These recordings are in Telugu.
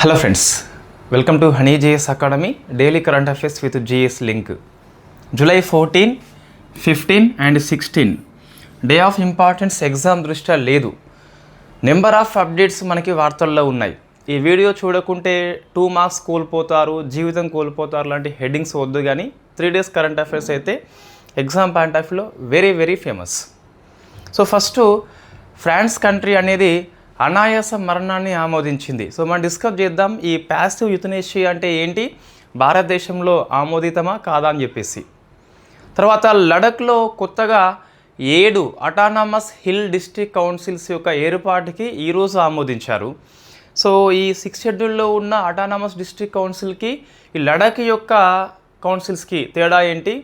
Hello friends, welcome to Honey GS academy daily current affairs with GS link. July 14, 15 and 16 day of importance exam దృష్ట్యా లేదు. నెంబర్ ఆఫ్ అప్డేట్స్ మనకి వార్తల్లో ఉన్నాయి. ఈ వీడియో చూడకుంటే 2 మార్క్స్ కోల్పోతారు, జీవితం కోల్పోతారు లాంటి హెడ్డింగ్స్ వద్దు. కానీ 3 days కరెంట్ అఫైర్స్ అయితే ఎగ్జామ్ పాయింట్ ఆఫ్ వ్యూలో very very famous. So first, France country అనేది అనాయాస మరణాన్ని ఆమోదించింది. సో మనం డిస్కస్ చేద్దాం ఈ ప్యాసివ్ యుథనేషియా అంటే ఏంటి, భారతదేశంలో ఆమోదితమా కాదా అని చెప్పేసి. తర్వాత లడఖ్లో కొత్తగా 7 అటానమస్ హిల్ డిస్ట్రిక్ట్ కౌన్సిల్స్ యొక్క ఏర్పాటుకి ఈరోజు ఆమోదించారు. సో ఈ 6th షెడ్యూల్లో ఉన్న అటానమస్ డిస్ట్రిక్ట్ కౌన్సిల్కి ఈ లడఖ్ యొక్క కౌన్సిల్స్కి తేడా ఏంటి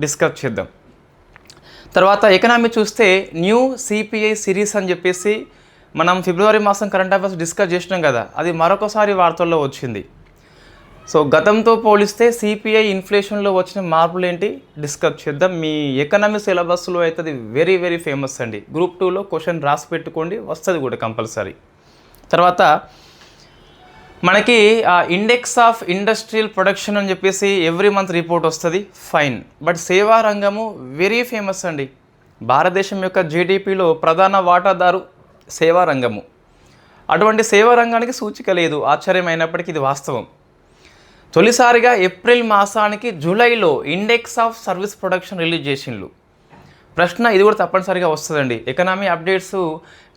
డిస్కస్ చేద్దాం. తర్వాత ఎకనామీ చూస్తే న్యూ సిపిఐ సిరీస్ అని చెప్పేసి మనం ఫిబ్రవరి మాసం కరెంట్ అఫైర్స్ డిస్కస్ చేసినాం కదా, అది మరొకసారి వార్తల్లో వచ్చింది. సో గతంతో పోలిస్తే సిపిఐ ఇన్ఫ్లేషన్లో వచ్చిన మార్పులు ఏంటి డిస్కస్ చేద్దాం. మీ ఎకనామీ సిలబస్లో అయితే అది వెరీ వెరీ ఫేమస్ అండి. గ్రూప్ 2లో క్వశ్చన్ రాసి పెట్టుకోండి, వస్తుంది కూడా కంపల్సరీ. తర్వాత మనకి ఇండెక్స్ ఆఫ్ ఇండస్ట్రియల్ ప్రొడక్షన్ అని చెప్పేసి ఎవ్రీ మంత్ రిపోర్ట్ వస్తుంది, ఫైన్. బట్ సేవా రంగము వెరీ ఫేమస్ అండి. భారతదేశం యొక్క జీడిపిలో ప్రధాన వాటాదారు సేవా రంగము. అటువంటి సేవా రంగానికి సూచిక లేదు, ఆశ్చర్యమైనప్పటికీ ఇది వాస్తవం. తొలిసారిగా ఏప్రిల్ మాసానికి జూలైలో index of service production release చేసిండ్రు. ప్రశ్న ఇది కూడా తప్పనిసరిగా వస్తుందండి. ఎకనామీ అప్డేట్స్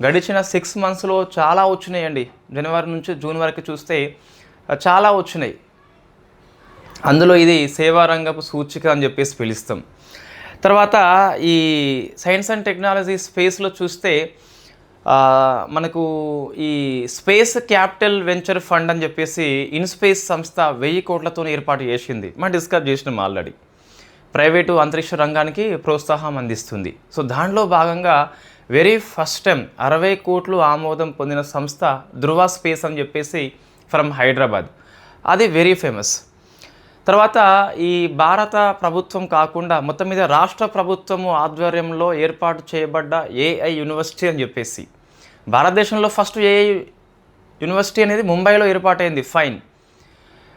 గడిచిన 6 monthsలో చాలా వచ్చినాయండి. జనవరి నుంచి జూన్ వరకు చూస్తే చాలా వచ్చినాయి. అందులో ఇది సేవా రంగపు సూచిక అని చెప్పేసి పిలుస్తాం. తర్వాత ఈ సైన్స్ అండ్ టెక్నాలజీ స్పేస్లో చూస్తే మనకు ఈ స్పేస్ క్యాపిటల్ వెంచర్ ఫండ్ అని చెప్పేసి ఇన్స్పేస్ సంస్థ 1000 కోట్లతో ఏర్పాటు చేసింది. మనం డిస్కస్ చేసినాం ఆల్రెడీ. ప్రైవేటు అంతరిక్ష రంగానికి ప్రోత్సాహం అందిస్తుంది. సో దాంట్లో భాగంగా వెరీ ఫస్ట్ టైం 60 కోట్లు ఆమోదం పొందిన సంస్థ ధృవ స్పేస్ అని చెప్పేసి ఫ్రమ్ హైదరాబాద్, అది వెరీ ఫేమస్. తర్వాత ఈ భారత ప్రభుత్వం కాకుండా మొత్తం మీద రాష్ట్ర ప్రభుత్వము ఆధ్వర్యంలో ఏర్పాటు చేయబడ్డ ఏఐ యూనివర్సిటీ అని చెప్పేసి, భారతదేశంలో ఫస్ట్ ఏఐ యూనివర్సిటీ అనేది ముంబైలో ఏర్పాటైంది, ఫైన్.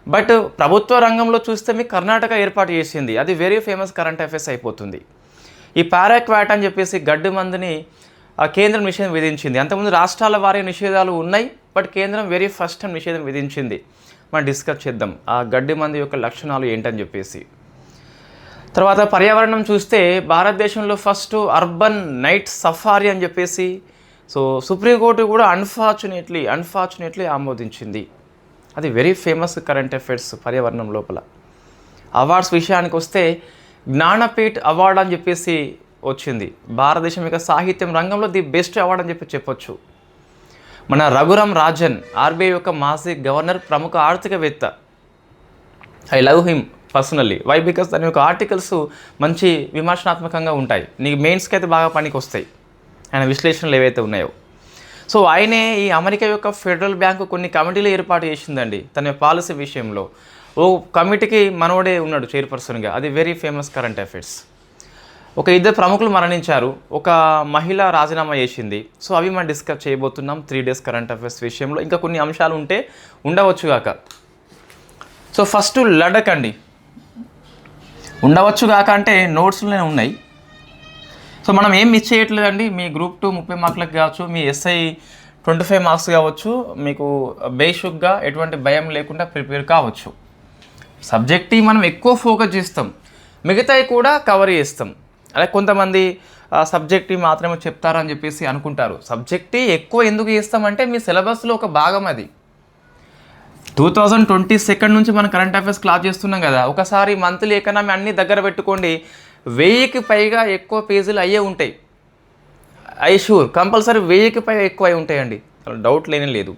బట్ ప్రభుత్వ రంగంలో చూస్తే మీకు కర్ణాటక ఏర్పాటు చేసింది, అది వెరీ ఫేమస్ కరెంట్ అఫైర్స్ అయిపోతుంది. ఈ పారాక్వాట్ అని చెప్పేసి గడ్డి మందుని కేంద్రం నిషేధం విధించింది. అంతకుముందు రాష్ట్రాల వారి నిషేధాలు ఉన్నాయి, బట్ కేంద్రం వెరీ ఫస్ట్ టైం నిషేధం విధించింది. మనం డిస్కస్ చేద్దాం ఆ గడ్డి మందు యొక్క లక్షణాలు ఏంటని చెప్పేసి. తర్వాత పర్యావరణం చూస్తే భారతదేశంలో ఫస్ట్ అర్బన్ నైట్ సఫారీ అని చెప్పేసి సో సుప్రీంకోర్టు కూడా అన్ఫార్చునేట్లీ ఆమోదించింది. అది వెరీ ఫేమస్ కరెంట్ అఫైర్స్ పర్యావరణం లోపల. అవార్డ్స్ విషయానికి వస్తే జ్ఞానపీఠ్ అవార్డు అని చెప్పేసి వచ్చింది. భారతదేశం యొక్క సాహిత్యం రంగంలో ది బెస్ట్ అవార్డు అని చెప్పొచ్చు. మన రఘురామ్ రాజన్, ఆర్బీఐ యొక్క మాజీ గవర్నర్, ప్రముఖ ఆర్థికవేత్త. I love him personally. Why? Because దాని యొక్క ఆర్టికల్స్ మంచి విమర్శనాత్మకంగా ఉంటాయి, నీకు మెయిన్స్కి అయితే బాగా పనికి వస్తాయి ఆయన విశ్లేషణలు ఏవైతే ఉన్నాయో. సో ఆయనే ఈ అమెరికా యొక్క ఫెడరల్ బ్యాంకు కొన్ని కమిటీలు ఏర్పాటు చేసిందండి తన పాలసీ విషయంలో. ఓ కమిటీకి మనోడే ఉన్నాడు చైర్పర్సన్గా, అది వెరీ ఫేమస్ కరెంట్ అఫైర్స్. ఒక 2 ప్రముఖులు మరణించారు, ఒక మహిళ రాజీనామా చేసింది. సో అవి మనం డిస్కస్ చేయబోతున్నాం 3 days కరెంట్ అఫైర్స్ విషయంలో. ఇంకా కొన్ని అంశాలు ఉంటే ఉండవచ్చుగాక. సో ఫస్ట్ లడఖ్ అండి, ఉండవచ్చుగాక అంటే నోట్స్లోనే ఉన్నాయి. సో మనం ఏం మిస్ చేయట్లేదండి. మీ గ్రూప్ 2 30 మార్కులకు కావచ్చు, మీ ఎస్ఐ 25 మార్క్స్ కావచ్చు, మీకు బేసిక్గా ఎటువంటి భయం లేకుండా ప్రిపేర్ కావచ్చు. సబ్జెక్ట్ని మనం ఎక్కువ ఫోకస్ చేస్తాం, మిగతాయి కూడా కవర్ చేస్తాం. అలాగే కొంతమంది సబ్జెక్ట్ని మాత్రమే చెప్తారని చెప్పేసి అనుకుంటారు. సబ్జెక్ట్ ఎక్కువ ఎందుకు చేస్తామంటే మీ సిలబస్లో ఒక భాగం అది. 2022 నుంచి మనం కరెంట్ అఫైర్స్ క్లాస్ చేస్తున్నాం కదా, ఒకసారి మంత్లీ ఎకనామీ అన్నీ దగ్గర పెట్టుకోండి, 1000కి పైగా ఎక్కువ పేజీలు అయ్యే ఉంటాయి. షూర్ కంపల్సరీ 1000కి పైగా ఎక్కువ అయి ఉంటాయండి, డౌట్ లేనే లేదు.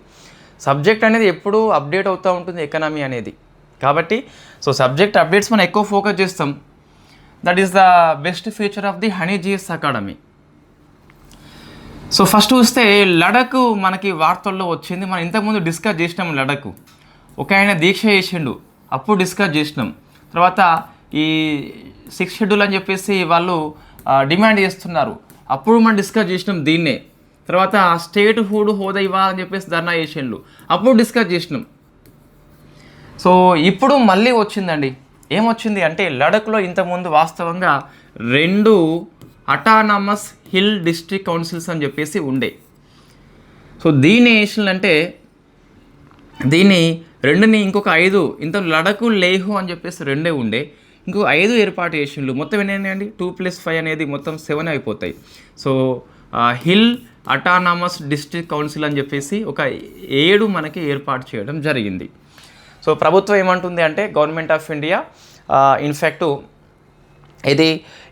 సబ్జెక్ట్ అనేది ఎప్పుడూ అప్డేట్ అవుతూ ఉంటుంది ఎకనామీ అనేది. కాబట్టి సో సబ్జెక్ట్ అప్డేట్స్ మనం ఎక్కువ ఫోకస్ చేస్తాం. That is the best feature of the Honey GS academy. So first చూస్తే లడఖ్ మనకి వార్తల్లో వచ్చింది. మనం ఇంతకుముందు డిస్కస్ చేసినాం లడఖ్. ఒక ఆయన దీక్ష చేసిండు, అప్పుడు డిస్కస్ చేసినాం. తర్వాత ఈ 6th షెడ్యూల్ అని చెప్పేసి వాళ్ళు డిమాండ్ చేస్తున్నారు, అప్పుడు మనం డిస్కస్ చేసినాం దీన్నే. తర్వాత స్టేట్ హుడ్ హోదా ఇవ్వాలని చెప్పేసి ధర్నా చేసిండ్రు, అప్పుడు డిస్కస్ చేసినాం. సో ఇప్పుడు మళ్ళీ వచ్చిందండి. ఏమొచ్చింది అంటే లడఖ్లో ఇంతకుముందు వాస్తవంగా 2 అటానమస్ హిల్ డిస్ట్రిక్ట్ కౌన్సిల్స్ అని చెప్పేసి ఉండే. సో దీన్ని అంటే దీన్ని 2ని ఇంకొక 5 ఇంత లడఖ్ లేహు అని చెప్పేసి 2 ఉండే, ఇంకో 5 ఏర్పాటు చేసిండ్రు. మొత్తం ఏంటండి 2+5 అనేది మొత్తం 7 అయిపోతాయి. So hill autonomous district council అని చెప్పేసి ఒక 7 మనకి ఏర్పాటు చేయడం జరిగింది. సో ప్రభుత్వం ఏమంటుంది అంటే గవర్నమెంట్ ఆఫ్ ఇండియా ఇన్ఫ్యాక్టు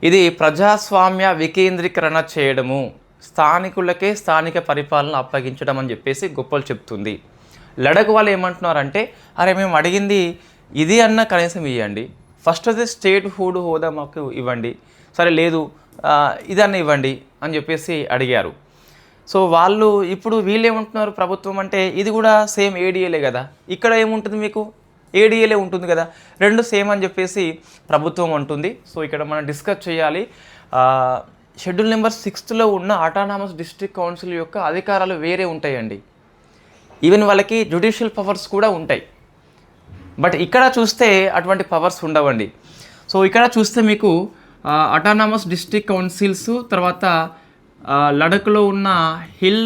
ఇది ప్రజాస్వామ్య వికేంద్రీకరణ చేయడము, స్థానికులకే స్థానిక పరిపాలన అప్పగించడం అని చెప్పేసి గొప్పలు చెప్తుంది. లడఖ్ వాళ్ళు ఏమంటున్నారంటే అరే మేము అడిగింది ఇది అన్న కనీసం ఇవ్వండి, ఫస్ట్ అది స్టేట్ హుడ్ హోదా మాకు ఇవ్వండి, సరే లేదు ఇదన్న ఇవ్వండి అని చెప్పేసి అడిగారు. సో ఇప్పుడు వీళ్ళు ఏమంటున్నారు ప్రభుత్వం అంటే ఇది కూడా సేమ్ ఏడిఏలే కదా, ఇక్కడ ఏముంటుంది మీకు ఏడిఏలే ఉంటుంది కదా, 2 సేమ్ అని చెప్పేసి ప్రభుత్వం అంటుంది. సో ఇక్కడ మనం డిస్కస్ చేయాలి. షెడ్యూల్ నెంబర్ 6లో ఉన్న అటానమస్ డిస్ట్రిక్ట్ కౌన్సిల్ యొక్క అధికారాలు వేరే ఉంటాయండి. ఈవెన్ వాళ్ళకి జ్యుడిషియల్ పవర్స్ కూడా ఉంటాయి. బట్ ఇక్కడ చూస్తే అటువంటి పవర్స్ ఉండవండి. సో ఇక్కడ చూస్తే మీకు అటానమస్ డిస్ట్రిక్ట్ కౌన్సిల్స్, తర్వాత లడఖ్లో ఉన్న హిల్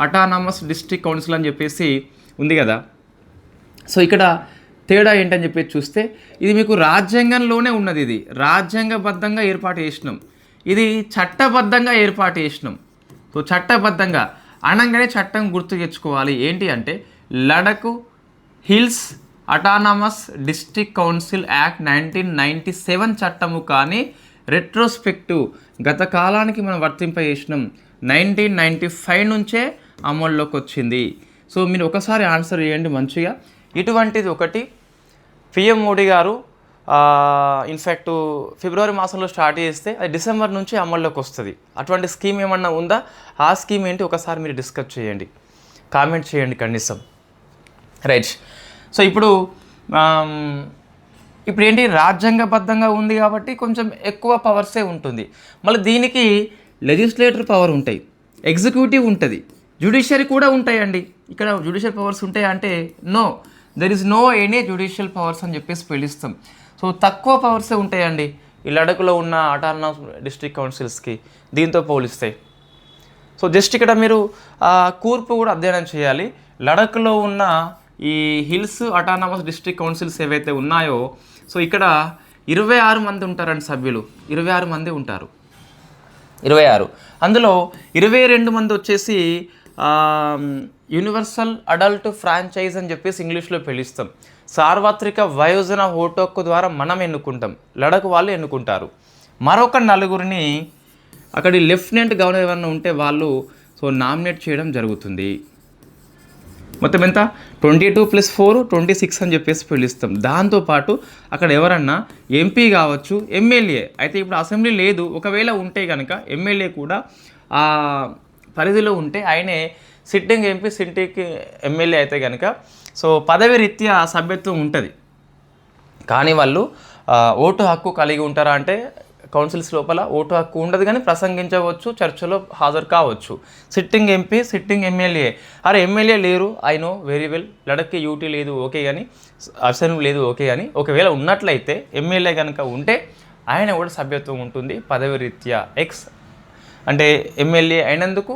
అటానమస్ డిస్ట్రిక్ట్ కౌన్సిల్ అని చెప్పేసి ఉంది కదా. సో ఇక్కడ తేడా ఏంటని చెప్పేసి చూస్తే ఇది మీకు రాజ్యాంగంలోనే ఉన్నది, ఇది రాజ్యాంగబద్ధంగా ఏర్పాటు చేసినాం, ఇది చట్టబద్ధంగా ఏర్పాటు చేసినాం. సో చట్టబద్ధంగా అనగానే చట్టం గుర్తు తెచ్చుకోవాలి. ఏంటి అంటే Ladakh hills autonomous district council act 1997 చట్టము, కానీ రెట్రోస్పెక్టివ్ గత కాలానికి మనం వర్తింపజేసినాం 1995 నుంచే అమల్లోకి వచ్చింది. సో మీరు ఒకసారి ఆన్సర్ చేయండి మంచిగా. ఇటువంటిది ఒకటి పిఎం మోడీ గారు ఇన్ఫ్యాక్ట్ ఫిబ్రవరి మాసంలో స్టార్ట్ చేస్తే అది డిసెంబర్ నుంచి అమల్లోకి వస్తుంది. అటువంటి స్కీమ్ ఏమన్నా ఉందా, ఆ స్కీమ్ ఏంటి ఒకసారి మీరు డిస్కస్ చేయండి, కామెంట్ చేయండి కనీసం. రైట్. సో ఇప్పుడు ఏంటి రాజ్యాంగబద్ధంగా ఉంది కాబట్టి కొంచెం ఎక్కువ పవర్సే ఉంటుంది. మళ్ళీ దీనికి లెజిస్లేటివ్ పవర్ ఉంటాయి, ఎగ్జిక్యూటివ్ ఉంటుంది, జ్యుడిషియరీ కూడా ఉంటాయండి. ఇక్కడ జ్యుడిషియల్ పవర్స్ ఉంటాయి అంటే no, there is no any judicial powers అని చెప్పేసి పిలుస్తాం. సో తక్కువ పవర్సే ఉంటాయండి ఈ లడఖ్లో ఉన్న అటానమస్ డిస్ట్రిక్ట్ కౌన్సిల్స్కి దీంతో పోలిస్తే. సో జస్ట్ ఇక్కడ మీరు కూర్పు కూడా అధ్యయనం చేయాలి. లడఖ్లో ఉన్న ఈ హిల్స్ అటానమస్ డిస్ట్రిక్ట్ కౌన్సిల్స్ ఏవైతే ఉన్నాయో, సో ఇక్కడ 26 మంది ఉంటారండి సభ్యులు, 26 మంది ఉంటారు, 26. అందులో 22 మంది వచ్చేసి యూనివర్సల్ అడల్ట్ ఫ్రాంచైజ్ అని చెప్పేసి ఇంగ్లీష్లో పిలుస్తాం. సార్వత్రిక వయోజన ఓటు హక్కు ద్వారా మనం ఎన్నుకుంటాం, లడఖ్ వాళ్ళు ఎన్నుకుంటారు. మరొక 4 అక్కడి లెఫ్టినెంట్ గవర్నర్ ఏమన్నా ఉంటే వాళ్ళు సో నామినేట్ చేయడం జరుగుతుంది. మొత్తం ఎంత 22+4 26 అని చెప్పేసి పిలుస్తాం. దాంతోపాటు అక్కడ ఎవరన్నా ఎంపీ కావచ్చు, ఎమ్మెల్యే అయితే ఇప్పుడు అసెంబ్లీ లేదు, ఒకవేళ ఉంటే కనుక ఎమ్మెల్యే కూడా ఆ పరిధిలో ఉంటే ఆయనే సిట్టింగ్ ఎంపీ, సిట్టింగ్ ఎమ్మెల్యే అయితే కనుక సో పదవి రీత్యా సభ్యత్వం ఉంటుంది. కానీ వాళ్ళు ఓటు హక్కు కలిగి ఉంటారా అంటే కౌన్సిల్స్ లోపల ఓటు హక్కు ఉండదు, కానీ ప్రసంగించవచ్చు, చర్చలో హాజరు కావచ్చు. సిట్టింగ్ ఎంపీ, సిట్టింగ్ ఎమ్మెల్యే, అరే ఎమ్మెల్యే లేరు ఐ నో వెరీ వెల్, లడఖ్కి యూటీ లేదు ఓకే, కానీ అసెంబ్లీ లేదు ఓకే, కానీ ఒకవేళ ఉన్నట్లయితే ఎమ్మెల్యే కనుక ఉంటే ఆయన కూడా సభ్యత్వం ఉంటుంది పదవి రీత్యా. ఎక్స్ అంటే ఎమ్మెల్యే అయినందుకు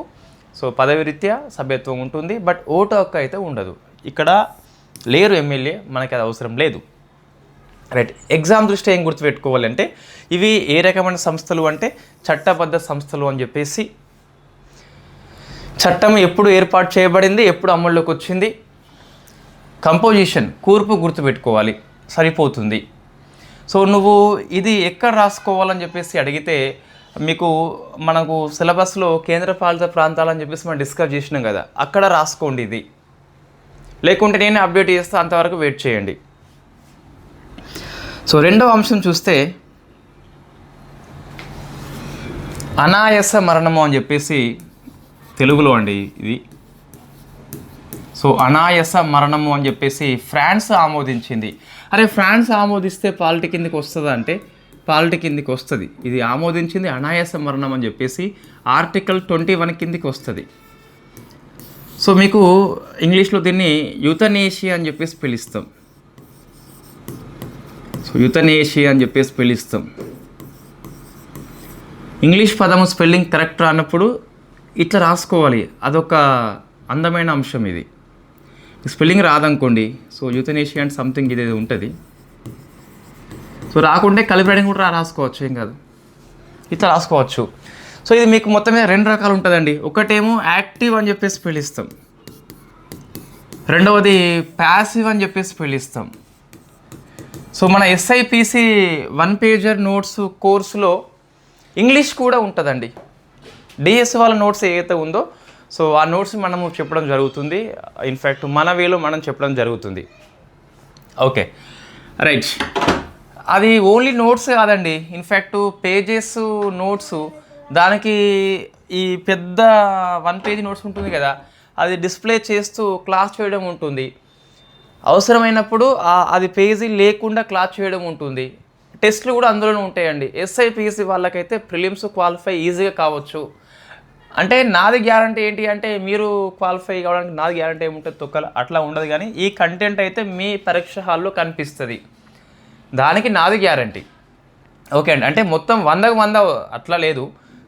సో పదవి రీత్యా సభ్యత్వం ఉంటుంది, బట్ ఓటు హక్కు అయితే ఉండదు. ఇక్కడ లేరు ఎమ్మెల్యే, మనకి అది అవసరం లేదు. రైట్. ఎగ్జామ్ దృష్ట్యా ఏం గుర్తుపెట్టుకోవాలంటే ఇవి ఏ రకమైన సంస్థలు అంటే చట్టబద్ధ సంస్థలు అని చెప్పేసి, చట్టం ఎప్పుడు ఏర్పాటు చేయబడింది, ఎప్పుడు అమల్లోకి వచ్చింది, కంపోజిషన్ కూర్పు గుర్తుపెట్టుకోవాలి సరిపోతుంది. సో నువ్వు ఇది ఎక్కడ రాసుకోవాలని చెప్పేసి అడిగితే మీకు మనకు సిలబస్లో కేంద్రపాలిత ప్రాంతాలని చెప్పేసి మనం డిస్కస్ చేసినాం కదా, అక్కడ రాసుకోండి ఇది, లేకుంటే నేనే అప్డేట్ చేస్తే అంతవరకు వెయిట్ చేయండి. సో రెండవ అంశం చూస్తే అనాయాస మరణము అని చెప్పేసి తెలుగులో అండి ఇది. సో అనాయాస మరణము అని చెప్పేసి ఫ్రాన్స్ ఆమోదించింది. అరే ఫ్రాన్స్ ఆమోదిస్తే పాలిటీ కిందకి వస్తుందా అంటే పాలిటీ కిందకి వస్తుంది. ఇది ఆమోదించింది అనాయాస మరణం అని చెప్పేసి ఆర్టికల్ 21 కిందకి వస్తుంది. సో మీకు ఇంగ్లీష్లో దీన్ని యూథనేషియా అని చెప్పేసి పిలుస్తాం. యుతనేషియా అని చెప్పేసి పిలుస్తాం. ఇంగ్లీష్ పదము స్పెల్లింగ్ కరెక్ట్ అన్నప్పుడు ఇట్లా రాసుకోవాలి. అదొక అందమైన అంశం. ఇది స్పెల్లింగ్ రాదనుకోండి, సో యుతనేషియా అంటే సంథింగ్ ఇది ఉంటుంది. సో రాకుంటే కలిపి రైటింగ్ కూడా రాసుకోవచ్చు, ఏం కాదు, ఇట్లా రాసుకోవచ్చు. సో ఇది మీకు మొత్తం మీద 2 రకాలు ఉంటుందండి. ఒకటేమో యాక్టివ్ అని చెప్పేసి పిలుస్తాం, రెండవది ప్యాసివ్ అని చెప్పేసి పిలుస్తాం. సో మన SIPC 1 పేజర్ నోట్స్ కోర్సులో ఇంగ్లీష్ కూడా ఉంటుందండి. DS వాళ్ళ నోట్స్ ఏదైతే ఉందో సో ఆ నోట్స్ మనము చెప్పడం జరుగుతుంది. ఇన్ఫ్యాక్ట్ మన వేలో మనం చెప్పడం జరుగుతుంది. Okay right. అది ఓన్లీ నోట్స్ కాదండి, ఇన్ఫ్యాక్ట్ పేజెస్ నోట్స్, దానికి ఈ పెద్ద 1 పేజీ నోట్స్ ఉంటుంది కదా, అది డిస్ప్లే చేస్తూ క్లాస్ చేయడం ఉంటుంది. అవసరమైనప్పుడు అది పేజీ లేకుండా క్లాస్ చేయడం ఉంటుంది. టెస్ట్లు కూడా అందులోనే ఉంటాయండి. SIPC వాళ్ళకైతే ప్రిలిమ్స్ క్వాలిఫై ఈజీగా కావచ్చు. అంటే నాది గ్యారంటీ ఏంటి అంటే, మీరు క్వాలిఫై కావడానికి నాది గ్యారంటీ ఏముంటుంది, తొక్కల అట్లా ఉండదు. కానీ ఈ కంటెంట్ అయితే మీ పరీక్ష హాల్లో కనిపిస్తుంది, దానికి నాది గ్యారంటీ. ఓకే అండి. అంటే మొత్తం 100కి 100 అట్లా లేదు.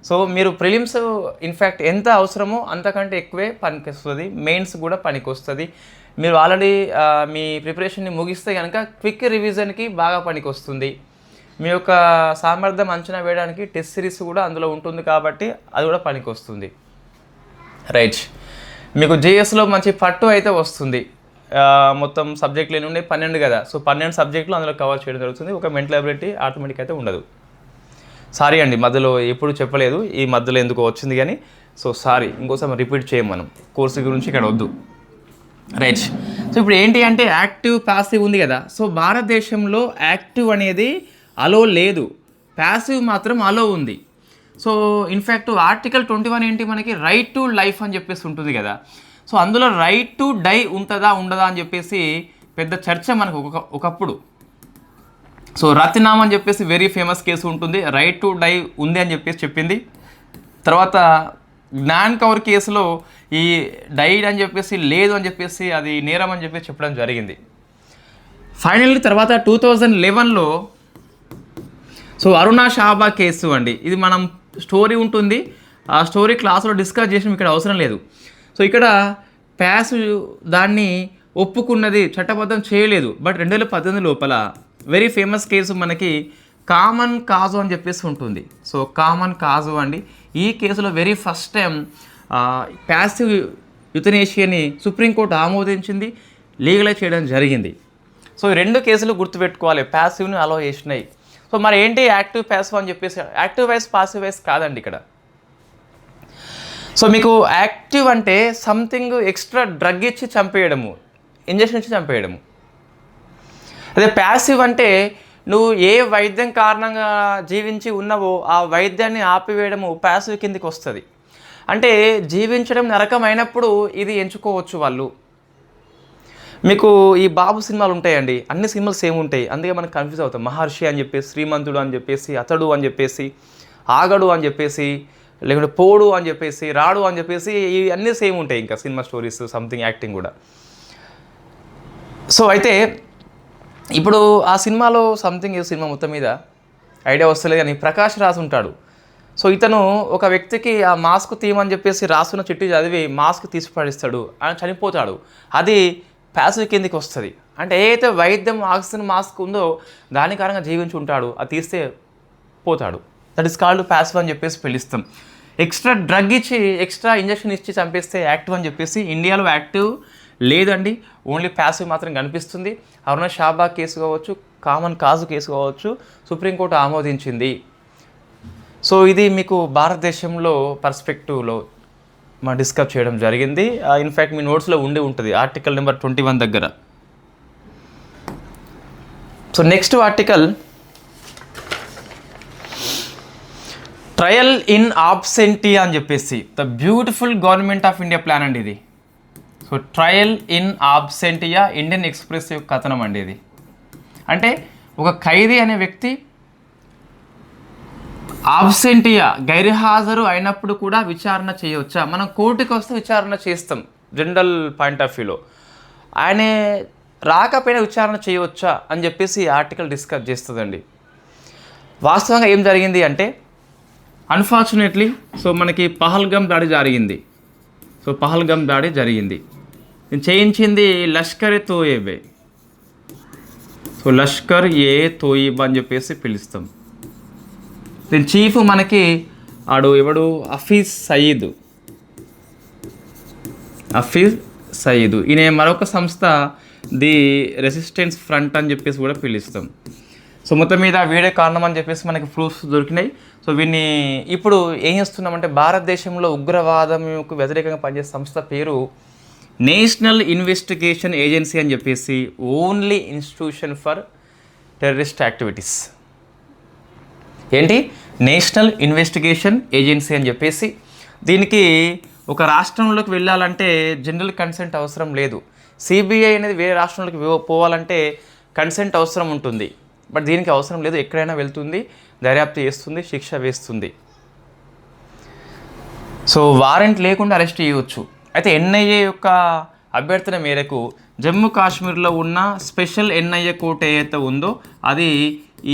సో మీరు ప్రిలిమ్స్ ఇన్ఫ్యాక్ట్ ఎంత అవసరమో అంతకంటే ఎక్కువే పనికి వస్తుంది. మెయిన్స్ కూడా పనికి వస్తుంది. మీరు ఆల్రెడీ మీ ప్రిపరేషన్ని ముగిస్తే కనుక క్విక్ రివిజన్కి బాగా పనికి వస్తుంది. మీ యొక్క సామర్థ్యం అంచనా వేయడానికి టెస్ట్ సిరీస్ కూడా అందులో ఉంటుంది కాబట్టి అది కూడా పనికి వస్తుంది. రైట్. మీకు JSలో మంచి పట్టు అయితే వస్తుంది. మొత్తం సబ్జెక్టులు ఎన్ని ఉన్నాయి, 12 కదా. సో 12 సబ్జెక్టులు అందులో కవర్ చేయడం జరుగుతుంది. ఒక మెంటల్ ఎబిలిటీ ఆటోమేటిక్ అయితే ఉండదు. సారీ అండి, మధ్యలో ఎప్పుడు చెప్పలేదు, ఈ మధ్యలో ఎందుకో వచ్చింది కానీ. సో సారీ, ఇంకోసారి రిపీట్ చేయం, మనం కోర్సు గురించి ఇక్కడ వద్దు. రైట్. సో ఇప్పుడు ఏంటి అంటే యాక్టివ్ ప్యాసివ్ ఉంది కదా. సో భారతదేశంలో యాక్టివ్ అనేది అలో లేదు, ప్యాసివ్ మాత్రం అలో ఉంది. సో ఇన్ఫ్యాక్ట్ ఆర్టికల్ 21 ఏంటి మనకి, రైట్ టు లైఫ్ అని చెప్పేసి ఉంటుంది కదా. సో అందులో రైట్ టు డై ఉంటుందా ఉండదా అని చెప్పేసి పెద్ద చర్చ మనకు ఒకప్పుడు. సో రత్నామ్ అని చెప్పేసి వెరీ ఫేమస్ కేసు ఉంటుంది, రైట్ టు డై ఉంది అని చెప్పేసి చెప్పింది. తర్వాత జ్ఞాన్ కౌర్ కేసులో ఈ డైడ్ అని చెప్పేసి లేదు అని చెప్పేసి అది నేరం అని చెప్పేసి చెప్పడం జరిగింది. ఫైనల్లీ తర్వాత 2011లో సో అరుణా షాబా కేసు అండి. ఇది మనం స్టోరీ ఉంటుంది, ఆ స్టోరీ క్లాస్లో డిస్కస్ చేసి ఇక్కడ అవసరం లేదు. సో ఇక్కడ ప్యాసివ్ దాన్ని ఒప్పుకున్నది, చట్టబద్ధం చేయలేదు. బట్ 2018 లోపల వెరీ ఫేమస్ కేసు మనకి కామన్ కాజు అని చెప్పేసి ఉంటుంది. సో కామన్ కాజు అండి. ఈ కేసులో వెరీ ఫస్ట్ టైం ప్యాసివ్ యుతనేషియాని సుప్రీంకోర్టు ఆమోదించింది, లీగలైజ్ చేయడం జరిగింది. సో ఈ 2 కేసులు గుర్తుపెట్టుకోవాలి, ప్యాసివ్ని అలో చేసినాయి. సో మరి ఏంటి యాక్టివ్ ప్యాసివ్ అని చెప్పేసి, యాక్టివ్ వైస్ పాసివ్ వైస్ కాదండి ఇక్కడ. సో మీకు యాక్టివ్ అంటే సంథింగ్ ఎక్స్ట్రా డ్రగ్ ఇచ్చి చంపేయడము, ఇంజెక్షన్ ఇచ్చి చంపేయడము. అదే ప్యాసివ్ అంటే నువ్వు ఏ వైద్యం కారణంగా జీవించి ఉన్నావో ఆ వైద్యాన్ని ఆపివేయడము ప్యాసివ్ కిందికి వస్తుంది. అంటే జీవించడం నరకం అయినప్పుడు ఇది ఎంచుకోవచ్చు వాళ్ళు. మీకు ఈ బాబు సినిమాలు ఉంటాయండి, అన్ని సినిమాలు సేమ్ ఉంటాయి, అందుకే మనకు కన్ఫ్యూజ్ అవుతాం. మహర్షి అని చెప్పేసి, శ్రీమంతుడు అని చెప్పేసి, అతడు అని చెప్పేసి, ఆగడు అని చెప్పేసి, లేకుంటే పోడు అని చెప్పేసి, రాడు అని చెప్పేసి, ఇవి అన్నీ సేమ్ ఉంటాయి. ఇంకా సినిమా స్టోరీస్ సంథింగ్ యాక్టింగ్ కూడా. సో అయితే ఇప్పుడు ఆ సినిమాలో సంథింగ్ సినిమా మొత్తం మీద ఐడియా వస్తలేదు కానీ ప్రకాష్ రాజ్ ఉంటాడు. సో ఇతను ఒక వ్యక్తికి ఆ మాస్క్ తీయమని చెప్పేసి రాసున్న చిట్టి చదివి మాస్క్ తీసి పడిస్తాడు, ఆయన చనిపోతాడు. అది ప్యాసివ్ కిందికి వస్తుంది. అంటే ఏదైతే వైద్యం ఆక్సిజన్ మాస్క్ ఉందో దాని కారణంగా జీవించి ఉంటాడు, అది తీస్తే పోతాడు. దట్ ఈస్ కాల్డ్ ప్యాసివ్ అని చెప్పేసి పిలుస్తాం. ఎక్స్ట్రా డ్రగ్ ఇచ్చి, ఎక్స్ట్రా ఇంజక్షన్ ఇచ్చి చంపేస్తే యాక్టివ్ అని చెప్పేసి. ఇండియాలో యాక్టివ్ లేదండి, ఓన్లీ ప్యాసివ్ మాత్రం కనిపిస్తుంది. అరుణ షాబా కేసు కావచ్చు, కామన్ కాజు కేసు కావచ్చు, సుప్రీంకోర్టు ఆమోదించింది. సో ఇది మీకు భారతదేశంలో పర్స్పెక్టివ్లో మనం డిస్కస్ చేయడం జరిగింది. ఇన్ఫ్యాక్ట్ మీ నోట్స్లో ఉండి ఉంటుంది ఆర్టికల్ నెంబర్ 21 దగ్గర. So next article trial in absentia అని చెప్పేసి the beautiful government of India plan అండి ఇది. So trial in absentia Indian Express యొక్క కథనం అండి ఇది. అంటే ఒక ఖైదీ అనే వ్యక్తి ఆబ్సెంటియా గైర్హాజరు అయినప్పుడు కూడా విచారణ చేయవచ్చా? మనం కోర్టుకి వస్తే విచారణ చేస్తాం జనరల్ పాయింట్ ఆఫ్ వ్యూలో. ఆయన రాకపోయినా విచారణ చేయవచ్చా అని చెప్పేసి ఈ ఆర్టికల్ డిస్కస్ చేస్తుందండి. వాస్తవంగా ఏం జరిగింది అంటే అన్ఫార్చునేట్లీ మనకి పహల్గామ్ దాడి జరిగింది. పహల్గామ్ దాడి జరిగింది. చేయించింది లష్కర్ ఏ తోయిబా. లష్కర్ ఏ తోయిబా అని చెప్పేసి పిలుస్తాం. దీని చీఫ్ మనకి ఎవడు హఫీజ్ సయీద్. ఈయన మరొక సంస్థ ది రెసిస్టెన్స్ ఫ్రంట్ అని చెప్పేసి కూడా పిలుస్తాం. మొత్తం మీద వీడే కారణం అని చెప్పేసి మనకి ప్రూఫ్స్ దొరికినాయి. వీడిని ఇప్పుడు ఏం చేస్తున్నామంటే భారతదేశంలో ఉగ్రవాదంకు వ్యతిరేకంగా పనిచేసే సంస్థ పేరు నేషనల్ ఇన్వెస్టిగేషన్ ఏజెన్సీ అని చెప్పేసి, only institution for terrorist activities. ఏంటి? నేషనల్ ఇన్వెస్టిగేషన్ ఏజెన్సీ అని చెప్పేసి. దీనికి ఒక రాష్ట్రంలోకి వెళ్ళాలంటే జనరల్ కన్సెంట్ అవసరం లేదు. సిబిఐ అనేది వేరే రాష్ట్రంలోకి పోవాలంటే కన్సెంట్ అవసరం ఉంటుంది. బట్ దీనికి అవసరం లేదు. ఎక్కడైనా వెళ్తుంది, దర్యాప్తు చేస్తుంది, శిక్ష వేస్తుంది. వారెంట్ లేకుండా అరెస్ట్ చేయవచ్చు. అయితే ఎన్ఐఏ యొక్క అభ్యర్థన మేరకు జమ్మూ కాశ్మీర్లో ఉన్న స్పెషల్ ఎన్ఐఏ కోర్టు ఏదైతే ఉందో అది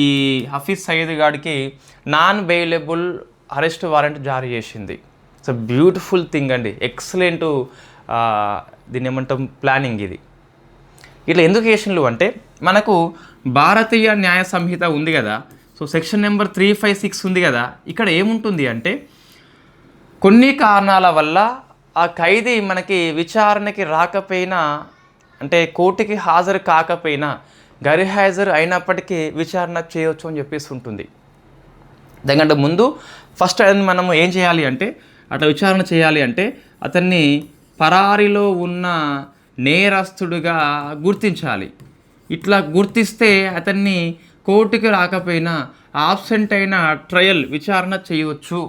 ఈ హఫీజ్ సయీద్ గాడికి నాన్ బెయిలబుల్ అరెస్ట్ వారెంట్ జారీ చేసింది. బ్యూటిఫుల్ థింగ్ అండి. ఎక్సలెంట్ దీన్ని ఏమంటాం ప్లానింగ్ ఇది. ఇట్లా ఎందుకు చేసిండ్రు అంటే మనకు భారతీయ న్యాయ సంహిత ఉంది కదా. సెక్షన్ నెంబర్ 356 ఉంది కదా. ఇక్కడ ఏముంటుంది అంటే కొన్ని కారణాల వల్ల ఆ ఖైదీ మనకి విచారణకి రాకపోయినా, అంటే కోర్టుకి హాజరు కాకపోయినా, గైర్హాజరు అయినప్పటికీ విచారణ చేయవచ్చు అని చెప్పేసి ఉంటుంది. దానికంటే ముందు ఫస్ట్ మనము ఏం చేయాలి అంటే అట్లా విచారణ చేయాలి అంటే అతన్ని పరారీలో ఉన్న నేరస్తుడుగా గుర్తించాలి. ఇట్లా గుర్తిస్తే అతన్ని కోర్టుకి రాకపోయినా ఆబ్సెంట్ అయిన ట్రయల్ విచారణ చేయవచ్చు.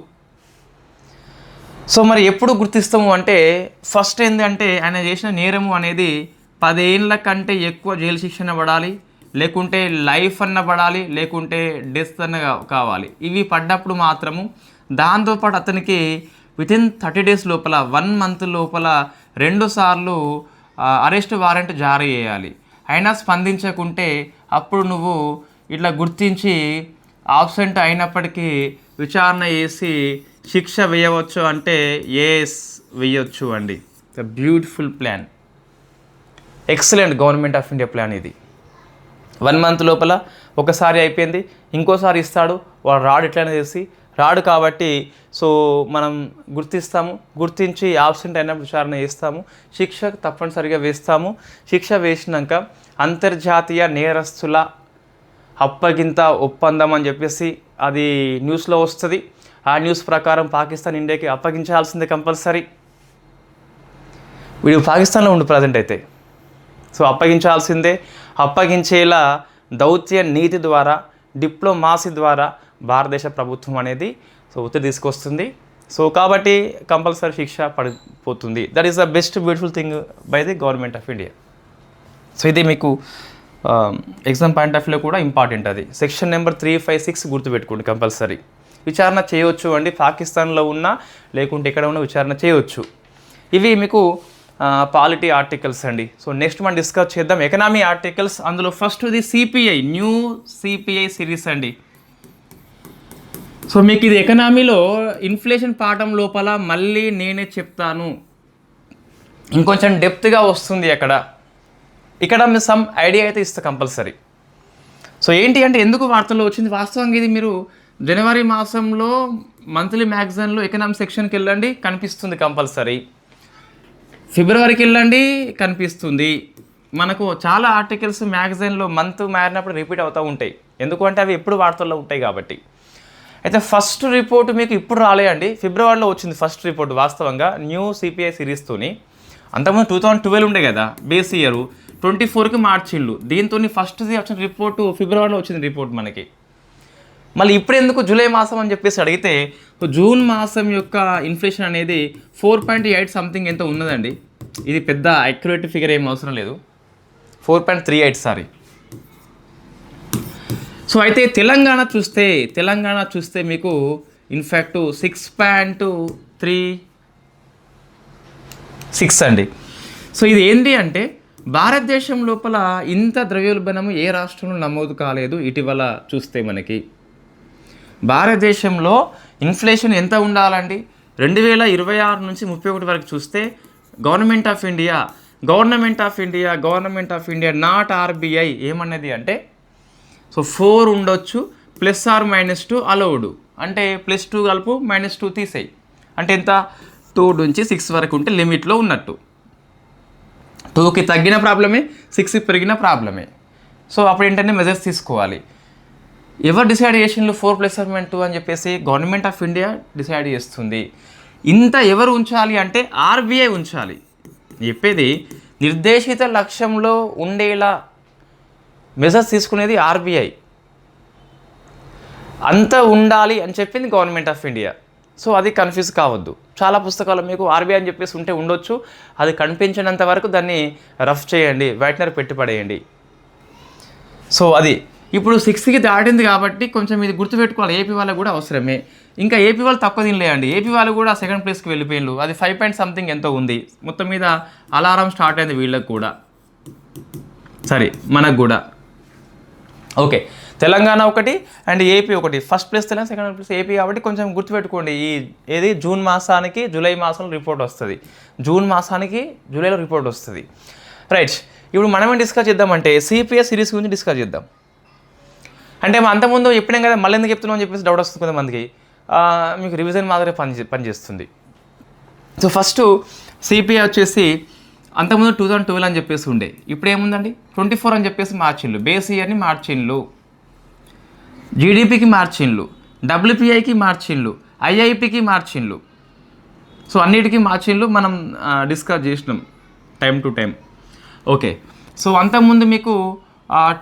మరి ఎప్పుడు గుర్తిస్తాము అంటే ఫస్ట్ ఏంటంటే ఆయన చేసిన నేరము అనేది 10 ఏళ్ళ కంటే ఎక్కువ జైలు శిక్షణ పడాలి, లేకుంటే లైఫ్ అన్న పడాలి, లేకుంటే డెత్ అన్న కావాలి. ఇవి పడ్డప్పుడు మాత్రము దాంతోపాటు అతనికి వితిన్ 30 days లోపల 1 month లోపల 2 సార్లు అరెస్ట్ వారెంట్ జారీ చేయాలి. అయినా స్పందించకుంటే అప్పుడు నువ్వు ఇట్లా గుర్తించి ఆబ్సెంట్ అయినప్పటికీ విచారణ చేసి శిక్ష వేయవచ్చు అంటే ఎస్ వేయవచ్చు అండి. Beautiful plan, excellent government of India plan ఇది. 1 month లోపల ఒకసారి అయిపోయింది, ఇంకోసారి ఇస్తాడు. వాడు రాడు, ఎట్లయినా చేసి రాడు కాబట్టి మనం గుర్తిస్తాము, గుర్తించి ఆబ్సెంట్ అయినప్పుడు విచారణ చేస్తాము, శిక్ష తప్పనిసరిగా వేస్తాము. శిక్ష వేసినాక అంతర్జాతీయ నేరస్తుల అప్పగింత ఒప్పందం అని చెప్పేసి అది న్యూస్లో వస్తుంది. ఆ న్యూస్ ప్రకారం పాకిస్తాన్ ఇండియాకి అప్పగించాల్సిందే కంపల్సరీ. వీడు పాకిస్తాన్లో ఉండు ప్రజెంట్ అయితే. అప్పగించాల్సిందే. అప్పగించేలా దౌత్య నీతి ద్వారా, డిప్లొమాసీ ద్వారా భారతదేశ ప్రభుత్వం అనేది ఒత్తిడి తీసుకొస్తుంది. కాబట్టి కంపల్సరీ శిక్ష పడిపోతుంది. That is the best beautiful thing by the government of India. ఇది మీకు ఎగ్జామ్ పాయింట్ ఆఫ్ వ్యూలో కూడా ఇంపార్టెంట్. అది సెక్షన్ నెంబర్ 356 గుర్తుపెట్టుకోండి కంపల్సరీ. విచారణ చేయవచ్చు అండి, పాకిస్తాన్లో ఉన్నా లేకుంటే ఎక్కడ ఉన్నా విచారణ చేయవచ్చు. ఇవి మీకు పాలిటీ ఆర్టికల్స్ అండి. నెక్స్ట్ మనం డిస్కస్ చేద్దాం ఎకనామీ ఆర్టికల్స్. అందులో ఫస్ట్ది సిపిఐ, న్యూ సిపిఐ సిరీస్ అండి. మీకు ఇది ఎకనామీలో ఇన్ఫ్లేషన్ పాఠం లోపల మళ్ళీ నేనే చెప్తాను, ఇంకొంచెం డెప్త్గా వస్తుంది. ఇక్కడ మీరు సమ్ ఐడియా అయితే ఇస్తా కంపల్సరీ. ఏంటి అంటే ఎందుకు వార్తల్లో వచ్చింది, వాస్తవంగా ఇది మీరు జనవరి మాసంలో మంత్లీ మ్యాగజైన్లో ఎకనామిక్ సెక్షన్కి వెళ్ళండి, కనిపిస్తుంది కంపల్సరీ. ఫిబ్రవరికి వెళ్ళండి, కనిపిస్తుంది. మనకు చాలా ఆర్టికల్స్ మ్యాగజైన్లో మంత్ మారినప్పుడు రిపీట్ అవుతూ ఉంటాయి. ఎందుకంటే అవి ఎప్పుడు వార్తల్లో ఉంటాయి కాబట్టి. అయితే ఫస్ట్ రిపోర్ట్ మీకు ఇప్పుడు రాలేయండి, ఫిబ్రవరిలో వచ్చింది ఫస్ట్ రిపోర్ట్. వాస్తవంగా న్యూ సిపిఐ సిరీస్తోని అంతకుముందు 2012 ఉండే కదా బేస్ ఇయర్, 24కి మార్చిళ్ళు. దీంతో ఫస్ట్ది వచ్చిన రిపోర్టు ఫిబ్రవరిలో వచ్చింది రిపోర్ట్ మనకి. మళ్ళీ ఇప్పుడు ఎందుకు జూలై మాసం అని చెప్పేసి అడిగితే జూన్ మాసం యొక్క ఇన్ఫ్లేషన్ అనేది 4.8 సంథింగ్ ఎంత ఉన్నదండి. ఇది పెద్ద అక్యురేట్ ఫిగర్ ఏం అవసరం లేదు, 4.38 సారీ. అయితే తెలంగాణ చూస్తే మీకు ఇన్ఫ్యాక్ట్ 6.36 అండి. ఇది ఏంటి అంటే భారతదేశం లోపల ఇంత ద్రవ్యోల్బణము ఏ రాష్ట్రంలో నమోదు కాలేదు ఇటీవల చూస్తే మనకి. భారతదేశంలో ఇన్ఫ్లేషన్ ఎంత ఉండాలండి? 2026 నుంచి 31 వరకు చూస్తే government of India not RBI ఏమన్నది అంటే, సో 4 ఉండొచ్చు, +or-2 అలౌడ్, అంటే +2 కలుపు -2 తీసేయి, అంటే ఎంత 2 నుంచి 6 వరకు ఉంటే లిమిట్లో ఉన్నట్టు. 2కి తగ్గిన ప్రాబ్లమే, 6కి పెరిగిన ప్రాబ్లమే. సో అప్పుడు ఏంటంటే మెజర్స్ తీసుకోవాలి. ఎవరు డిసైడ్ చేసిండ్రు 4+or-2 అని చెప్పేసి? గవర్నమెంట్ ఆఫ్ ఇండియా డిసైడ్ చేస్తుంది. ఇంత ఎవరు ఉంచాలి అంటే ఆర్బీఐ ఉంచాలి. చెప్పేది నిర్దేశిత లక్ష్యంలో ఉండేలా మెజర్స్ తీసుకునేది ఆర్బీఐ. అంత ఉండాలి అని చెప్పింది గవర్నమెంట్ ఆఫ్ ఇండియా. సో అది కన్ఫ్యూజ్ కావద్దు. చాలా పుస్తకాలు మీకు ఆర్బీఐ అని చెప్పేసి ఉంటే ఉండొచ్చు, అది కనిపించినంత వరకు దాన్ని రఫ్ చేయండి, వైట్నర్ పెట్టి పడేయండి. సో అది ఇప్పుడు 6కి దాటింది కాబట్టి కొంచెం ఇది గుర్తుపెట్టుకోవాలి. ఏపీ వాళ్ళకు కూడా అవసరమే. ఇంకా ఏపీ వాళ్ళు తక్కువ తినలేండి, ఏపీ వాళ్ళు కూడా 2nd ప్లేస్కి వెళ్ళిపోయినారు. అది 5 పాయింట్ సంథింగ్ ఎంతో ఉంది. మొత్తం మీద అలారం స్టార్ట్ అయింది వీళ్ళకి కూడా, సరే మనకు కూడా. ఓకే, తెలంగాణ ఒకటి అండ్ ఏపీ ఒకటి. First place Telangana, 2nd place AP కాబట్టి కొంచెం గుర్తుపెట్టుకోండి. ఏది జూన్ మాసానికి జూలై మాసంలో రిపోర్ట్ వస్తుంది, జూన్ మాసానికి జూలైలో రిపోర్ట్ వస్తుంది. రైట్, ఇప్పుడు మనమేం డిస్కస్ చేద్దామంటే సిపిఎస్ సిరీస్ గురించి డిస్కస్ చేద్దాం. అంటే అంతకుముందు చెప్పినాం కదా, మళ్ళీ ఎందుకు చెప్తున్నాం అని చెప్పేసి డౌట్ వస్తుంది కొంతమందికి. మీకు రివిజన్ మాదిరి పనిచేస్తుంది. సో ఫస్ట్ సిపిఐ వచ్చేసి అంతకుముందు 2012 అని చెప్పేసి ఉండే, ఇప్పుడు ఏముందండి 24 అని చెప్పేసి మార్చిండ్లు. బేస్ ఇయర్ని మార్చిండ్లు, జీడిపికి మార్చిండ్లు, డబ్ల్యూపీఐకి మార్చిండ్లు, ఐఐపికి మార్చిండ్లు. సో అన్నిటికీ మార్చిండ్లు మనం డిస్కస్ చేసినాం time to time. Okay, so అంతకుముందు మీకు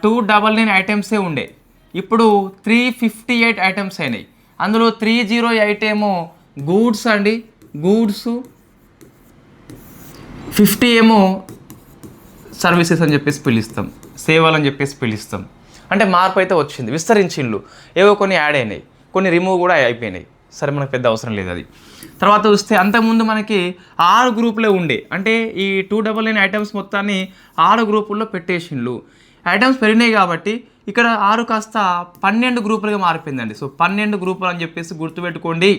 299 ఐటమ్సే ఉండే, ఇప్పుడు 358 ఐటమ్స్ అయినాయి. అందులో 308 ఏమో గూడ్స్ అండి, గూడ్స్, 50 ఏమో సర్వీసెస్ అని చెప్పేసి పిలుస్తాం, సేవలు అని చెప్పేసి పిలుస్తాం. అంటే మార్పు అయితే వచ్చింది, విస్తరించిండ్లు. ఏవో కొన్ని యాడ్ అయినాయి, కొన్ని రిమూవ్ కూడా అయిపోయినాయి. సరే, మనకు పెద్ద అవసరం లేదు అది. తర్వాత చూస్తే అంతకుముందు మనకి 6 గ్రూపులే ఉండే, అంటే ఈ 299 ఐటమ్స్ మొత్తాన్ని 6 గ్రూపుల్లో పెట్టేసిండ్లు. ఐటమ్స్ పెరిగినాయి కాబట్టి ఇక్కడ 6 కాస్త 12 గ్రూపులుగా మారిపోయిందండి. సో 12 గ్రూపులు అని చెప్పేసి గుర్తుపెట్టుకోండి.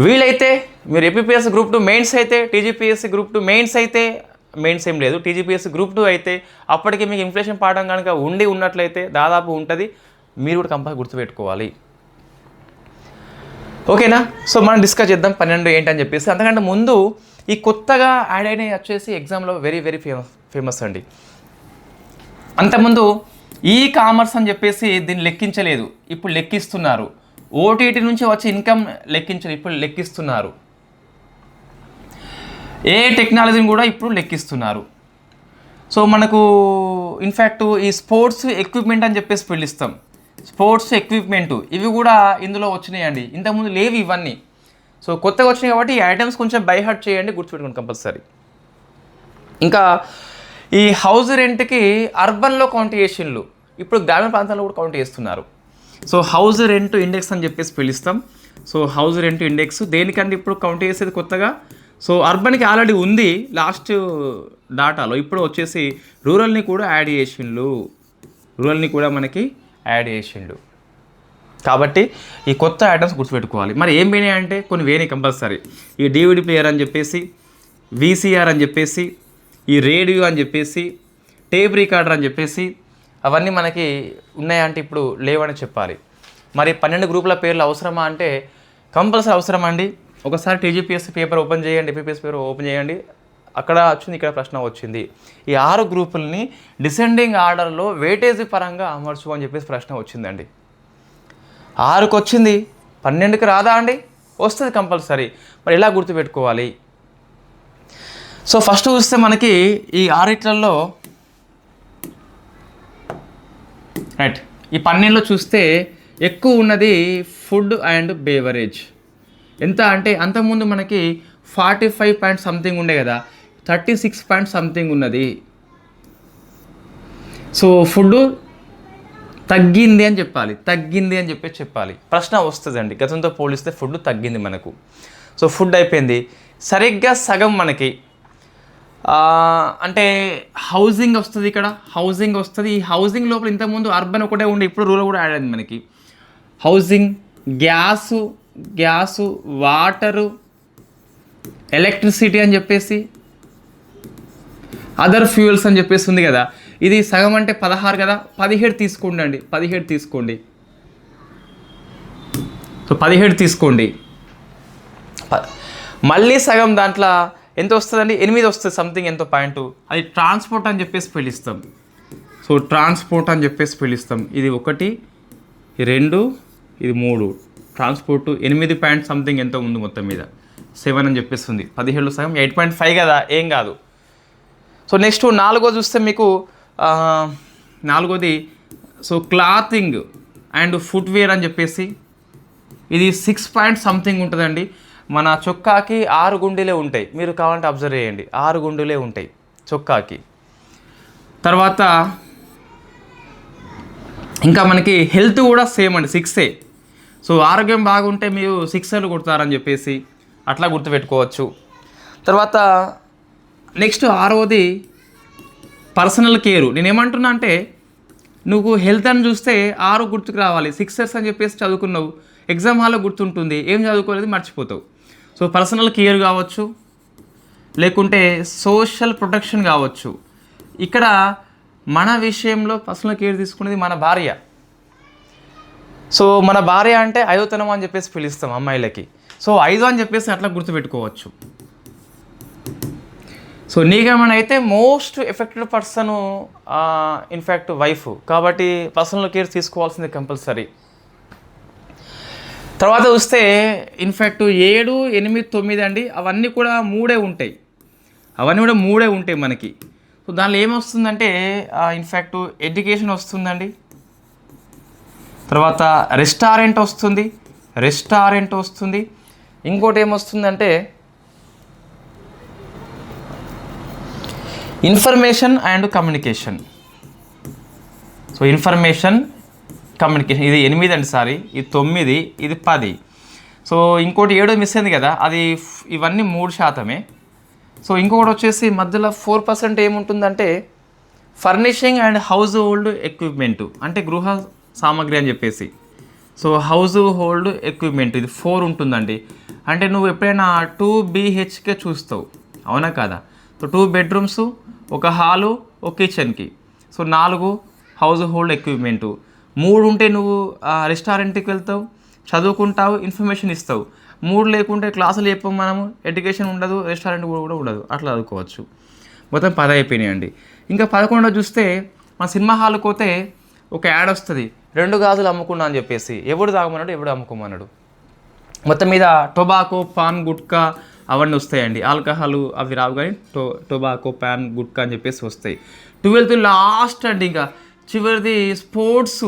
వీలైతే మీరు ఏపీపీఎస్ గ్రూప్ 2 మెయిన్స్ అయితే, టీజీపీఎస్సీ గ్రూప్ 2 మెయిన్స్ అయితే, మెయిన్స్ ఏం లేదు, టీజీపీఎస్సీ గ్రూప్ 2 అయితే అప్పటికి మీకు ఇన్ఫ్లేషన్ పాఠం కనుక ఉన్నట్లయితే దాదాపు ఉంటుంది, మీరు కూడా కంపల్సరీ గుర్తుపెట్టుకోవాలి. ఓకేనా? సో మనం డిస్కస్ చేద్దాం 12 ఏంటని చెప్పేసి. అంతకంటే ముందు ఈ కొత్తగా యాడ్ అయినవి వచ్చేసి ఎగ్జామ్లో వెరీ వెరీ ఫేమస్ అండి. అంతకుముందు ఈ కామర్స్ అని చెప్పేసి దీన్ని లెక్కించలేదు, ఇప్పుడు లెక్కిస్తున్నారు. ఓటీటీ నుంచి వచ్చే ఇన్కమ్ లెక్కించలేదు, ఇప్పుడు లెక్కిస్తున్నారు. ఏ టెక్నాలజీని కూడా ఇప్పుడు లెక్కిస్తున్నారు. సో మనకు ఇన్ఫ్యాక్ట్ ఈ స్పోర్ట్స్ ఎక్విప్మెంట్ అని చెప్పేసి పిలుస్తాం, స్పోర్ట్స్ ఎక్విప్మెంటు ఇవి కూడా ఇందులో వచ్చినాయండి. ఇంతకుముందు లేవు ఇవన్నీ. సో కొత్తగా వచ్చినాయి కాబట్టి ఈ ఐటమ్స్ కొంచెం బైహార్ట్ చేయండి, గుర్తుపెట్టుకోండి కంపల్సరీ. ఇంకా ఈ హౌస్ రెంట్కి అర్బన్లో కౌంట్ చేసిండ్లు, ఇప్పుడు గ్రామీణ ప్రాంతాల్లో కూడా కౌంట్ చేస్తున్నారు. సో హౌస్ రెంట్ ఇండెక్స్ అని చెప్పేసి పిలుస్తాం. సో హౌస్ రెంట్ ఇండెక్స్ దేనికంటే ఇప్పుడు కౌంట్ చేసేది కొత్తగా. సో అర్బన్కి ఆల్రెడీ ఉంది లాస్ట్ డాటాలో, ఇప్పుడు వచ్చేసి రూరల్ని కూడా యాడ్ చేసిండ్లు, రూరల్ని కూడా మనకి యాడ్ చేసిండు. కాబట్టి ఈ కొత్త ఐటమ్స్ గుర్తుపెట్టుకోవాలి. మరి ఏం పోయినాయి అంటే కొన్ని వేరే కంపల్సరీ. ఈ డివిడి ప్లేయర్ అని చెప్పేసి, వీసీఆర్ అని చెప్పేసి, ఈ రేడియో అని చెప్పేసి, టేప్ రికార్డర్ అని చెప్పేసి అవన్నీ మనకి ఉన్నాయంటే ఇప్పుడు లేవని చెప్పాలి. మరి 12 గ్రూపుల పేర్లు అవసరమా అంటే కంపల్సరీ అవసరం అండి. ఒకసారి టీజీపీఎస్సీ పేపర్ ఓపెన్ చేయండి, ఏపీపీఎస్సీ పేపర్ ఓపెన్ చేయండి, అక్కడ వచ్చింది, ఇక్కడ ప్రశ్న వచ్చింది. ఈ 6 గ్రూపుల్ని డిసెండింగ్ ఆర్డర్లో వెయిటేజీ పరంగా అమర్చు అని చెప్పేసి ప్రశ్న వచ్చిందండి. 6కి వచ్చింది, 12కి రాదా అండి? వస్తుంది కంపల్సరీ. మరి ఎలా గుర్తుపెట్టుకోవాలి? సో ఫస్ట్ చూస్తే మనకి ఈ 6 రైట్, ఈ 12లో చూస్తే ఎక్కువ ఉన్నది ఫుడ్ అండ్ బేవరేజ్. ఎంత అంటే అంతకుముందు మనకి 45 పాయింట్ సంథింగ్ ఉండే కదా, 36 పాయింట్ సంథింగ్ ఉన్నది. సో ఫుడ్ తగ్గింది అని చెప్పాలి, తగ్గింది అని చెప్పాలి. ప్రశ్న వస్తుందండి, గతంతో పోలిస్తే ఫుడ్ తగ్గింది మనకు. సో ఫుడ్ అయిపోయింది, సరిగ్గా సగం మనకి అంటే హౌసింగ్ వస్తుంది, ఇక్కడ హౌసింగ్ వస్తుంది. ఈ హౌసింగ్ లోపల ఇంతకుముందు అర్బన్ ఒకటే ఉండే, ఇప్పుడు రూరల్ కూడా యాడ్ అయింది మనకి. హౌసింగ్, గ్యాసు, వాటరు, ఎలక్ట్రిసిటీ అని చెప్పేసి, అదర్ ఫ్యూయల్స్ అని చెప్పేసి ఉంది కదా. ఇది సగం అంటే 16 కదా, 17 తీసుకోండి అండి, 17 తీసుకోండి. సో 17 తీసుకోండి. మళ్ళీ సగం దాంట్లో ఎంత వస్తుందండి, 8 వస్తుంది సంథింగ్ ఎంతో పాయింట్. అది ట్రాన్స్పోర్ట్ అని చెప్పేసి పిలుస్తాం. సో ట్రాన్స్పోర్ట్ అని చెప్పేసి పిలుస్తాం. ఇది 1, 2, ఇది 3. ట్రాన్స్పోర్ట్ 8 పాయింట్ సంథింగ్ ఎంతో ఉంది, మొత్తం మీద 7 అని చెప్పేస్తుంది. 17లో సగం 8.5 కదా, ఏం కాదు. సో నెక్స్ట్ 4 చూస్తే మీకు 4 సో క్లాతింగ్ అండ్ ఫుట్వేర్ అని చెప్పేసి ఇది 6 పాయింట్ సంథింగ్ ఉంటుందండి. మన చొక్కాకి 6 గుండీలే ఉంటాయి, మీరు కావాలంటే అబ్జర్వ్ చేయండి, 6 గుండీలే ఉంటాయి చొక్కాకి. తర్వాత ఇంకా మనకి హెల్త్ కూడా సేమ్ అండి, 6. సో ఆరోగ్యం బాగుంటే మీరు 6 కొడతారని చెప్పేసి అట్లా గుర్తుపెట్టుకోవచ్చు. తర్వాత నెక్స్ట్ 6 పర్సనల్ కేరు. నేనేమంటున్నా అంటే నువ్వు హెల్త్ అని చూస్తే 6 గుర్తుకు రావాలి. 6 అని చెప్పేసి చదువుకున్నావు, ఎగ్జామ్ హాల్లో గుర్తుంటుంది, ఏం చదువుకోలేదు మర్చిపోతావు. సో పర్సనల్ కేర్ కావచ్చు, లేకుంటే సోషల్ ప్రొటెక్షన్ కావచ్చు. ఇక్కడ మన విషయంలో పర్సనల్ కేర్ తీసుకునేది మన భార్య. సో మన భార్య అంటే 5తనం అని చెప్పేసి పిలుస్తాం అమ్మాయిలకి. సో 5 అని చెప్పేసి అట్లా గుర్తుపెట్టుకోవచ్చు. సో నీకేమైనా అయితే most affected person in fact wife, కాబట్టి పర్సనల్ కేర్ తీసుకోవాల్సింది కంపల్సరీ. తర్వాత చూస్తే ఇన్ఫ్యాక్ట్ 7, 8, 9 అండి, అవన్నీ కూడా 3 ఉంటాయి, అవన్నీ కూడా 3 ఉంటాయి మనకి. సో దానిలో ఏమొస్తుందంటే ఇన్ఫ్యాక్ట్ ఎడ్యుకేషన్ వస్తుందండి, తర్వాత రెస్టారెంట్ వస్తుంది, ఇంకోటి ఏమొస్తుందంటే information and communication. So information, communication, ఇది 8 అండి, సారీ ఇది 9, ఇది 10. సో ఇంకోటి 7 మిస్ అయింది కదా, అది ఇవన్నీ 3%. సో ఇంకొకటి వచ్చేసి మధ్యలో 4% ఏముంటుందంటే furnishing and house hold equipment, అంటే గృహ సామాగ్రి అని చెప్పేసి. సో హౌస్ హోల్డ్ ఎక్విప్మెంట్ ఇది 4 ఉంటుందండి. అంటే నువ్వు ఎప్పుడైనా 2 BHK చూస్తావు, అవునా కాదా? సో 2 బెడ్రూమ్స్, 1 హాలు, 1 కిచెన్కి. So 4 house hold equipment. 3 ఉంటే నువ్వు రెస్టారెంట్కి వెళ్తావు, చదువుకుంటావు, ఇన్ఫర్మేషన్ ఇస్తావు. 3 లేకుంటే క్లాసులు చెప్పాం మనము, ఎడ్యుకేషన్ ఉండదు, రెస్టారెంట్ కూడా ఉండదు, అట్లా చదువుకోవచ్చు. మొత్తం 10 అయిపోయినాయండి. ఇంకా 11 చూస్తే మన సినిమా హాల్కి పోతే ఒక యాడ్ వస్తుంది, 2 గాజులు అమ్ముకున్నా అని చెప్పేసి. ఎవడు తాగమన్నాడు, ఎవడు అమ్ముకోమన్నాడు. మొత్తం మీద టొబాకో, పాన్, గుట్కా అవన్నీ వస్తాయండి. ఆల్కహాల్ అవి రావు, కానీ టొబాకో, పాన్, గుట్కా అని చెప్పేసి వస్తాయి. 12th లాస్ట్ అండి, ఇంకా చివరిది స్పోర్ట్స్.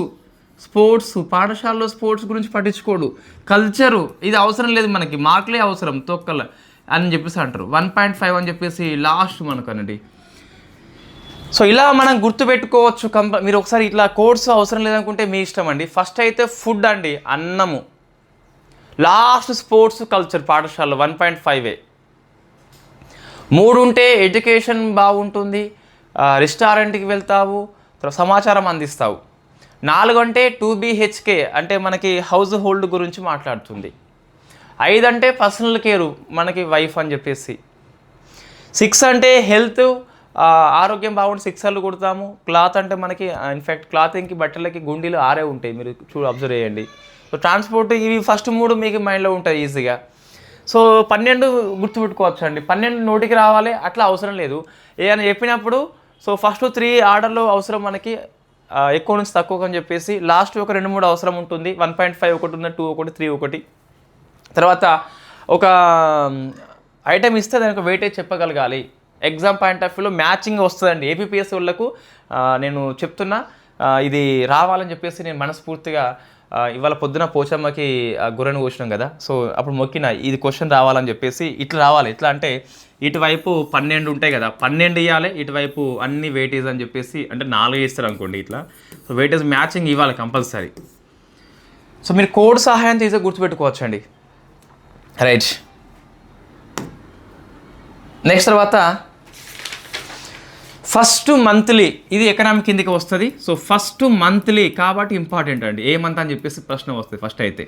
పాఠశాలలో స్పోర్ట్స్ గురించి పట్టించుకోడు. కల్చరు ఇది అవసరం లేదు మనకి, మార్కులే అవసరం తొక్కల అని చెప్పేసి అంటారు. 1.5 అని చెప్పేసి లాస్ట్ మనకు అనండి. సో ఇలా మనం గుర్తుపెట్టుకోవచ్చు. మీరు ఒకసారి ఇట్లా కోర్సు అవసరం లేదనుకుంటే మీ ఇష్టం అండి. ఫస్ట్ అయితే ఫుడ్ అండి, అన్నము. లాస్ట్ స్పోర్ట్స్, కల్చర్ పాఠశాలలో 1.5. 3 ఉంటే ఎడ్యుకేషన్ బాగుంటుంది, రెస్టారెంట్కి వెళ్తావు, సమాచారం అందిస్తావు. 4 అంటే 2 BHK, అంటే మనకి హౌస్ హోల్డ్ గురించి మాట్లాడుతుంది. 5 అంటే పర్సనల్ కేరు, మనకి వైఫ్ అని చెప్పేసి. 6 అంటే హెల్త్, ఆరోగ్యం బాగుంటే 6 కొడతాము. క్లాత్ అంటే మనకి ఇన్ఫ్యాక్ట్ క్లాతింగ్కి, బట్టలకి గుండీలు 6 ఉంటాయి, మీరు అబ్జర్వ్ చేయండి. సో ట్రాన్స్పోర్ట్, ఇవి ఫస్ట్ 3 మీకు మైండ్లో ఉంటాయి ఈజీగా. సో 12 గుర్తుపెట్టుకోవచ్చు అండి. 12 నోటికి రావాలి అట్లా అవసరం లేదు. ఏదైనా చెప్పినప్పుడు సో ఫస్ట్ 3 ఆర్డర్లో అవసరం మనకి, ఎక్కువ నుంచి తక్కువ అని చెప్పేసి. లాస్ట్ ఒక 2-3 అవసరం ఉంటుంది. 1.5 ఒకటి ఉంది, 2 ఒకటి, 3 ఒకటి. తర్వాత ఒక ఐటెం ఇస్తే దానికి వెయిటేజ్ చెప్పగలగాలి. ఎగ్జామ్ పాయింట్ ఆఫ్ వ్యూలో మ్యాచింగ్ వస్తుందండి. ఏపీపీఎస్ వాళ్ళకు నేను చెప్తున్నా, ఇది రావాలని చెప్పేసి నేను మనస్ఫూర్తిగా ఇవాళ పొద్దున పోచమ్మకి గుర్రెను కూర్చున్నాం కదా, సో అప్పుడు మొక్కిన ఇది క్వశ్చన్ రావాలని చెప్పేసి. ఇట్లా రావాలి, ఎట్లా అంటే ఇటువైపు 12 ఉంటాయి కదా, 12 ఇవ్వాలి, ఇటువైపు అన్ని వెయిటేజ్ అని చెప్పేసి. అంటే 4 ఇస్తారు అనుకోండి ఇట్లా. సో వెయిటేజ్ మ్యాచింగ్ ఇవ్వాలి కంపల్సరీ. సో మీరు కోడ్ సహాయం తీసే గుర్తుపెట్టుకోవచ్చు అండి. రైట్. నెక్స్ట్ తర్వాత ఫస్ట్ మంత్లీ ఇది ఎకనామిక్ కిందకి వస్తుంది. సో ఫస్ట్ మంత్లీ కాబట్టి ఇంపార్టెంట్ అండి. ఏ మంత్ అని చెప్పేసి ప్రశ్న వస్తుంది ఫస్ట్ అయితే.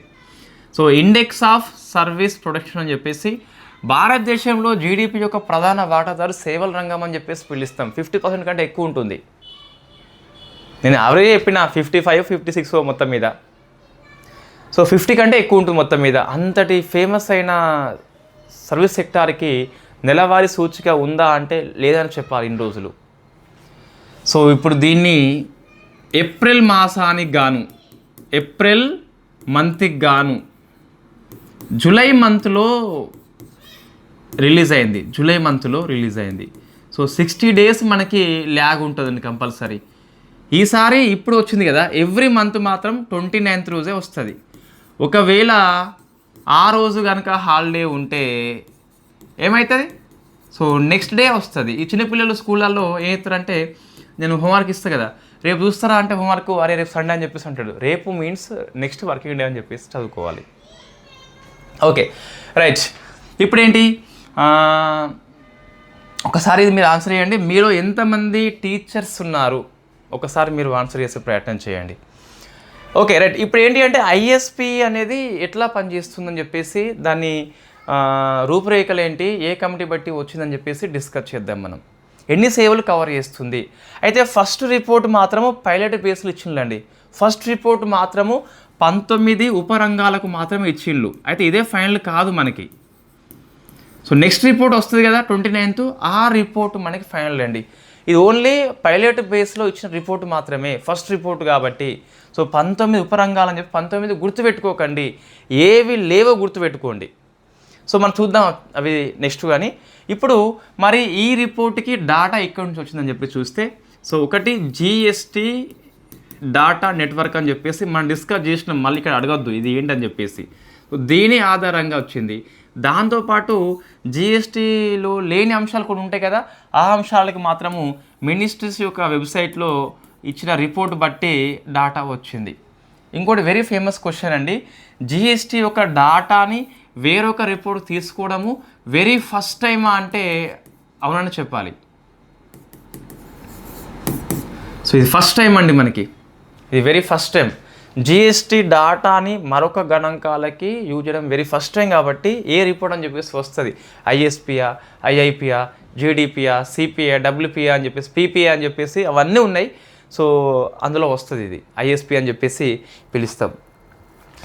So index of service production అని చెప్పేసి భారతదేశంలో జీడిపి యొక్క ప్రధాన వాటాదారు సేవల రంగం అని చెప్పేసి పిలుస్తాం. 50% కంటే ఎక్కువ ఉంటుంది. నేను యావరేజ్ చెప్పిన 55, 56 మొత్తం మీద. సో 50 కంటే ఎక్కువ ఉంటుంది మొత్తం మీద. అంతటి ఫేమస్ అయిన సర్వీస్ సెక్టార్కి నెలవారీ సూచిక ఉందా అంటే లేదని చెప్పాలి ఇన్ని రోజులు. సో ఇప్పుడు దీన్ని ఏప్రిల్ మాసానికి గాను, ఏప్రిల్ మంత్కి గాను జూలై మంత్లో రిలీజ్ అయింది. సో 60 days మనకి ల్యాగ్ ఉంటుందండి కంపల్సరీ. ఈసారి ఇప్పుడు వచ్చింది కదా, ఎవ్రీ మంత్ మాత్రం 29th రోజే వస్తుంది. ఒకవేళ ఆ రోజు కనుక హాలిడే ఉంటే ఏమవుతుంది? సో నెక్స్ట్ డే వస్తుంది. ఈ చిన్నపిల్లలు స్కూళ్ళల్లో ఏం చేస్తారంటే, నేను హోంవర్క్ ఇస్తాను కదా, రేపు చూస్తారా అంటే హోంవర్క్ అరే రేపు సండే అని చెప్పేసి అంటాడు. రేపు మీన్స్ నెక్స్ట్ వర్కింగ్ డే అని చెప్పేసి చదువుకోవాలి. Okay right. ఇప్పుడేంటి, ఒకసారి ఇది మీరు ఆన్సర్ చేయండి. మీరు ఎంతమంది టీచర్స్ ఉన్నారు ఒకసారి మీరు ఆన్సర్ చేసే ప్రయత్నం చేయండి. Okay right. ఇప్పుడు ఏంటి అంటే ఐఎస్పి అనేది ఎట్లా పనిచేస్తుందని చెప్పేసి దాన్ని రూపురేఖలు ఏంటి, ఏ కమిటీ బట్టి వచ్చిందని చెప్పేసి డిస్కస్ చేద్దాం మనం. ఎన్ని సేవలు కవర్ చేస్తుంది. అయితే ఫస్ట్ రిపోర్ట్ మాత్రము పైలట్ బేస్లు ఇచ్చిండ్లండి. ఫస్ట్ రిపోర్ట్ మాత్రము 19 ఉపరంగాలకు మాత్రమే ఇచ్చిండ్లు. అయితే ఇదే ఫైనల్ కాదు మనకి. సో నెక్స్ట్ రిపోర్ట్ వస్తుంది కదా 29th, ఆ రిపోర్ట్ మనకి ఫైనల్ అండి. ఇది ఓన్లీ పైలట్ బేస్లో ఇచ్చిన రిపోర్ట్ మాత్రమే, ఫస్ట్ రిపోర్ట్ కాబట్టి. సో 19 ఉపరంగాలు అని చెప్పి 19 గుర్తుపెట్టుకోకండి, ఏవి లేవో గుర్తుపెట్టుకోండి. సో మనం చూద్దాం అవి నెక్స్ట్. కానీ ఇప్పుడు మరి ఈ రిపోర్ట్కి డాటా ఎక్కడి నుంచి వచ్చిందని చెప్పి చూస్తే, సో ఒకటి జిఎస్టీ డాటా నెట్వర్క్ అని చెప్పేసి మనం డిస్కస్ చేసినాం, మళ్ళీ ఇక్కడ అడగద్దు ఇది ఏంటని చెప్పేసి. దీని ఆధారంగా వచ్చింది. దాంతోపాటు జిఎస్టీలో లేని అంశాలు కూడా ఉంటాయి కదా, ఆ అంశాలకి మాత్రము మినిస్ట్రీస్ యొక్క వెబ్సైట్లో ఇచ్చిన రిపోర్ట్ బట్టి డాటా వచ్చింది. ఇంకోటి వెరీ ఫేమస్ క్వశ్చన్ అండి, జిఎస్టీ యొక్క డాటాని వేరొక రిపోర్ట్ తీసుకోవడము వెరీ ఫస్ట్ టైమా అంటే అవునని చెప్పాలి. సో ఇది ఫస్ట్ టైం అండి మనకి, ఇది వెరీ ఫస్ట్ టైం. జిఎస్టీ డాటాని మరొక గణాంకాలకి యూజ్ చేయడం వెరీ ఫస్ట్ టైం కాబట్టి ఏ రిపోర్ట్ అని చెప్పేసి వస్తుంది, ఐఎస్పియా, ఐఐపియా, జీడిపియా, సిపిఐ, డబ్ల్యూపిఐ అని చెప్పేసి, పీపీఐ అని చెప్పేసి అవన్నీ ఉన్నాయి. సో అందులో వస్తుంది ఇది ఐఎస్పి అని చెప్పేసి పిలుస్తాం.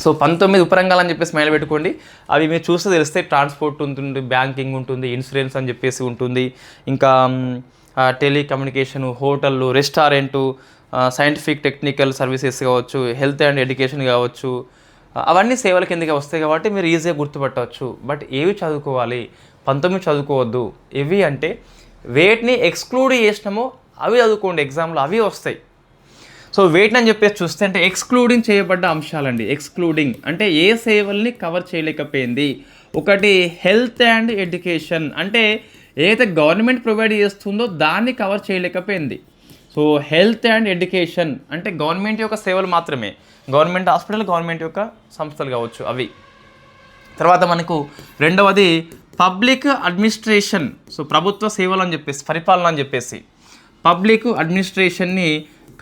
సో 19 ఉపరంగాలు అని చెప్పేసి మైండ్లో పెట్టుకోండి. అవి మీరు చూస్తే తెలుస్తాయి. ట్రాన్స్పోర్ట్ ఉంటుంది, బ్యాంకింగ్ ఉంటుంది, ఇన్సూరెన్స్ అని చెప్పేసి ఉంటుంది, ఇంకా టెలికమ్యూనికేషను, హోటళ్ళు, రెస్టారెంటు, సైంటిఫిక్ టెక్నికల్ సర్వీసెస్ కావచ్చు, హెల్త్ అండ్ ఎడ్యుకేషన్ కావచ్చు, అవన్నీ సేవల కిందకి వస్తాయి కాబట్టి మీరు ఈజీగా గుర్తుపట్టవచ్చు. బట్ ఏవి చదువుకోవాలి, 19 చదువుకోవద్దు. ఏవి అంటే వేటిని ఎక్స్క్లూడ్ చేసినామో అవి చదువుకోండి, ఎగ్జామ్లో అవి వస్తాయి. సో వేటిని అని చెప్పేసి చూస్తే అంటే ఎక్స్క్లూడింగ్ చేయబడ్డ అంశాలండి. ఎక్స్క్లూడింగ్ అంటే ఏ సేవల్ని కవర్ చేయలేకపోయింది. ఒకటి హెల్త్ అండ్ ఎడ్యుకేషన్, అంటే ఏదైతే గవర్నమెంట్ ప్రొవైడ్ చేస్తుందో దాన్ని కవర్ చేయలేకపోయింది. సో హెల్త్ అండ్ ఎడ్యుకేషన్ అంటే గవర్నమెంట్ యొక్క సేవలు మాత్రమే, గవర్నమెంట్ హాస్పిటల్, గవర్నమెంట్ యొక్క సంస్థలు కావచ్చు అవి. తర్వాత మనకు రెండవది పబ్లిక్ అడ్మినిస్ట్రేషన్. సో ప్రభుత్వ సేవలు అని చెప్పేసి, పరిపాలన అని చెప్పేసి పబ్లిక్ అడ్మినిస్ట్రేషన్ని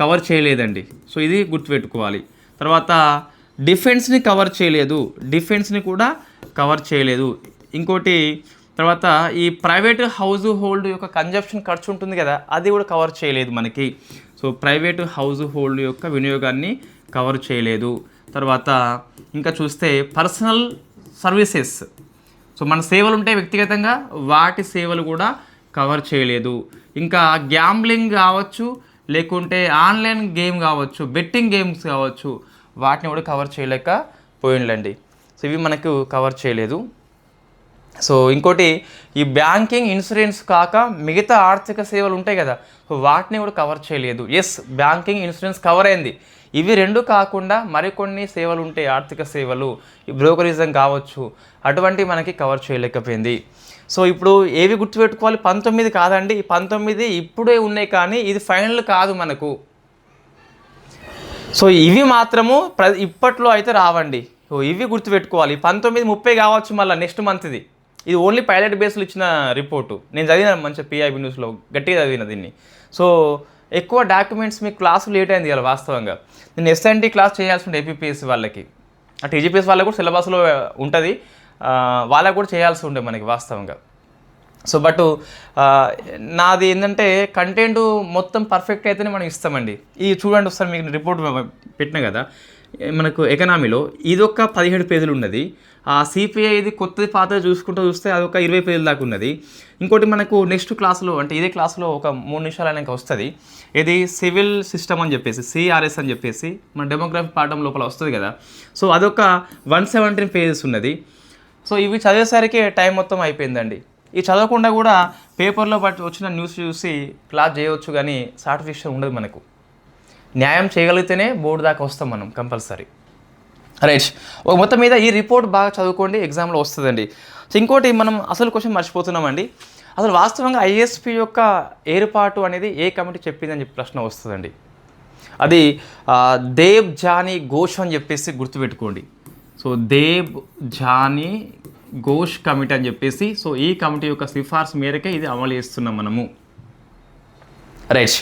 కవర్ చేయలేదండి. సో ఇది గుర్తుపెట్టుకోవాలి. తర్వాత డిఫెన్స్ని కవర్ చేయలేదు, డిఫెన్స్ని కూడా కవర్ చేయలేదు. ఇంకోటి తర్వాత ఈ ప్రైవేట్ హౌస్ హోల్డ్ యొక్క కన్జంప్షన్ ఖర్చు ఉంటుంది కదా, అది కూడా కవర్ చేయలేదు మనకి. సో ప్రైవేట్ హౌస్ హోల్డ్ యొక్క వినియోగాన్ని కవర్ చేయలేదు. తర్వాత ఇంకా చూస్తే పర్సనల్ సర్వీసెస్, సో మన సేవలు ఉంటాయి వ్యక్తిగతంగా, వాటి సేవలు కూడా కవర్ చేయలేదు. ఇంకా గ్యాంబ్లింగ్ కావచ్చు, లేకుంటే ఆన్లైన్ గేమ్ కావచ్చు, బెట్టింగ్ గేమ్స్ కావచ్చు, వాటిని కూడా కవర్ చేయలేకపోయిందండి. సో ఇవి మనకు కవర్ చేయలేదు. సో ఇంకోటి ఈ బ్యాంకింగ్, ఇన్సూరెన్స్ కాక మిగతా ఆర్థిక సేవలు ఉంటాయి కదా, సో వాటిని కూడా కవర్ చేయలేదు. ఎస్, బ్యాంకింగ్, ఇన్సూరెన్స్ కవర్ అయింది. ఇవి రెండు కాకుండా మరికొన్ని సేవలు ఉంటాయి, ఆర్థిక సేవలు, ఈ బ్రోకరిజం కావచ్చు, అటువంటి మనకి కవర్ చేయలేకపోయింది. సో ఇప్పుడు ఏవి గుర్తుపెట్టుకోవాలి, 19 కాదండి, ఈ 19 ఇప్పుడే ఉన్నాయి కానీ ఇది ఫైనల్ కాదు మనకు. సో ఇవి మాత్రము ఇప్పట్లో అయితే రావండి. సో ఇవి గుర్తుపెట్టుకోవాలి. 19, 30 కావచ్చు మళ్ళీ నెక్స్ట్ మంత్ది, ఇది ఓన్లీ పైలట్ బేస్లో ఇచ్చిన రిపోర్టు. నేను చదివిన మంచిగా పిఐబి న్యూస్లో గట్టిగా చదివిన దీన్ని. సో ఎక్కువ డాక్యుమెంట్స్ మీకు క్లాసు లేట్ అయింది ఇలా వాస్తవంగా. నేను ఎస్ఎన్టీ క్లాస్ చేయాల్సి ఉండే ఏపీపీఎస్సీ వాళ్ళకి, అటు టీజీపీఎస్ వాళ్ళకి కూడా సిలబస్లో ఉంటుంది, వాళ్ళకు కూడా చేయాల్సి ఉండే మనకి వాస్తవంగా. సో బట్ నాది ఏంటంటే కంటెంట్ మొత్తం పర్ఫెక్ట్ అయితేనే మనం ఇస్తామండి. ఇది చూడండి ఒకసారి, మీకు రిపోర్ట్ పెట్టిన కదా మనకు ఎకనామీలో, ఇది ఒక 17 పేజీలు ఉన్నది. ఆ సిపిఐ ఇది కొత్తది పాతది చూస్తే అదొక 20 పేజీల దాకా ఉన్నది. ఇంకోటి మనకు నెక్స్ట్ క్లాస్లో అంటే ఇదే క్లాస్లో ఒక 3 నిమిషాలు అయినాక వస్తుంది, ఇది సివిల్ సిస్టమ్ అని చెప్పేసి సిఆర్ఎస్ అని చెప్పేసి మన డెమోగ్రఫీ పాఠం లోపల వస్తుంది కదా. సో అదొక 117 పేజెస్ ఉన్నది. సో ఇవి చదివేసరికి టైం మొత్తం అయిపోయిందండి. ఈ చదవకుండా కూడా పేపర్లో వచ్చిన న్యూస్ చూసి క్లాస్ చేయవచ్చు, కానీ సాటిస్ఫాక్షన్ ఉండదు మనకు. న్యాయం చేయగలిగితేనే బోర్డు దాకా వస్తాం మనం కంపల్సరీ. రైట్, ఒక మొత్తం మీద ఈ రిపోర్ట్ బాగా చదువుకోండి, ఎగ్జామ్లో వస్తుందండి. సో ఇంకోటి మనం అసలు క్వశ్చన్ మర్చిపోతున్నామండి. అసలు వాస్తవంగా ఐఎస్పి యొక్క ఏర్పాటు అనేది ఏ కమిటీ చెప్పిందని చెప్పి ప్రశ్న వస్తుందండి. అది దేబ్ జానీ ఘోష్ అని చెప్పేసి గుర్తుపెట్టుకోండి. So Debjani Ghosh committee అని చెప్పేసి, సో ఈ కమిటీ యొక్క సిఫార్సు మేరకే ఇది అమలు చేస్తున్నాం మనము. రైట్,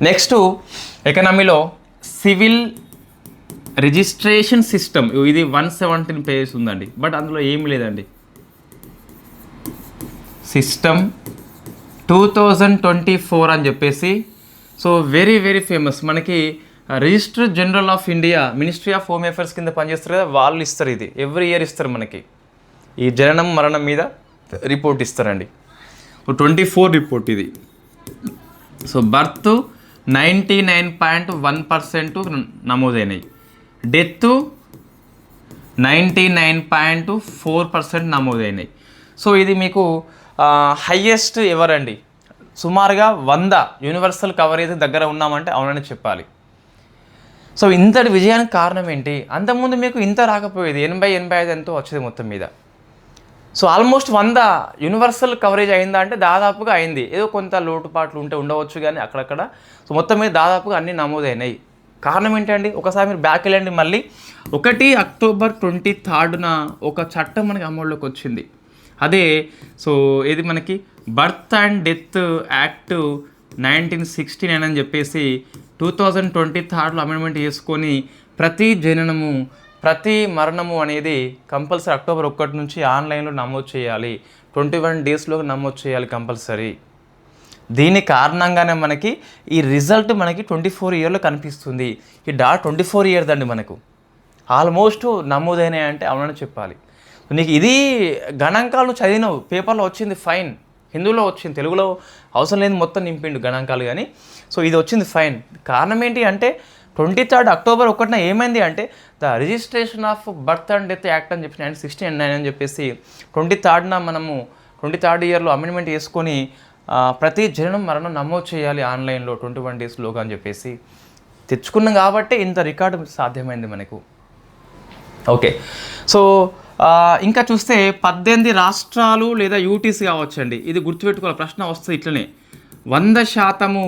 నెక్స్ట్ ఎకనామీలో సివిల్ రిజిస్ట్రేషన్ సిస్టమ్, ఇది 117 పేజెస్ ఉందండి. బట్ అందులో ఏమి లేదండి. సిస్టమ్ 2024 అని చెప్పేసి, సో వెరీ వెరీ ఫేమస్ మనకి register general of India, ministry of home affairs కింద పనిచేస్తారు కదా, వాళ్ళు ఇస్తారు. ఇది ఎవ్రీ ఇయర్ ఇస్తారు మనకి, ఈ జననం మరణం మీద రిపోర్ట్ ఇస్తారండి. 24 రిపోర్ట్ ఇది. సో బర్త్ 99.1% నమోదైనాయి, డెత్ 99.4% నమోదైనాయి. సో ఇది మీకు హయ్యెస్ట్ ఎవరండి, సుమారుగా 100 యూనివర్సల్ కవరేజ్ దగ్గర ఉన్నామంటే అవునని చెప్పాలి. సో ఇంతటి విజయానికి కారణం ఏంటి? అంతకుముందు మీకు ఇంత రాకపోయేది, 80-85 ఎంతో వచ్చేది మొత్తం మీద. సో ఆల్మోస్ట్ 100 యూనివర్సల్ కవరేజ్ అయిందా అంటే దాదాపుగా అయింది. ఏదో కొంత లోటుపాట్లు ఉండవచ్చు కానీ అక్కడక్కడ. సో మొత్తం మీద దాదాపుగా అన్నీ నమోదైనాయి. కారణం ఏంటండి? ఒకసారి మీరు బ్యాక్ వెళ్ళండి మళ్ళీ. 1 అక్టోబర్ 23న ఒక చట్టం మనకి అమల్లోకి వచ్చింది. అదే సో ఇది మనకి బర్త్ అండ్ డెత్ యాక్ట్ 1969 అని చెప్పేసి 2023లో అమెండ్మెంట్ చేసుకొని ప్రతి జననము ప్రతి మరణము అనేది కంపల్సరీ అక్టోబర్ 1 నుంచి ఆన్లైన్లో నమోదు చేయాలి, 21 డేస్లో నమోదు చేయాలి కంపల్సరీ. దీని కారణంగానే మనకి ఈ రిజల్ట్ మనకి 24 ఇయర్లో కనిపిస్తుంది. ఈ 24 ఇయర్స్ అండి మనకు ఆల్మోస్ట్ నమోదైనాయి అంటే అవునని చెప్పాలి. నీకు ఇది గణాంకాలు చదివినవు, పేపర్లో వచ్చింది ఫైన్, హిందీలో వచ్చింది, తెలుగులో అవసరం లేని మొత్తం నింపిండు గణాంకాలు కానీ. సో ఇది వచ్చింది ఫైన్. కారణం ఏంటి అంటే 23 అక్టోబర్ 1న ఏమైంది అంటే the registration of birth and death act అని చెప్పి 1969 అని చెప్పేసి 23న మనము 23rd ఇయర్లో అమెండ్మెంట్ చేసుకొని ప్రతి జననం మరణం నమోదు చేయాలి ఆన్లైన్లో 21 డేస్లోగా అని చెప్పేసి తెచ్చుకున్నాం కాబట్టి ఇంత రికార్డు సాధ్యమైంది మనకు. ఓకే, సో ఇంకా చూస్తే 18 రాష్ట్రాలు లేదా యూటీసీ కావచ్చండి. ఇది గుర్తుపెట్టుకోవాలి, ప్రశ్న వస్తుంది ఇట్లనే. 100%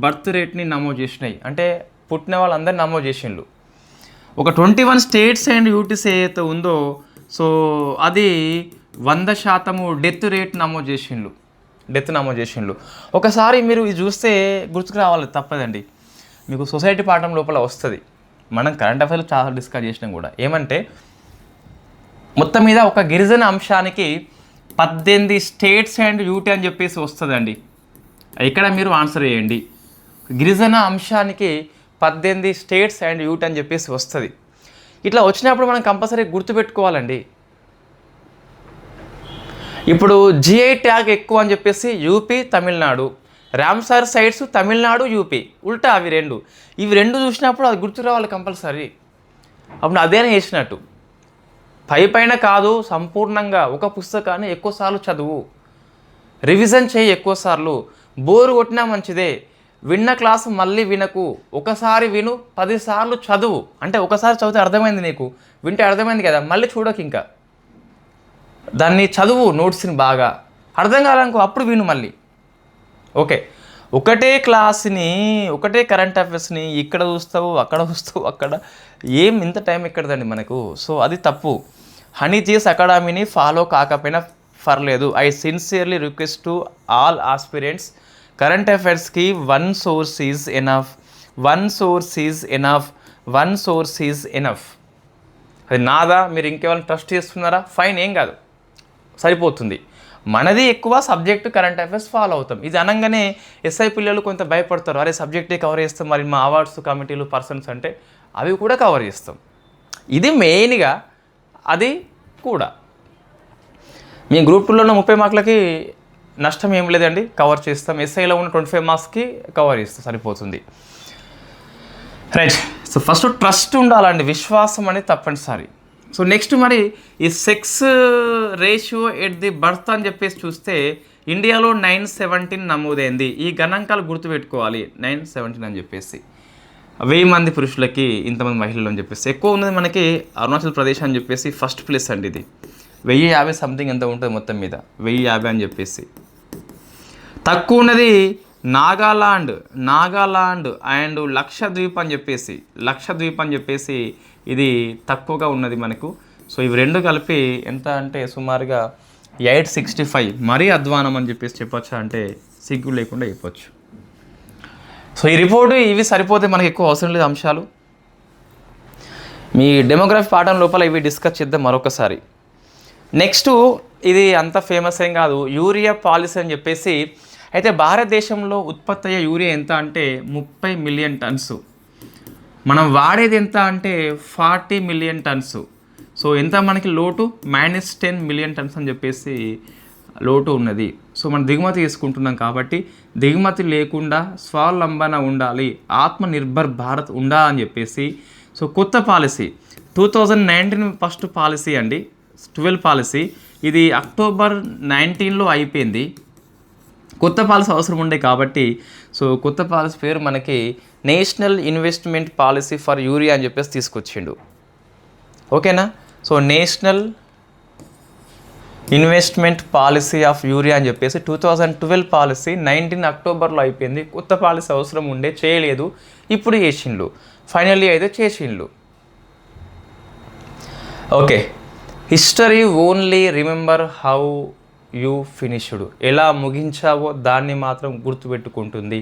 బర్త్ రేట్ని నమోదు చేసినాయి, అంటే పుట్టిన వాళ్ళందరినీ నమోదు చేసిండ్రు. ఒక 21 స్టేట్స్ అండ్ యూటీసీ ఏదైతే ఉందో సో అది 100% డెత్ రేట్ నమోదు చేసిండ్రు. ఒకసారి మీరు ఇది చూస్తే గుర్తుకు రావాలి, తప్పదండి. మీకు సొసైటీ పాఠం లోపల వస్తుంది, మనం కరెంట్ అఫైర్స్ చాలా డిస్కస్ చేసినాం కూడా. ఏమంటే మొత్తం మీద ఒక గిరిజన అంశానికి 18 స్టేట్స్ అండ్ యూటీ అని చెప్పేసి వస్తుందండి. ఇక్కడ మీరు ఆన్సర్ చేయండి. గిరిజన అంశానికి 18 స్టేట్స్ అండ్ యూటీ అని చెప్పేసి వస్తుంది. ఇట్లా వచ్చినప్పుడు మనం కంపల్సరీ గుర్తుపెట్టుకోవాలండి. ఇప్పుడు జిఐ ట్యాగ్ ఎక్కువ అని చెప్పేసి UP Tamil Nadu, Ramsar sites Tamil Nadu UP, ఉల్టా ఇవి రెండు చూసినప్పుడు అది గుర్తు రావాలి కంపల్సరీ. అప్పుడు అదేనే చేసినట్టు. పైన కాదు, సంపూర్ణంగా ఒక పుస్తకాన్ని ఎక్కువసార్లు చదువు, రివిజన్ చేయి ఎక్కువసార్లు. బోరు కొట్టినా మంచిదే, విన్న క్లాసు మళ్ళీ వినకు, ఒకసారి విను, 10 సార్లు చదువు. అంటే ఒకసారి చదివితే అర్థమైంది నీకు, వింటే అర్థమైంది కదా, మళ్ళీ చూడకు, ఇంకా దాన్ని చదువు, నోట్స్ని బాగా అర్థం కాదనుకో అప్పుడు విను మళ్ళీ. ఓకే, ఒకటే క్లాస్ని ఒకటే కరెంట్ అఫైర్స్ని ఇక్కడ చూస్తావు అక్కడ ఏం ఇంత టైం ఎక్కడదండి మనకు. సో అది తప్పు. హనీ జీఎస్ అకాడమీని ఫాలో కాకపోయినా పర్లేదు. I sincerely request to all aspirants, current అఫైర్స్కి one source is enough, one source is enough, one source is enough. అది నాదా, మీరు ఇంకేమైనా ట్రస్ట్ చేస్తున్నారా, ఫైన్, ఏం కాదు, సరిపోతుంది. మనది ఎక్కువ సబ్జెక్టు కరెంట్ అఫైర్స్ ఫాలో అవుతాం. ఇది అనగానే ఎస్ఐ పిల్లలు కొంత భయపడతారు, అరే సబ్జెక్టే కవర్ చేస్తాం, మరి మా అవార్డ్స్ కమిటీలు పర్సన్స్ అంటే అవి కూడా కవర్ చేస్తాం. ఇది మెయిన్గా, అది కూడా మీ గ్రూప్ 2లో 30 మార్కులకి నష్టం ఏం లేదండి, కవర్ చేస్తాం. ఎస్ఐలో ఉన్న 25 మార్క్స్కి కవర్ చేస్తాం, సరిపోతుంది. రైట్. సో ఫస్ట్ ట్రస్ట్ ఉండాలండి, విశ్వాసం అనేది తప్పనిసరి. సో నెక్స్ట్ మరి ఈ sex ratio at the birth అని చెప్పేసి చూస్తే ఇండియాలో 917 నమోదైంది. ఈ గణాంకాలు గుర్తుపెట్టుకోవాలి, 917 అని చెప్పేసి. 1000 మంది పురుషులకి ఇంతమంది మహిళలు అని చెప్పేసి. ఎక్కువ ఉన్నది మనకి అరుణాచల్ ప్రదేశ్ అని చెప్పేసి ఫస్ట్ ప్లేస్ అండి. ఇది 1050 సంథింగ్ ఎంత ఉంటుంది మొత్తం మీద, 1050 అని చెప్పేసి. తక్కువ ఉన్నది నాగాలాండ్ అండ్ లక్షద్వీప్ అని చెప్పేసి ఇది తక్కువగా ఉన్నది మనకు. సో ఇవి రెండు కలిపి ఎంత అంటే సుమారుగా 865. మరీ అధ్వానం అని చెప్పేసి చెప్పొచ్చా అంటే సిగ్గు లేకుండా చెప్పొచ్చు. సో ఈ రిపోర్టు ఇవి సరిపోతే మనకి ఎక్కువ అవసరం లేదు అంశాలు. మీ డెమోగ్రఫీ పాఠం లోపల ఇవి డిస్కస్ చేద్దాం మరొకసారి. నెక్స్ట్ ఇది అంత ఫేమస్ ఏం కాదు, యూరియా పాలసీ అని చెప్పేసి. అయితే భారతదేశంలో ఉత్పత్తి అయ్యే యూరియా ఎంత అంటే 30 మిలియన్ టన్స్. మనం వాడేది ఎంత అంటే 40 మిలియన్ టన్స్. సో ఎంత మనకి లోటు, -10 మిలియన్ టన్స్ అని చెప్పేసి లోటు ఉన్నది. సో మనం దిగుమతి తీసుకుంటున్నాం కాబట్టి దిగుమతి లేకుండా స్వావలంబన ఉండాలి, ఆత్మనిర్భర్ భారత్ ఉండాలి అని చెప్పేసి. సో కొత్త పాలసీ 2019 ఫస్ట్ పాలసీ అండి, 12 పాలసీ. ఇది అక్టోబర్ 19లో అయిపోయింది. కొత్త పాలసీ అవసరం ఉండే కాబట్టి సో కొత్త పాలసీ పేరు మనకి national investment policy for urea అని చెప్పేసి తీసుకొచ్చిండు. ఓకేనా. So national investment policy of urea అని చెప్పేసి 2012 పాలసీ 19 అక్టోబర్లో అయిపోయింది. కొత్త పాలసీ అవసరం ఉండే, చేయలేదు, ఇప్పుడు చేసిండ్లు, ఫైనల్లీ అయితే చేసిండ్లు. Okay. History only remember how you finished. ఎలా ముగించావో దాన్ని మాత్రం గుర్తుపెట్టుకుంటుంది.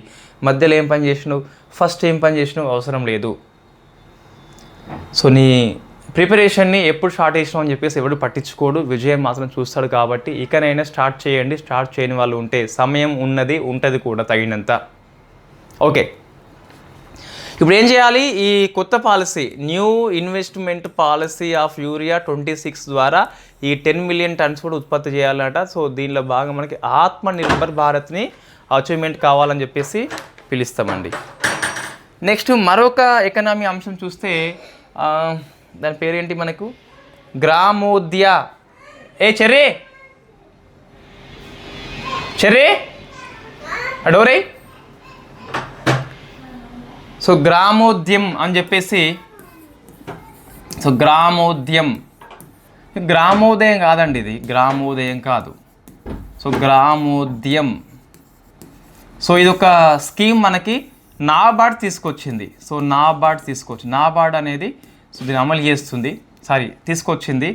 మధ్యలో ఏం పని చేసినావు, ఫస్ట్ ఏం పని చేసినావు అవసరం లేదు. సో నీ ప్రిపరేషన్ని ఎప్పుడు స్టార్ట్ చేసినావు అని చెప్పేసి ఎవడు పట్టించుకోడు, విజయం మాత్రం చూస్తాడు. కాబట్టి ఇకనైనా స్టార్ట్ చేయండి. స్టార్ట్ చేయని వాళ్ళు ఉంటే సమయం ఉంటుంది కూడా తగినంత. ఓకే. ఇప్పుడు ఏం చేయాలి, ఈ కొత్త policy new investment policy of urea 26 ద్వారా ఈ 10 మిలియన్ టన్స్ కూడా ఉత్పత్తి చేయాలన్నట. సో దీనిలో భాగంగా మనకి ఆత్మనిర్భర్ భారత్ని అచీవ్మెంట్ కావాలని చెప్పేసి పిలుస్తామండి. నెక్స్ట్ మరొక ఎకనామీ అంశం చూస్తే దాని పేరేంటి మనకు, గ్రామోద్య. చెర్రీ అడోరే. సో గ్రామోద్యం అని చెప్పేసి. సో గ్రామోదయం కాదండి, ఇది గ్రామోదయం కాదు. సో గ్రామోద్యం. సో ఇది ఒక స్కీమ్ మనకి నాబార్డ్ తీసుకొచ్చింది. సో నాబార్డ్ అనేది సో దీన్ని అమలు చేస్తుంది, తీసుకొచ్చింది.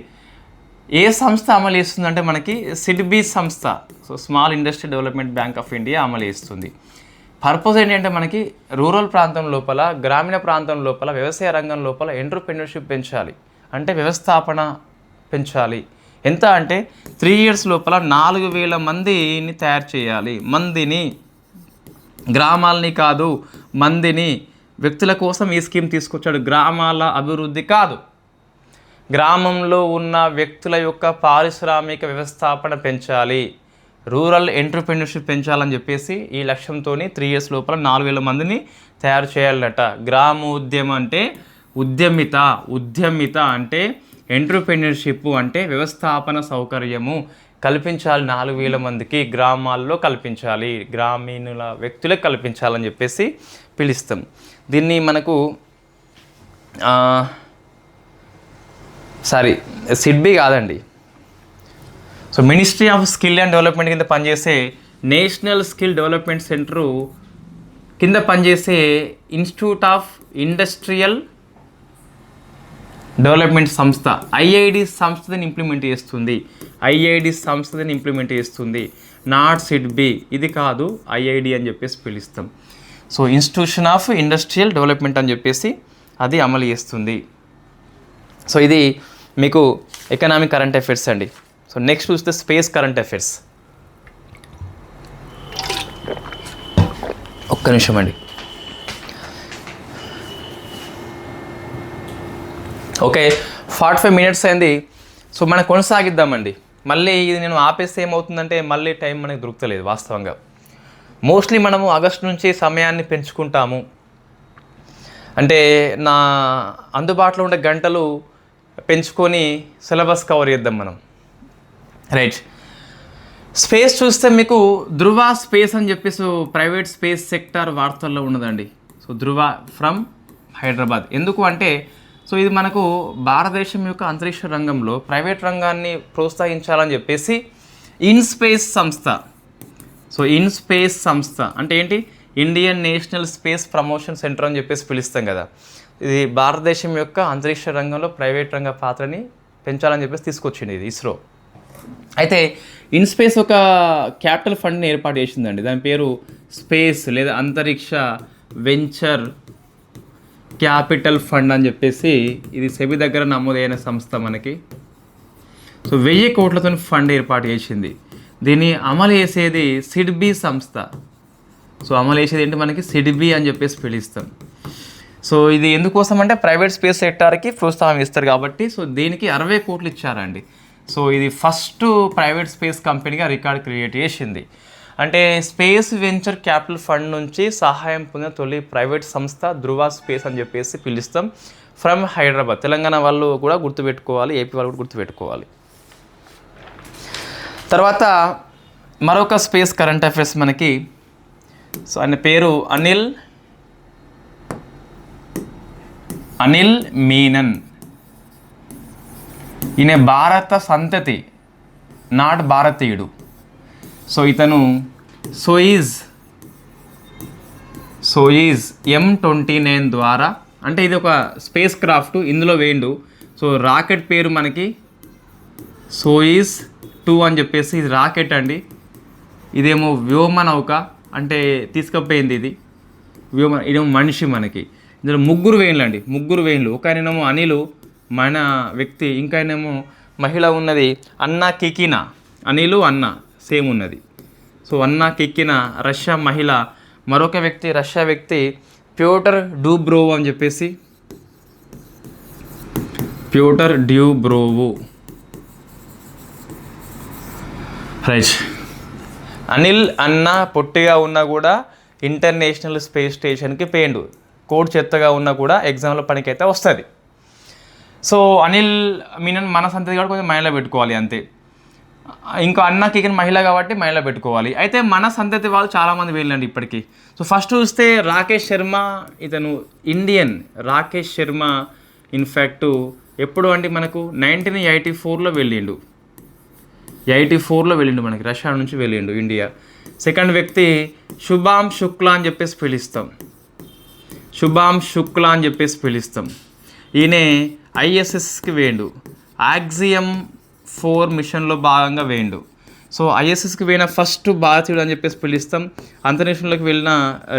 ఏ సంస్థ అమలు చేస్తుందంటే మనకి సిడ్బీ సంస్థ. So small industry development bank of India అమలు చేస్తుంది. పర్పస్ ఏంటంటే మనకి రూరల్ ప్రాంతం లోపల, గ్రామీణ ప్రాంతం లోపల, వ్యవసాయ రంగం లోపల ఎంటర్‌ప్రెన్యూర్‌షిప్ పెంచాలి, అంటే వ్యవస్థాపన పెంచాలి. ఎంత అంటే 3 years లోపల 4000 మందిని తయారు చేయాలి. మందిని, గ్రామాలని కాదు, మందిని. వ్యక్తుల కోసం ఈ స్కీమ్ తీసుకొచ్చాడు, గ్రామాల అభివృద్ధి కాదు. గ్రామంలో ఉన్న వ్యక్తుల యొక్క పారిశ్రామిక వ్యవస్థాపన పెంచాలి, రూరల్ ఎంటర్‌ప్రెన్యూర్‌షిప్ పెంచాలని చెప్పేసి ఈ లక్ష్యంతో 3 years లోపల 4000 మందిని తయారు చేయాలట. గ్రామోద్యమం అంటే ఉద్యమిత అంటే ఎంటర్‌ప్రెన్యూర్‌షిప్ అంటే వ్యవస్థాపన సౌకర్యము కల్పించాలి. 4000 మందికి గ్రామాల్లో కల్పించాలి, గ్రామీణుల వ్యక్తులకు కల్పించాలని చెప్పేసి పిలుస్తాం. దీన్ని మనకు సిడ్బీ కాదండి. So ministry of skill and development కింద పనిచేసే నేషనల్ స్కిల్ డెవలప్మెంట్ సెంటరు కింద పనిచేసే ఇన్స్టిట్యూట్ ఆఫ్ ఇండస్ట్రియల్ డెవలప్మెంట్ సంస్థ ఐఐడి సంస్థని ఇంప్లిమెంట్ చేస్తుంది. ఐఐడి సంస్థని ఇంప్లిమెంట్ చేస్తుంది. నాట్ సిడ్బి, ఇది కాదు ఐఐడి అని చెప్పేసి పిలుస్తాం. So institution of industrial development అని చెప్పేసి అది అమలు చేస్తుంది. సో ఇది మీకు ఎకనామిక్ కరెంట్ అఫైర్స్ అండి. సో నెక్స్ట్ చూస్తే స్పేస్ కరెంట్ అఫైర్స్. ఒక్క నిమిషం అండి. ఓకే, 45 minutes అయింది. సో మనం కొనసాగిద్దామండి. మళ్ళీ ఇది నేను ఆపేస్తే ఏమవుతుందంటే మళ్ళీ టైం మనకి దొరుకుతలేదు వాస్తవంగా. మోస్ట్లీ మనము ఆగస్టు నుంచి సమయాన్ని పెంచుకుంటాము. అంటే నా అందుబాటులో ఉండే గంటలు పెంచుకొని సిలబస్ కవర్ చేద్దాం మనం. రైట్, స్పేస్ చూస్తే మీకు ధృవ స్పేస్ అని చెప్పేసి ప్రైవేట్ స్పేస్ సెక్టార్ వార్తల్లో ఉన్నదండి. So Dhruva from Hyderabad. ఎందుకు అంటే సో ఇది మనకు భారతదేశం యొక్క అంతరిక్ష రంగంలో ప్రైవేట్ రంగాన్ని ప్రోత్సహించాలని చెప్పేసి ఇన్స్పేస్ సంస్థ. సో ఇన్స్పేస్ సంస్థ అంటే ఏంటి? Indian national space promotion centre అని చెప్పేసి పిలుస్తాం కదా. ఇది భారతదేశం యొక్క అంతరిక్ష రంగంలో ప్రైవేట్ రంగ పాత్రని పెంచాలని చెప్పేసి తీసుకొచ్చింది ఇది ఇస్రో. అయితే ఇన్స్పేస్ ఒక క్యాపిటల్ ఫండ్ని ఏర్పాటు చేసిందండి. దాని పేరు స్పేస్ లేదా అంతరిక్ష వెంచర్ క్యాపిటల్ ఫండ్ అని చెప్పేసి ఇది సెబీ దగ్గర నమోదైన సంస్థ మనకి. సో 1000 కోట్లతో ఫండ్ ఏర్పాటు చేసింది. దీన్ని అమలు చేసేది సిడ్బి సంస్థ. సో అమలు చేసేది ఏంటి మనకి? సిడ్బి అని చెప్పేసి పిలుస్తాం. సో ఇది ఎందుకోసం అంటే ప్రైవేట్ స్పేస్ సెక్టార్కి ప్రోత్సాహం ఇస్తారు కాబట్టి. సో దీనికి 60 కోట్లు ఇచ్చారండి. సో ఇది ఫస్ట్ ప్రైవేట్ స్పేస్ కంపెనీగా రికార్డ్ క్రియేట్ చేసింది. అంటే స్పేస్ వెంచర్ క్యాపిటల్ ఫండ్ నుంచి సహాయం పొందిన తొలి ప్రైవేట్ సంస్థ ధృవ స్పేస్ అని చెప్పేసి పిలుస్తాం. ఫ్రమ్ హైదరాబాద్. తెలంగాణ వాళ్ళు కూడా గుర్తుపెట్టుకోవాలి, ఏపీ వాళ్ళు కూడా గుర్తుపెట్టుకోవాలి. తర్వాత మరొక స్పేస్ కరెంట్ అఫైర్స్ మనకి. సో ఆయన పేరు అనిల్ మీనన్. ఈయన భారత సంతతి, నాట్ భారతీయుడు. సో ఇతను సోయిజ్ M29 ద్వారా అంటే ఇది ఒక స్పేస్ క్రాఫ్ట్, ఇందులో వేయండు. సో రాకెట్ పేరు మనకి సోయిజ్ 2 అని చెప్పేసి ఇది రాకెట్ అండి. ఇదేమో వ్యోమ నౌక అంటే తీసుకుపోయింది ఇది ఇదేమో మనిషి మనకి. ఇందులో 3 వేన్లు అండి, 3 వేన్లు. ఒక ఆయనేమో అనిలు మన వ్యక్తి, ఇంకా ఆయనేమో మహిళ ఉన్నది అన్నా కికినా. అనిలు అన్న సేమ్ ఉన్నది. సో అన్నా కిక్కిన రష్యా మహిళ. మరొక వ్యక్తి రష్యా వ్యక్తి ప్యోటర్ డ్యూబ్రోవ్ అని చెప్పేసి ప్యోటర్ డ్యూబ్రోవ్. రైట్, అనిల్ అన్న పొట్టిగా ఉన్నా కూడా ఇంటర్నేషనల్ స్పేస్ స్టేషన్కి పోయిండు. కోడ్ చెత్తగా ఉన్నా కూడా ఎగ్జామ్లో పనికైతే వస్తుంది. సో అనిల్ మీనన్ మన సంతతి కూడా కొంచెం మైండ్లో పెట్టుకోవాలి అంతే. ఇంకా అన్న కికెన్ మహిళ కాబట్టి మహిళ పెట్టుకోవాలి. అయితే మన సంతతి వాళ్ళు చాలామంది వెళ్ళండి ఇప్పటికీ. సో ఫస్ట్ చూస్తే రాకేష్ శర్మ. ఇతను ఇండియన్ రాకేష్ శర్మ. ఇన్ఫ్యాక్ట్ ఎప్పుడు అంటే మనకు 1984లో వెళ్ళిండు. 84లో వెళ్ళిండు మనకి, రష్యా నుంచి వెళ్ళిండు ఇండియా. సెకండ్ వ్యక్తి శుభాం శుక్లా అని చెప్పేసి పిలుస్తాం. ఈయన ఐఎస్ఎస్కి వేయండు. యాక్సియం 4 మిషన్లో భాగంగా వేయండు. సో ఐఎస్ఎస్కి పోయిన ఫస్ట్ భారతీయుడు అని చెప్పేసి పిలుస్తాం. అంతరిక్షంలోకి వెళ్ళిన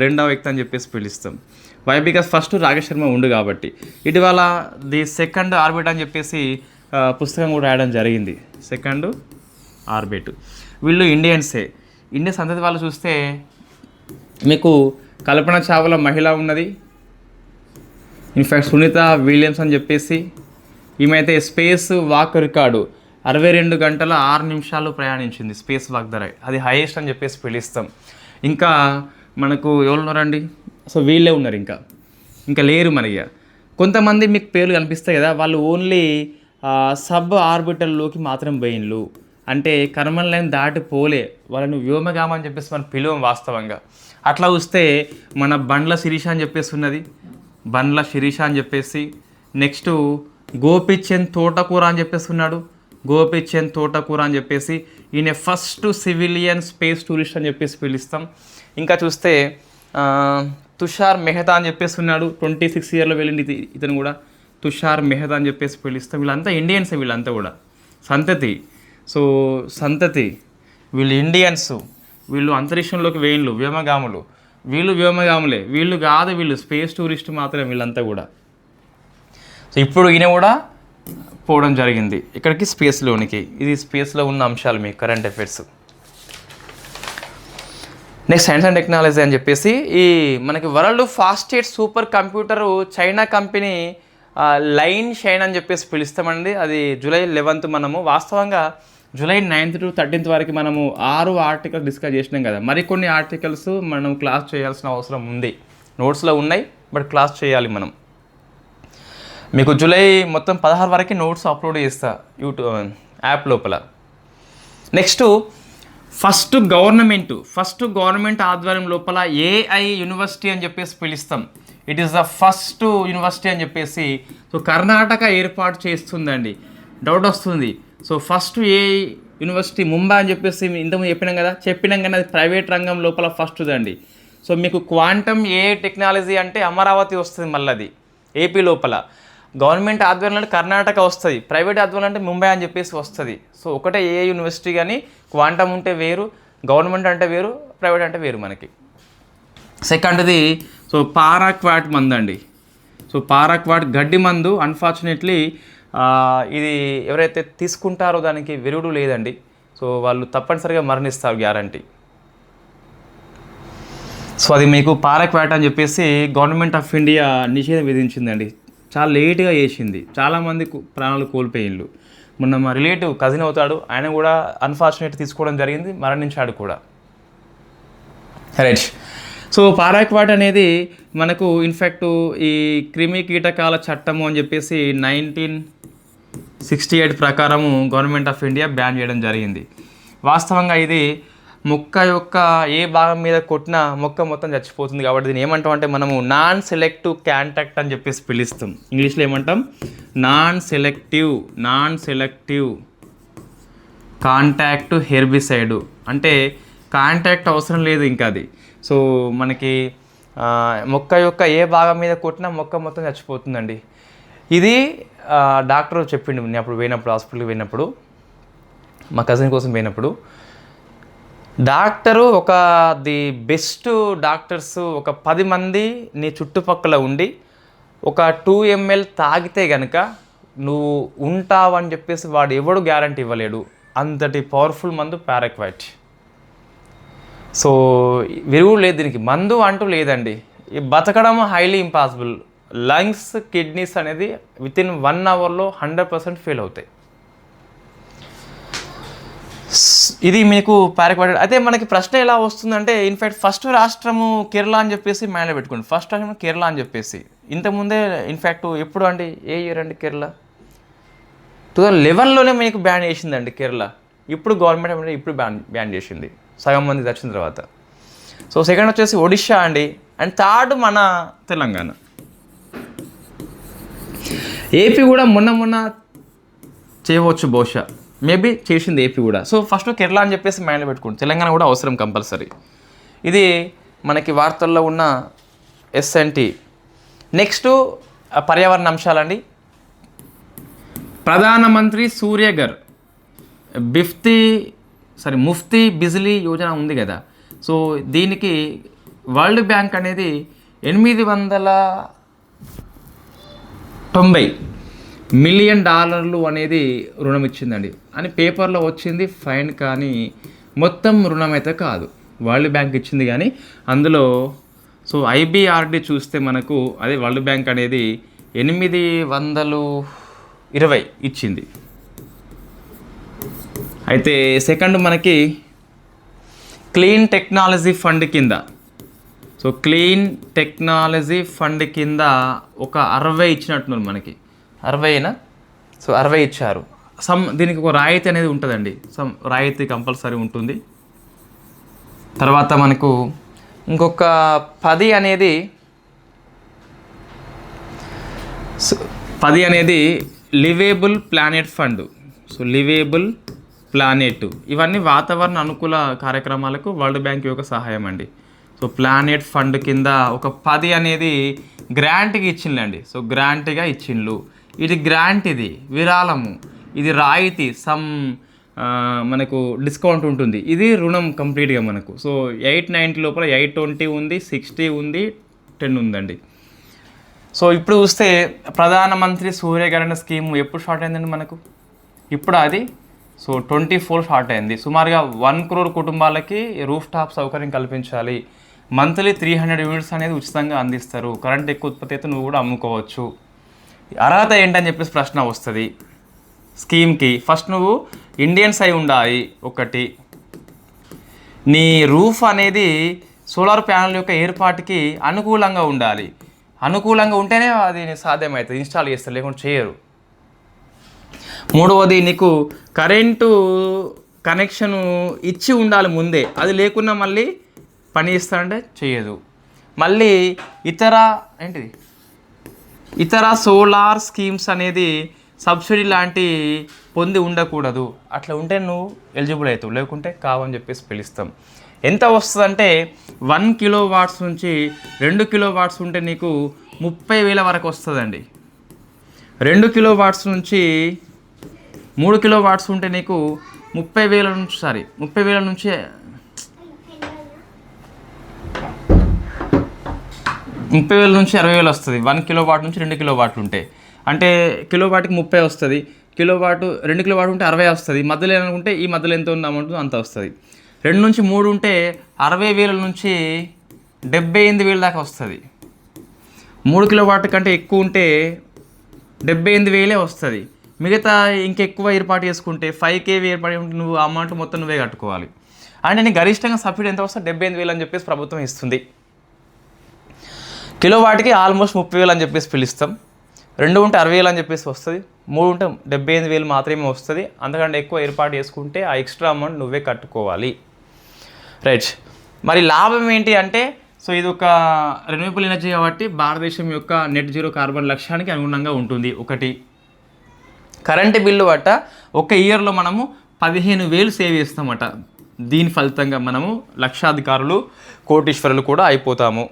2వ వ్యక్తి అని చెప్పేసి పిలుస్తాం. Why? Because first Rakesh Sharma ఉండు కాబట్టి. ఇటీవల ది సెకండ్ ఆర్బిట్ అని చెప్పేసి పుస్తకం కూడా రాయడం జరిగింది. Second orbit. వీళ్ళు ఇండియన్సే. ఇండియన్ సంతతి వాళ్ళు చూస్తే మీకు కల్పన చావ్లా మహిళ ఉన్నది. ఇన్ఫ్యాక్ట్ సునీత విలియమ్స్ అని చెప్పేసి ఈమె అయితే స్పేస్ వాక్ రికార్డు 62 గంటల 6 నిమిషాలు ప్రయాణించింది స్పేస్ వాక్ ధర. అది హైయెస్ట్ అని చెప్పేసి పిలుస్తాం. ఇంకా మనకు ఎవరు ఉన్నారండి? సో వీళ్ళే ఉన్నారు. ఇంకా లేరు మరి. కొంతమంది మీకు పేర్లు కనిపిస్తాయి కదా, వాళ్ళు ఓన్లీ సబ్ ఆర్బిటల్లోకి మాత్రం పోయిన్లు. అంటే కర్మన్ లైన్ దాటిపోలే, వాళ్ళని వ్యోమగామ అని చెప్పేసి మనం పిలువం వాస్తవంగా. అట్లా చూస్తే మన బండ్ల శిరీష అని చెప్పేసి ఉన్నది. నెక్స్ట్ గోపిచంద్ తోటకూర అని చెప్పేసి ఉన్నాడు. ఈయన ఫస్ట్ సివిలియన్ స్పేస్ టూరిస్ట్ అని చెప్పేసి పిలుస్తాం. ఇంకా చూస్తే తుషార్ మెహతా అని చెప్పేసి ఉన్నాడు. 26 ఇయర్లో వెళ్ళింది ఇతను కూడా. తుషార్ మెహతా అని చెప్పేసి పిలుస్తాం. వీళ్ళంతా ఇండియన్స్, వీళ్ళంతా కూడా సంతతి. సో సంతతి వీళ్ళు ఇండియన్స్, వీళ్ళు అంతరిక్షంలోకి వేయిండ్లు, వ్యోమగాములు. వీళ్ళు వ్యోమగాములే, వీళ్ళు కాదు, వీళ్ళు స్పేస్ టూరిస్ట్ మాత్రమే వీళ్ళంతా కూడా. సో ఇప్పుడు ఈయన కూడా పోవడం జరిగింది ఇక్కడికి, స్పేస్లోనికి. ఇది స్పేస్లో ఉన్న అంశాలు మీకు current affairs. Next science and technology అని చెప్పేసి ఈ మనకి world fastest super computer China company line shine అని చెప్పేసి పిలుస్తామండి. అది జూలై 11th మనము వాస్తవంగా జూలై 9th to 13th వరకు మనము 6 ఆర్టికల్స్ డిస్కస్ చేసినాం కదా. మరికొన్ని ఆర్టికల్స్ మనం క్లాస్ చేయాల్సిన అవసరం ఉంది, నోట్స్లో ఉన్నాయి, బట్ క్లాస్ చేయాలి మనం. మీకు జూలై మొత్తం 16 వరకు నోట్స్ అప్లోడ్ చేస్తా యూట్యూబ్ యాప్ లోపల. నెక్స్ట్ ఫస్ట్ గవర్నమెంట్ ఆధ్వర్యం లోపల ఏఐ యూనివర్సిటీ అని చెప్పేసి పిలుస్తాం. It is the first university అని చెప్పేసి. సో కర్ణాటక ఏర్పాటు చేస్తుందండి. డౌట్ వస్తుంది. So first AI university Mumbai అని చెప్పేసి ఇంతకుముందు చెప్పినాం కానీ అది ప్రైవేట్ రంగం లోపల ఫస్ట్ది అండి. సో మీకు క్వాంటమ్ ఏఐ టెక్నాలజీ అంటే అమరావతి వస్తుంది, మళ్ళీ అది ఏపీ లోపల. గవర్నమెంట్ ఆధ్వర్యంలో అంటే కర్ణాటక వస్తుంది, ప్రైవేట్ ఆధ్వర్యంలో అంటే ముంబై అని చెప్పేసి వస్తుంది. సో ఒకటే ఏఐ యూనివర్సిటీ, కానీ క్వాంటమ్ ఉంటే వేరు, గవర్నమెంట్ అంటే వేరు, ప్రైవేట్ అంటే వేరు మనకి. సెకండ్ది సో పారాక్వాట్ మందు అండి. సో పారాక్వాట్ గడ్డి మందు. అన్ఫార్చునేట్లీ ఇది ఎవరైతే తీసుకుంటారో దానికి విరుగుడు లేదండి. సో వాళ్ళు తప్పనిసరిగా మరణిస్తారు గ్యారంటీ. సో అది మీకు పారాక్వాట్ అని చెప్పేసి గవర్నమెంట్ ఆఫ్ ఇండియా నిషేధం విధించిందండి. చాలా లేట్గా చేసింది, చాలామంది ప్రాణాలు కోల్పోయిండ్లు. మొన్న మా రిలేటివ్ కజిన్ అవుతాడు, ఆయన కూడా అన్ఫార్చునేట్ తీసుకోవడం జరిగింది, మరణించాడు కూడా. రైట్. సో పారాక్వాట్ అనేది మనకు ఇన్ఫ్యాక్ట్ ఈ క్రిమి కీటకాల చట్టము అని చెప్పేసి 1968 ప్రకారము గవర్నమెంట్ ఆఫ్ ఇండియా బ్యాన్ చేయడం జరిగింది. వాస్తవంగా ఇది మొక్క యొక్క ఏ భాగం మీద కొట్టినా మొక్క మొత్తం చచ్చిపోతుంది. కాబట్టి దీన్ని ఏమంటాం అంటే మనము నాన్ సెలెక్టివ్ కాంటాక్ట్ అని చెప్పేసి పిలుస్తాం. ఇంగ్లీష్లో ఏమంటాం? Non selective contact herbicide. అంటే కాంటాక్ట్ అవసరం లేదు ఇంకా అది. సో మనకి మొక్క యొక్క ఏ భాగం మీద కొట్టినా మొక్క మొత్తం చచ్చిపోతుందండి. ఇది డాక్టర్ చెప్పిండు. నేను అప్పుడు పోయినప్పుడు, హాస్పిటల్కి పోయినప్పుడు, మా కజిన్ కోసం పోయినప్పుడు, డాక్టరు ది బెస్ట్ డాక్టర్స్ ఒక 10 మంది నీ చుట్టుపక్కల ఉండి ఒక 2 ml తాగితే కనుక నువ్వు ఉంటావని చెప్పేసి వాడు ఎవడు గ్యారంటీ ఇవ్వలేడు. అంతటి పవర్ఫుల్ మందు పారాక్వాట్. సో విరుగుడు లేదు దీనికి, మందు అంటూ లేదండి. ఈ బతకడం హైలీ ఇంపాసిబుల్. లంగ్స్, కిడ్నీస్ అనేది వితిన్ 1 hourలో 100% ఫెయిల్ అవుతాయి. ఇది మీకు పారాక్వాట్. అయితే మనకి ప్రశ్న ఎలా వస్తుందంటే, ఇన్ఫ్యాక్ట్ ఫస్ట్ రాష్ట్రము కేరళ అని చెప్పేసి మైండ్లో పెట్టుకోండి. ఫస్ట్ రాష్ట్రం కేరళ అని చెప్పేసి. ఇంతకుముందే ఇన్ఫ్యాక్ట్ ఎప్పుడు అండి, ఏ ఇయర్ అండి కేరళ? 2011లోనే మీకు బ్యాన్ చేసిందండి కేరళ. ఇప్పుడు గవర్నమెంట్ ఇప్పుడు బ్యాన్ చేసింది సగం మంది వచ్చిన తర్వాత. సో సెకండ్ వచ్చేసి ఒడిషా అండి. అండ్ థర్డ్ మన తెలంగాణ. ఏపీ కూడా మొన్న చేయవచ్చు బహుశా, మేబీ చేసింది ఏపీ కూడా. సో ఫస్ట్ కేరళ అని చెప్పేసి మైండ్లో పెట్టుకోండి. తెలంగాణ కూడా అవసరం కంపల్సరీ. ఇది మనకి వార్తల్లో ఉన్న ఎస్ఎన్టీ. నెక్స్ట్ పర్యావరణ అంశాలండి. ప్రధానమంత్రి సూర్యఘర్ ముఫ్తీ బిజిలీ యోజన ఉంది కదా. సో దీనికి వరల్డ్ బ్యాంక్ అనేది $890 మిలియన్ అనేది రుణం ఇచ్చిందండి అని పేపర్లో వచ్చింది. ఫైన్ కానీ మొత్తం రుణం అయితే కాదు, వరల్డ్ బ్యాంక్ ఇచ్చింది. కానీ అందులో సో ఐబిఆర్డి చూస్తే మనకు అదే వరల్డ్ బ్యాంక్ అనేది 820 ఇచ్చింది. అయితే సెకండ్ మనకి క్లీన్ టెక్నాలజీ ఫండ్ కింద, సో క్లీన్ టెక్నాలజీ ఫండ్ కింద ఒక 60 ఇచ్చినట్టున్నారు మనకి. 60 సో 60 ఇచ్చారు. దీనికి ఒక రాయితీ అనేది ఉంటుందండి, రాయితీ కంపల్సరీ ఉంటుంది. తర్వాత మనకు ఇంకొక 10 అనేది లివేబుల్ ప్లానెట్ ఫండ్. సో లివేబుల్ ప్లానెట్, ఇవన్నీ వాతావరణ అనుకూల కార్యక్రమాలకు వరల్డ్ బ్యాంక్ యొక్క సహాయం అండి. సో ప్లానెట్ ఫండ్ కింద ఒక 10 అనేది గ్రాంట్గా ఇచ్చిందండి. సో గ్రాంట్గా ఇచ్చిండ్లు. ఇది గ్రాంట్, ఇది విరాళము, ఇది రాయితీ, సమ్ మనకు డిస్కౌంట్ ఉంటుంది. ఇది రుణం కంప్లీట్గా మనకు. సో 890 లోపల 820 ఉంది, 60 ఉంది, 10 ఉందండి. సో ఇప్పుడు చూస్తే ప్రధానమంత్రి సూర్యఘర్ స్కీమ్ ఎప్పుడు స్టార్ట్ అయిందండి మనకు? ఇప్పుడు అది 24 స్టార్ట్ అయింది. సుమారుగా 1 crore కుటుంబాలకి రూఫ్ టాప్ సౌకర్యం కల్పించాలి. మంత్లీ 300 యూనిట్స్ అనేది ఉచితంగా అందిస్తారు. కరెంట్ ఎక్కువ ఉత్పత్తి అయితే నువ్వు కూడా అమ్ముకోవచ్చు. అర్హత ఏంటని చెప్పేసి ప్రశ్న వస్తుంది స్కీమ్కి. ఫస్ట్ నువ్వు ఇండియన్స్ అయి ఉండాలి. ఒకటి, నీ రూఫ్ అనేది సోలార్ ప్యానల్ యొక్క ఏర్పాటుకి అనుకూలంగా ఉండాలి. అనుకూలంగా ఉంటేనే అది సాధ్యమవుతుంది, ఇన్స్టాల్ చేస్తారు, లేకుంటే చేయరు. మూడవది, నీకు కరెంటు కనెక్షన్ ఇచ్చి ఉండాలి ముందే. అది లేకున్నా మళ్ళీ పని ఇస్తారంటే చేయదు. మళ్ళీ ఇతర సోలార్ స్కీమ్స్ అనేది సబ్సిడీ లాంటి పొంది ఉండకూడదు. అట్లా ఉంటే నువ్వు ఎలిజిబుల్ అవుతావు, లేకుంటే కావని చెప్పేసి పిలుస్తాం. ఎంత వస్తుందంటే 1 kW నుంచి 2 kW ఉంటే నీకు 30,000 వరకు వస్తుందండి. 2 kW నుంచి 3 kW ఉంటే నీకు 30,000 నుంచి 60,000 వస్తుంది. 1 kW నుంచి 2 kW ఉంటే, అంటే కిలోవాట్కి 30 వస్తుంది. 2 kW ఉంటే 60 వస్తుంది. మధ్యలో ఏమనుకుంటే ఈ మధ్యలో ఎంత ఉన్న అమౌంట్ అంత వస్తుంది. 2 నుంచి 3 ఉంటే 60,000 నుంచి 78,000 దాకా వస్తుంది. 3 kW కంటే ఎక్కువ ఉంటే 78,000 వస్తుంది. మిగతా ఇంకెక్కువ ఏర్పాటు చేసుకుంటే 5 kV ఏర్పాటు ఉంటే నువ్వు ఆ అమౌంట్ మొత్తం నువ్వే కట్టుకోవాలి. అంటే నీకు గరిష్టంగా సబ్సిడీ ఎంత వస్తుంది? 78,000 అని చెప్పేసి ప్రభుత్వం ఇస్తుంది. కిలోవాట్కి ఆల్మోస్ట్ 30,000 అని చెప్పేసి పిలుస్తాం. 2 ఉంటే 60,000 అని చెప్పేసి వస్తుంది. 3 ఉంటే 78,000 మాత్రమే వస్తుంది. అంతకంటే ఎక్కువ ఏర్పాటు చేసుకుంటే ఆ ఎక్స్ట్రా అమౌంట్ నువ్వే కట్టుకోవాలి. రైట్. మరి లాభం ఏంటి అంటే, సో ఇది ఒక రెన్యూవబుల్ ఎనర్జీ కాబట్టి భారతదేశం యొక్క నెట్ జీరో కార్బన్ లక్ష్యానికి అనుగుణంగా ఉంటుంది. ఒకటి, కరెంటు బిల్లు బట్ట ఒక ఇయర్లో మనము 15,000 సేవ్ చేస్తామట. దీని ఫలితంగా మనము లక్షాధికారులు, కోటీశ్వరులు కూడా అయిపోతాము.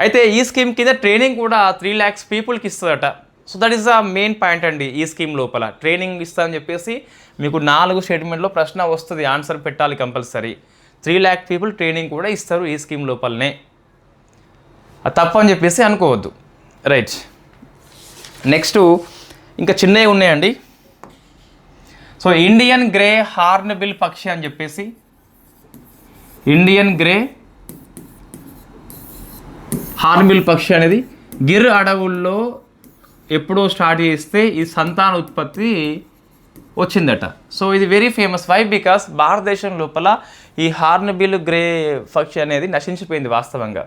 అయితే ఈ స్కీమ్ కింద ట్రైనింగ్ కూడా 3 lakhs పీపుల్కి ఇస్తుందట. So that is the main point అండి. ఈ స్కీమ్ లోపల ట్రైనింగ్ ఇస్తా అని చెప్పేసి మీకు 4 స్టేట్మెంట్లో ప్రశ్న వస్తుంది, ఆన్సర్ పెట్టాలి కంపల్సరీ. 3 lakh పీపుల్ ట్రైనింగ్ కూడా ఇస్తారు ఈ స్కీమ్ లోపలనే. అది తప్పు అని చెప్పేసి అనుకోవద్దు. రైట్. నెక్స్ట్ ఇంకా చిన్నవి ఉన్నాయండి. సో ఇండియన్ గ్రే హార్న్బిల్ పక్షి అని చెప్పేసి, ఇండియన్ గ్రే హార్న్బిల్ పక్షి అనేది గిర్ అడవుల్లో ఎప్పుడో స్టార్ట్ చేస్తే ఈ సంతాన ఉత్పత్తి వచ్చిందట. సో ఇది వెరీ ఫేమస్. వై? బికాస్ భారతదేశం లోపల ఈ హార్న్బిల్ గ్రే పక్షి అనేది నశించిపోయింది వాస్తవంగా.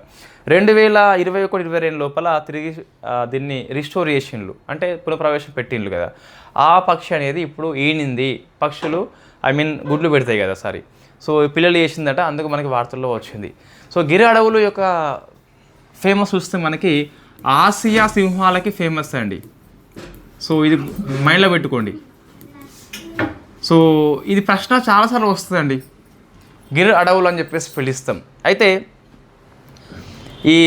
2021-22 లోపల తిరిగి దీన్ని రిస్టోర్ చేసిండ్లు, అంటే పునఃప్రవేశం పెట్టిండ్లు కదా. ఆ పక్షి అనేది ఇప్పుడు ఈనింది. పక్షులు గుడ్లు పెడతాయి కదా, సో పిల్లలు చేసిందట, అందుకు మనకి వార్తల్లో వచ్చింది. సో గిర్ అడవులు యొక్క ఫేమస్ చూస్తే మనకి ఆసియా సింహాలకి ఫేమస్ అండి. సో ఇది మైండ్లో పెట్టుకోండి. సో ఇది ప్రశ్న చాలాసార్లు వస్తుందండి, గిర్ అడవులు అని చెప్పేసి పిలుస్తాం. అయితే ఈ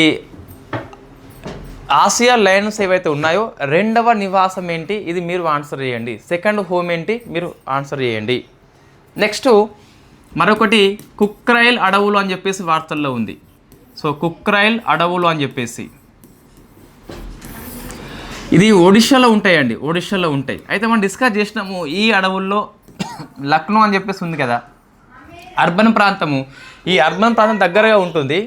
ఆసియా లయన్స్ ఏవైతే ఉన్నాయో రెండవ నివాసం ఏంటి, ఇది మీరు ఆన్సర్ చేయండి. సెకండ్ హోమ్ ఏంటి, మీరు ఆన్సర్ చేయండి. నెక్స్ట్ మరొకటి కుక్రైల్ అడవులు అని చెప్పేసి వార్తల్లో ఉంది. సో కుక్రైల్ అడవులు అని చెప్పేసి ఇది ఒడిషాలో ఉంటాయండి, ఒడిషాలో ఉంటాయి. అయితే మనం డిస్కస్ చేసినాము ఈ అడవుల్లో లక్నో అని చెప్పేసి ఉంది కదా, అర్బన్ ప్రాంతము. ఈ అర్బన్ ప్రాంతం దగ్గరగా ఉంటుంది.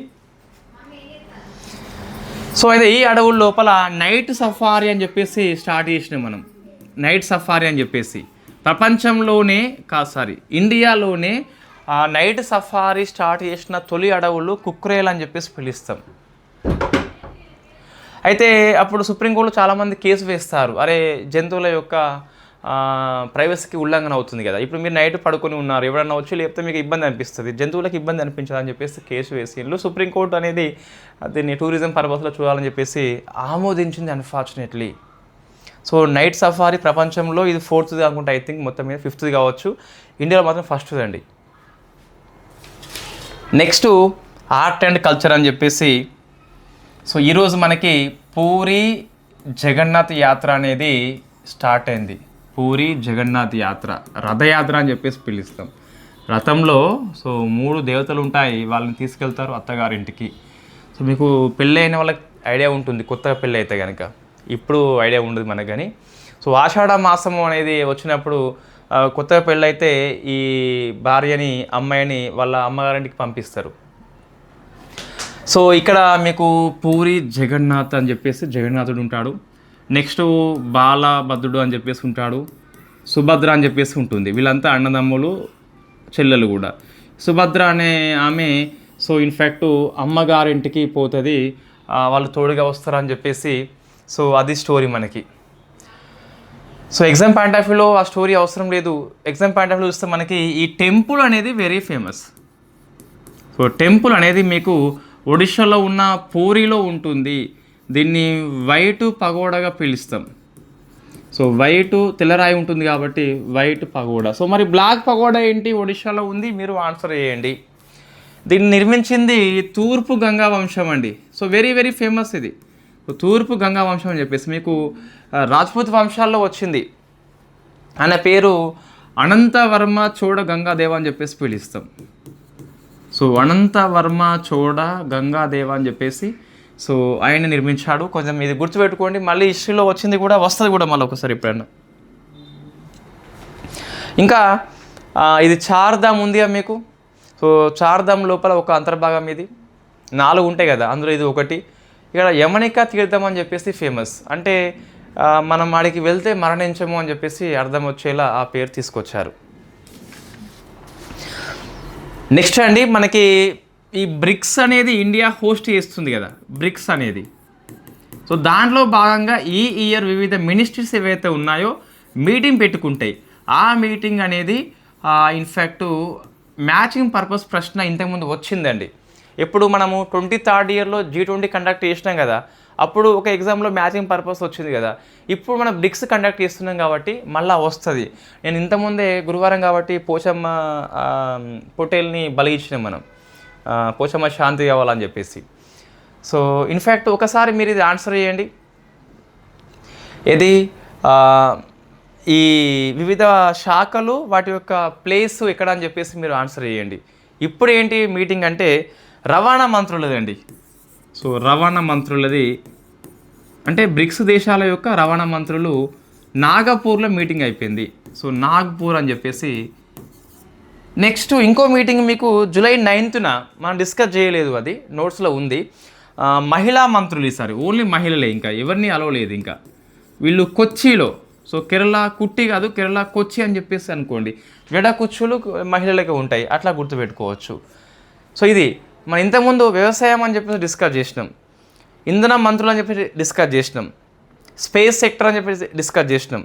సో అయితే ఈ అడవుల లోపల నైట్ సఫారీ అని చెప్పేసి స్టార్ట్ చేసినాం మనం. నైట్ సఫారీ అని చెప్పేసి ప్రపంచంలోనే ఇండియాలోనే నైట్ సఫారీ స్టార్ట్ చేసిన తొలి అడవులు కుక్రేల్ అని చెప్పేసి పిలుస్తాం. అయితే అప్పుడు సుప్రీంకోర్టులో చాలామంది కేసు వేస్తారు, అరే జంతువుల యొక్క ప్రైవసీకి ఉల్లంఘన అవుతుంది కదా, ఇప్పుడు మీరు నైట్ పడుకొని ఉన్నారు, ఎవరన్నా వచ్చి లేకపోతే మీకు ఇబ్బంది అనిపిస్తుంది, జంతువులకు ఇబ్బంది అనిపించదని చెప్పేసి కేసు వేసిండ్రు. సుప్రీంకోర్టు అనేది దీన్ని టూరిజం పర్పస్లో చూడాలని చెప్పేసి ఆమోదించింది అన్ఫార్చునేట్లీ. సో నైట్ సఫారీ ప్రపంచంలో ఇది 4th అనుకుంటా, ఐ థింక్ మొత్తం మీద 5th కావచ్చు, ఇండియాలో మాత్రం 1st అండి. నెక్స్ట్ ఆర్ట్ అండ్ కల్చర్ అని చెప్పేసి. సో ఈరోజు మనకి పూరి జగన్నాథ్ యాత్ర అనేది స్టార్ట్ అయింది. పూరి జగన్నాథ్ యాత్ర, రథయాత్ర అని చెప్పేసి పిలుస్తాం. రథంలో సో 3 దేవతలు ఉంటాయి, వాళ్ళని తీసుకెళ్తారు అత్తగారింటికి. సో మీకు పెళ్ళి అయిన వాళ్ళకి ఐడియా ఉంటుంది, కొత్తగా పెళ్ళి అయితే కనుక. ఇప్పుడు ఐడియా ఉండదు మనకు. కానీ సో ఆషాఢ మాసము అనేది వచ్చినప్పుడు కొత్తగా పెళ్ళైతే ఈ భార్యని, అమ్మాయిని వాళ్ళ అమ్మగారింటికి పంపిస్తారు. సో ఇక్కడ మీకు పూరి జగన్నాథ్ అని చెప్పేసి జగన్నాథుడు ఉంటాడు. నెక్స్ట్ బాలభద్రుడు అని చెప్పేసి ఉంటాడు. సుభద్ర అని చెప్పేసి ఉంటుంది. వీళ్ళంతా అన్నదమ్ములు, చెల్లెలు కూడా. సుభద్ర అనే ఆమె సో ఇన్ఫ్యాక్ట్ అమ్మగారింటికి పోతుంది, వాళ్ళు తోడుగా వస్తారని చెప్పేసి. సో అది స్టోరీ మనకి. సో ఎగ్జామ్ పాయింట్ ఆఫ్ వ్యూలో ఆ స్టోరీ అవసరం లేదు. ఎగ్జామ్ పాయింట్ ఆఫ్ వ్యూ చూస్తే మనకి ఈ టెంపుల్ అనేది వెరీ ఫేమస్. సో టెంపుల్ అనేది మీకు ఒడిశాలో ఉన్న పూరిలో ఉంటుంది. దీన్ని వైట్ పగోడాగా పిలుస్తాం. సో వైట్ తెల్లరాయి ఉంటుంది కాబట్టి వైట్ పగోడా. సో మరి బ్లాక్ పగోడా ఏంటి ఒడిశాలో ఉంది, మీరు ఆన్సర్ చేయండి. దీన్ని నిర్మించింది తూర్పు గంగా వంశం అండి. సో వెరీ వెరీ ఫేమస్ ఇది. తూర్పు గంగా వంశం అని చెప్పేసి మీకు రాజ్పూత్ వంశాల్లో వచ్చింది. ఆయన పేరు అనంతవర్మ చోడ గంగాదేవ అని చెప్పేసి పిలుస్తాం. సో అనంతవర్మ చోడ గంగాదేవ అని చెప్పేసి సో ఆయన నిర్మించాడు. కొంచెం ఇది గుర్తుపెట్టుకోండి, మళ్ళీ హిస్టరీలో వచ్చింది కూడా, వస్తుంది కూడా మళ్ళీ ఒకసారి ఎప్పుడైనా. ఇంకా ఇది చార్ధామ్ ఉందిగా మీకు. సో చార్ధామ్ లోపల ఒక అంతర్భాగం ఇది. 4 ఉంటాయి కదా, అందులో ఇది ఒకటి. ఇక్కడ యమనికా తీర్థం అని చెప్పేసి ఫేమస్. అంటే మనం ఆడికి వెళ్తే మరణించము అని చెప్పేసి అర్థం వచ్చేలా ఆ పేరు తీసుకొచ్చారు. నెక్స్ట్ అండి, మనకి ఈ బ్రిక్స్ అనేది ఇండియా హోస్ట్ చేస్తుంది కదా, బ్రిక్స్ అనేది. సో దాంట్లో భాగంగా ఈ ఇయర్ వివిధ మినిస్ట్రీస్ ఏవైతే ఉన్నాయో మీటింగ్ పెట్టుకుంటాయి. ఆ మీటింగ్ అనేది ఇన్ఫ్యాక్ట్ మ్యాచింగ్ పర్పస్ ప్రశ్న ఇంతకుముందు వచ్చిందండి. ఎప్పుడు మనము 23rd ఇయర్లో G20 కండక్ట్ చేసినాం కదా, అప్పుడు ఒక ఎగ్జామ్లో మ్యాచింగ్ పర్పస్ వచ్చింది కదా. ఇప్పుడు మనం బ్రిక్స్ కండక్ట్ చేస్తున్నాం కాబట్టి మళ్ళీ వస్తుంది. నేను ఇంతకుముందే గురువారం కాబట్టి పోచమ్మ పొటేల్ని బలి ఇచ్చినాం మనం, పోచమ్మ శాంతి కావాలని చెప్పేసి. సో ఇన్ఫ్యాక్ట్ ఒకసారి మీరు ఇది ఆన్సర్ చేయండి. ఇది ఈ వివిధ శాఖలు వాటి యొక్క ప్లేస్ ఎక్కడ అని చెప్పేసి మీరు ఆన్సర్ చేయండి. ఇప్పుడు ఏంటి మీటింగ్ అంటే రవాణా మంత్రులదండి. సో రవాణా మంత్రులది అంటే బ్రిక్స్ దేశాల యొక్క రవాణా మంత్రులు నాగపూర్లో మీటింగ్ అయిపోయింది. సో నాగ్పూర్ అని చెప్పేసి. నెక్స్ట్ ఇంకో మీటింగ్ మీకు జూలై 9th మనం డిస్కస్ చేయలేదు, అది నోట్స్లో ఉంది. మహిళా మంత్రులు ఈసారి ఓన్లీ మహిళలే, ఇంకా ఎవరిని అలవలేదు. ఇంకా వీళ్ళు కొచ్చిలో, సో కేరళ కుట్టి కాదు కేరళ కొచ్చి అని చెప్పేసి అనుకోండి. జడ కుచ్చులు మహిళలకే ఉంటాయి, అట్లా గుర్తుపెట్టుకోవచ్చు. సో ఇది మనం ఇంతకుముందు వ్యవసాయం అని చెప్పేసి డిస్కస్ చేసినాం, ఇంధన మంత్రులు అని చెప్పి డిస్కస్ చేసినాం, స్పేస్ సెక్టర్ అని చెప్పేసి డిస్కస్ చేసినాం.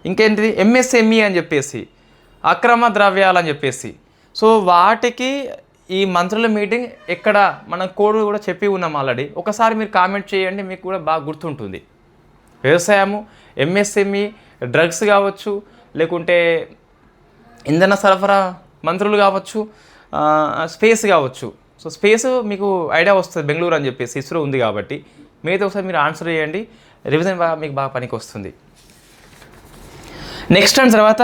ఇంకేంటిది MSME అని చెప్పేసి, అక్రమ ద్రవ్యాలు అని చెప్పేసి. సో వాటికి ఈ మంత్రుల మీటింగ్ ఎక్కడ మన కోడ్ కూడా చెప్పి ఉన్నాం ఆల్రెడీ. ఒకసారి మీరు కామెంట్ చేయండి, మీకు కూడా బాగా గుర్తుంటుంది. వ్యవసాయము, MSME, డ్రగ్స్ కావచ్చు, లేకుంటే ఇంధన సరఫరా మంత్రులు కావచ్చు, స్పేస్ కావచ్చు. సో స్పేస్ మీకు ఐడియా వస్తుంది, బెంగళూరు అని చెప్పేసి ఇస్రో ఉంది కాబట్టి. మీతో ఒకసారి మీరు ఆన్సర్ చేయండి, రివిజన్ మీకు బాగా పనికి వస్తుంది. నెక్స్ట్ అండ్ తర్వాత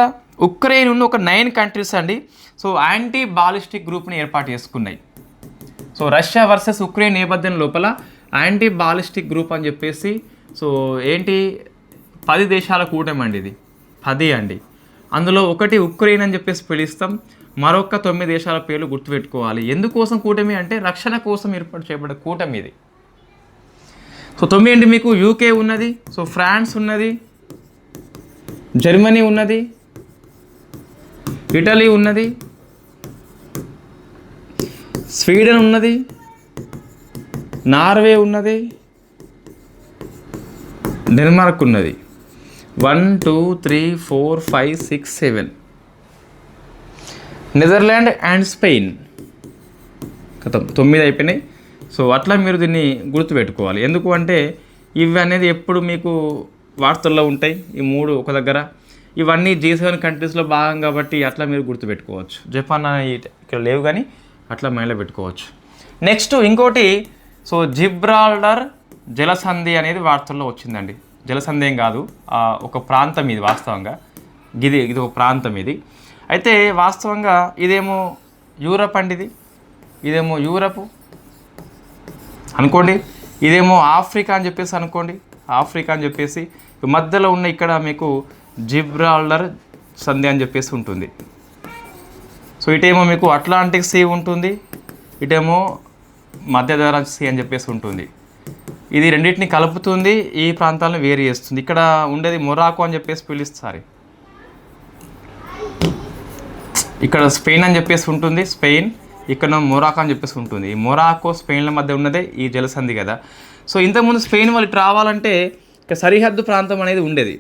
ఉక్రెయిన్ ఉన్న ఒక 9 కంట్రీస్ అండి. సో యాంటీ బాలిస్టిక్ గ్రూప్ని ఏర్పాటు చేసుకున్నాయి. సో రష్యా వర్సెస్ ఉక్రెయిన్ నేపథ్యం లోపల యాంటీ బాలిస్టిక్ గ్రూప్ అని చెప్పేసి. సో ఏంటి 10 దేశాల కూటమి అండి ఇది, 10 అండి. అందులో ఒకటి ఉక్రెయిన్ అని చెప్పేసి పిలుస్తాం, మరొక 9 దేశాల పేర్లు గుర్తుపెట్టుకోవాలి. ఎందుకోసం కూటమి అంటే రక్షణ కోసం ఏర్పాటు చేయబడ్డ కూటమి ఇది. సో 9 అండి. మీకు UK ఉన్నది, సో ఫ్రాన్స్ ఉన్నది, జర్మనీ ఉన్నది, ఇటలీ ఉన్నది, స్వీడన్ ఉన్నది, నార్వే ఉన్నది, డెన్మార్క్ ఉన్నది. 1 2 3 4 5 6 7 నెదర్లాండ్ అండ్ స్పెయిన్. కథం 9 అయిపోయినాయి. సో అట్లా మీరు దీన్ని గుర్తుపెట్టుకోవాలి. ఎందుకు అంటే ఇవి అనేది ఎప్పుడు మీకు వార్తల్లో ఉంటాయి, ఈ 3 ఒక దగ్గర. ఇవన్నీ G7 కంట్రీస్లో భాగం కాబట్టి అట్లా మీరు గుర్తుపెట్టుకోవచ్చు. జపాన్ ఇక్కడ లేవు కానీ అట్లా మైండ్లో పెట్టుకోవచ్చు. నెక్స్ట్ ఇంకోటి, సో జిబ్రాల్టర్ జలసంధి అనేది వార్తల్లో వచ్చిందండి. జలసంధి ఏం కాదు, ఒక ప్రాంతం ఇది వాస్తవంగా. ఇది ఒక ప్రాంతం ఇది. అయితే వాస్తవంగా ఇదేమో యూరప్ అండి, ఇదేమో యూరప్ అనుకోండి, ఇదేమో ఆఫ్రికా అని చెప్పేసి అనుకోండి, ఆఫ్రికా అని చెప్పేసి. మధ్యలో ఉన్న ఇక్కడ మీకు జిబ్రాల్టర్ సంధి అని చెప్పేసి ఉంటుంది. సో ఇటేమో మీకు అట్లాంటిక్ సీ ఉంటుంది, ఇటేమో మధ్యధరా సీ అని చెప్పేసి ఉంటుంది. ఇది రెండింటిని కలుపుతుంది, ఈ ప్రాంతాలను వేరు చేస్తుంది. ఇక్కడ ఉండేది మొరాకో అని చెప్పేసి పిలుస్తారు. ఇక్కడ స్పెయిన్ అని చెప్పేసి ఉంటుంది, స్పెయిన్. ఇక్కడ మొరాకో అని చెప్పేసి ఉంటుంది. ఈ మొరాకో స్పెయిన్ల మధ్య ఉన్నదే ఈ జలసంధి కదా. సో ఇంతకుముందు స్పెయిన్ వాళ్ళు రావాలంటే ఇక సరిహద్దు ప్రాంతం అనేది ఉండేది.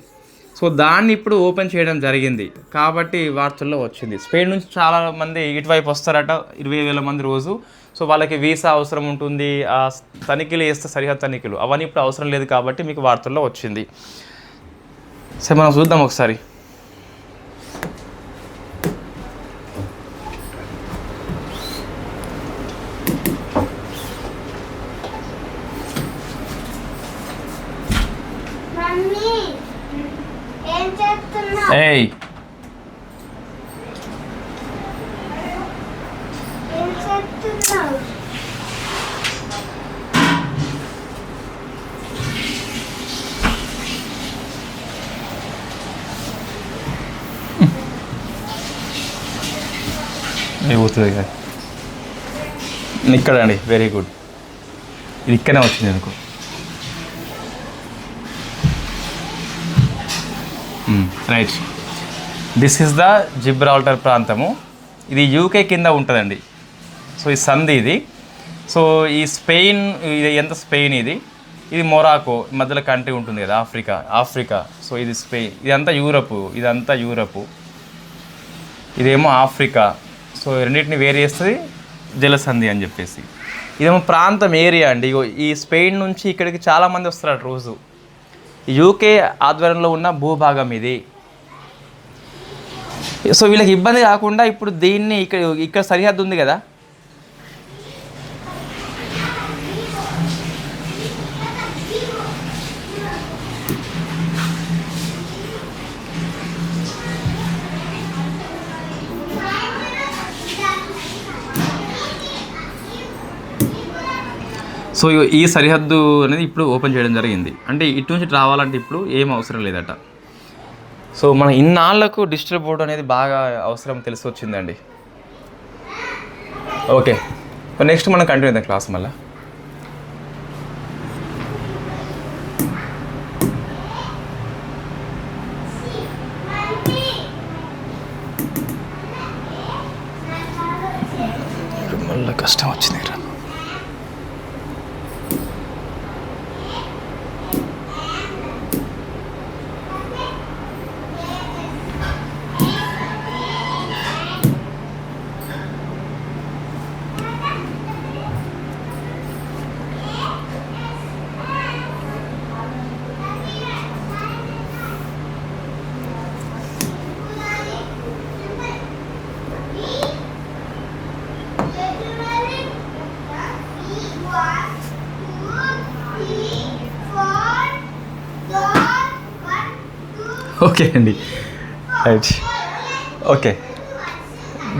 సో దాన్ని ఇప్పుడు ఓపెన్ చేయడం జరిగింది కాబట్టి వార్తల్లో వచ్చింది. స్పెయిన్ నుంచి చాలామంది ఇటువైపు వస్తారట, 20,000 మంది రోజు. సో వాళ్ళకి వీసా అవసరం ఉంటుంది, ఆ తనిఖీలు చేస్తే సరిహద్దు తనిఖీలు అవన్నీ ఇప్పుడు అవసరం లేదు కాబట్టి మీకు వార్తల్లో వచ్చింది. సరే మనం చూద్దాం ఒకసారి. ఏయ్ పోతుంది కదా ఇక్కడ అండి. వెరీ గుడ్, ఇది ఇక్కడనే వచ్చింది అనుకో. Right, this is the Gibraltar ప్రాంతము. ఇది యూకే కింద ఉంటుందండి. సో ఈ సంధి ఇది. సో ఈ స్పెయిన్, ఇది ఎంత స్పెయిన్, ఇది మొరాకో మధ్యలో కంట్రీ ఉంటుంది కదా, ఆఫ్రికా. సో ఇది స్పెయిన్, ఇదంతా యూరప్, ఇదేమో ఆఫ్రికా. సో రెండింటిని వేరు చేస్తుంది జలసంధి అని చెప్పేసి. ఇదేమో ప్రాంతం, ఏరియా అండి. ఈ స్పెయిన్ నుంచి ఇక్కడికి చాలామంది వస్తారు రోజు. యూకే ఆధ్వర్యంలో ఉన్న భూభాగం ఇది. సో వీళ్ళకి ఇబ్బంది కాకుండా ఇప్పుడు దీన్ని ఇక్కడ సరిహద్దు ఉంది కదా, సో ఈ సరిహద్దు అనేది ఇప్పుడు ఓపెన్ చేయడం జరిగింది. అంటే ఇటు నుంచి రావాలంటే ఇప్పుడు ఏం అవసరం లేదట. సో మన ఇన్నాళ్లకు డిజిటల్ బోర్డు అనేది బాగా అవసరం తెలిసి వచ్చిందండి. ఓకే, నెక్స్ట్ మనం కంటిన్యూ చేద్దాం క్లాస్ మళ్ళీ. మళ్ళీ కష్టం వచ్చింది. ఓకే అండి, రైట్. ఓకే,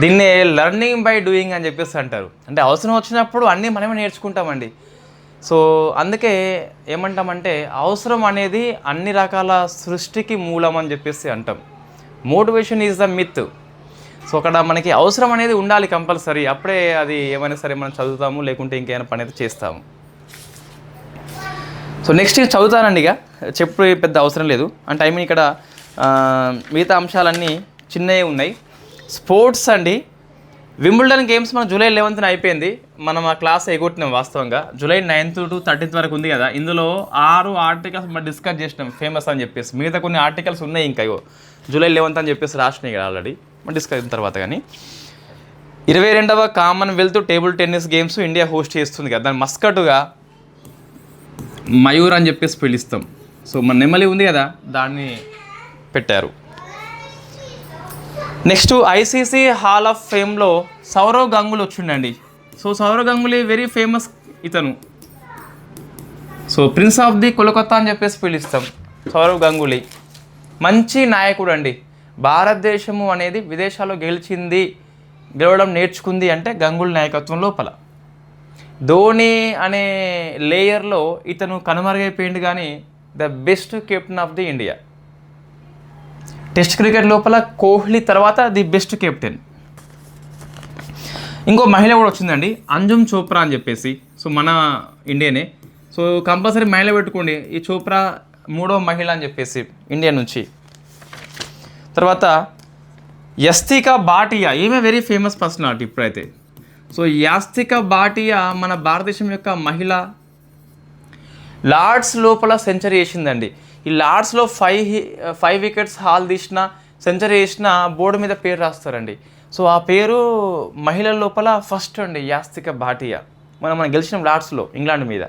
దీన్ని లెర్నింగ్ బై డూయింగ్ అని చెప్పేసి అంటారు. అంటే అవసరం వచ్చినప్పుడు అన్నీ మనమే నేర్చుకుంటామండి. సో అందుకే ఏమంటామంటే అవసరం అనేది అన్ని రకాల సృష్టికి మూలం అని చెప్పేసి అంటాం. Motivation is the myth. So అక్కడ మనకి అవసరం అనేది ఉండాలి కంపల్సరీ, అప్పుడే అది ఏమైనా సరే మనం చదువుతాము, లేకుంటే ఇంకేమైనా పని అయితే చేస్తాము. సో నెక్స్ట్ చదువుతానండి, ఇక చెప్పు పెద్ద అవసరం లేదు. అంటే ఐ మీన్ ఇక్కడ మిగతా అంశాలన్నీ చిన్నవి ఉన్నాయి. స్పోర్ట్స్ అండి, వింబుల్డన్ గేమ్స్ మన జూలై 11న అయిపోయింది. మనం ఆ క్లాస్ ఎగొట్టినాం వాస్తవంగా. జూలై 9th to 13th వరకు ఉంది కదా. ఇందులో 6 ఆర్టికల్స్ మనం డిస్కస్ చేసినాం ఫేమస్ అని చెప్పేసి. మిగతా కొన్ని ఆర్టికల్స్ ఉన్నాయి ఇంకా, జూలై 11th అని చెప్పేసి రాసినాయి కదా ఆల్రెడీ, మనం డిస్కస్ అయిన తర్వాత. కానీ 22వ Commonwealth table tennis games India host చేస్తుంది కదా, దాని మస్కటుగా మయూర్ అని చెప్పేసి పిలుస్తాం. సో మన నెమలి ఉంది కదా, దాన్ని పెట్టారు. నెక్స్ట్ ఐసీసీ హాల్ ఆఫ్ ఫేమ్లో సౌరవ్ గంగూలీ వచ్చిండండి. So Sourav Ganguly very famous ఇతను. So prince of the Kolkata అని చెప్పేసి పిలుస్తాం సౌరవ్ గంగూలీ. మంచి నాయకుడు అండి. భారతదేశము అనేది విదేశాల్లో గెలవడం నేర్చుకుంది అంటే గంగూలీ నాయకత్వం లోపల. ధోని అనే లేయర్లో ఇతను కనుమరుగైపోయింది, కానీ the best captain of the India. Test cricket లోపల కోహ్లీ తర్వాత ది బెస్ట్ కెప్టెన్. ఇంకో మహిళ కూడా వచ్చిందండి, అంజుమ్ చోప్రా అని చెప్పేసి. సో మన ఇండియానే. సో కంపల్సరీ మహిళ పెట్టుకోండి. ఈ చోప్రా 3వ మహిళ అని చెప్పేసి ఇండియా నుంచి. తర్వాత యస్తికా భాటియా, ఈమె వెరీ ఫేమస్ పర్సనాలిటీ ఇప్పుడైతే. సో యాస్తికా భాటియా మన భారతదేశం యొక్క మహిళ. లార్డ్స్ లోపల సెంచరీ వేసిందండి. ఈ లార్డ్స్లో 5 వికెట్స్ హాల్ తీసిన, సెంచరీ వేసిన బోర్డు మీద పేరు రాస్తారండి. సో ఆ పేరు మహిళల లోపల ఫస్ట్ అండి, యాస్తికా భాటియా. మనం గెలిచిన లార్డ్స్లో ఇంగ్లాండ్ మీద.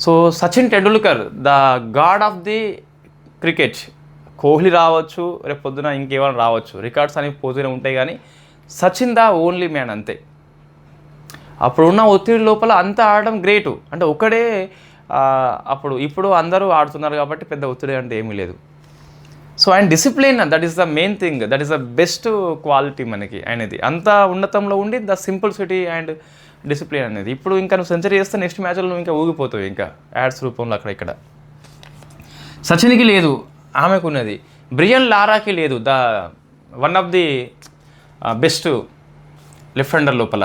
So Sachin Tendulkar the God of the cricket. Kohli రావచ్చు, రేపు పొద్దున ఇంకేమైనా రావచ్చు, రికార్డ్స్ అనేవి పోతూనే ఉంటాయి, కానీ సచిన్ ద ఓన్లీ మ్యాన్ అంతే. అప్పుడున్న ఒత్తిడి లోపల అంతా ఆడడం గ్రేటు. అంటే ఒకడే ఇప్పుడు అందరూ ఆడుతున్నారు కాబట్టి పెద్ద ఒత్తిడి అంటే ఏమీ లేదు. సో ఆయన discipline, that is the main thing, that is the best quality మనకి ఆయనది. అంత ఉన్నతంలో ఉండి ద సింప్లిసిటీ అండ్ డిసిప్లిన్ అనేది. ఇప్పుడు ఇంకా నువ్వు సెంచరీ చేస్తే నెక్స్ట్ మ్యాచ్లో నువ్వు ఇంకా ఊగిపోతావు, ఇంకా యాడ్స్ రూపంలో అక్కడ ఇక్కడ. సచిన్కి లేదు, ఆమెకు ఉన్నది. బ్రియన్ లారాకి లేదు, the one of the best left hander లోపల.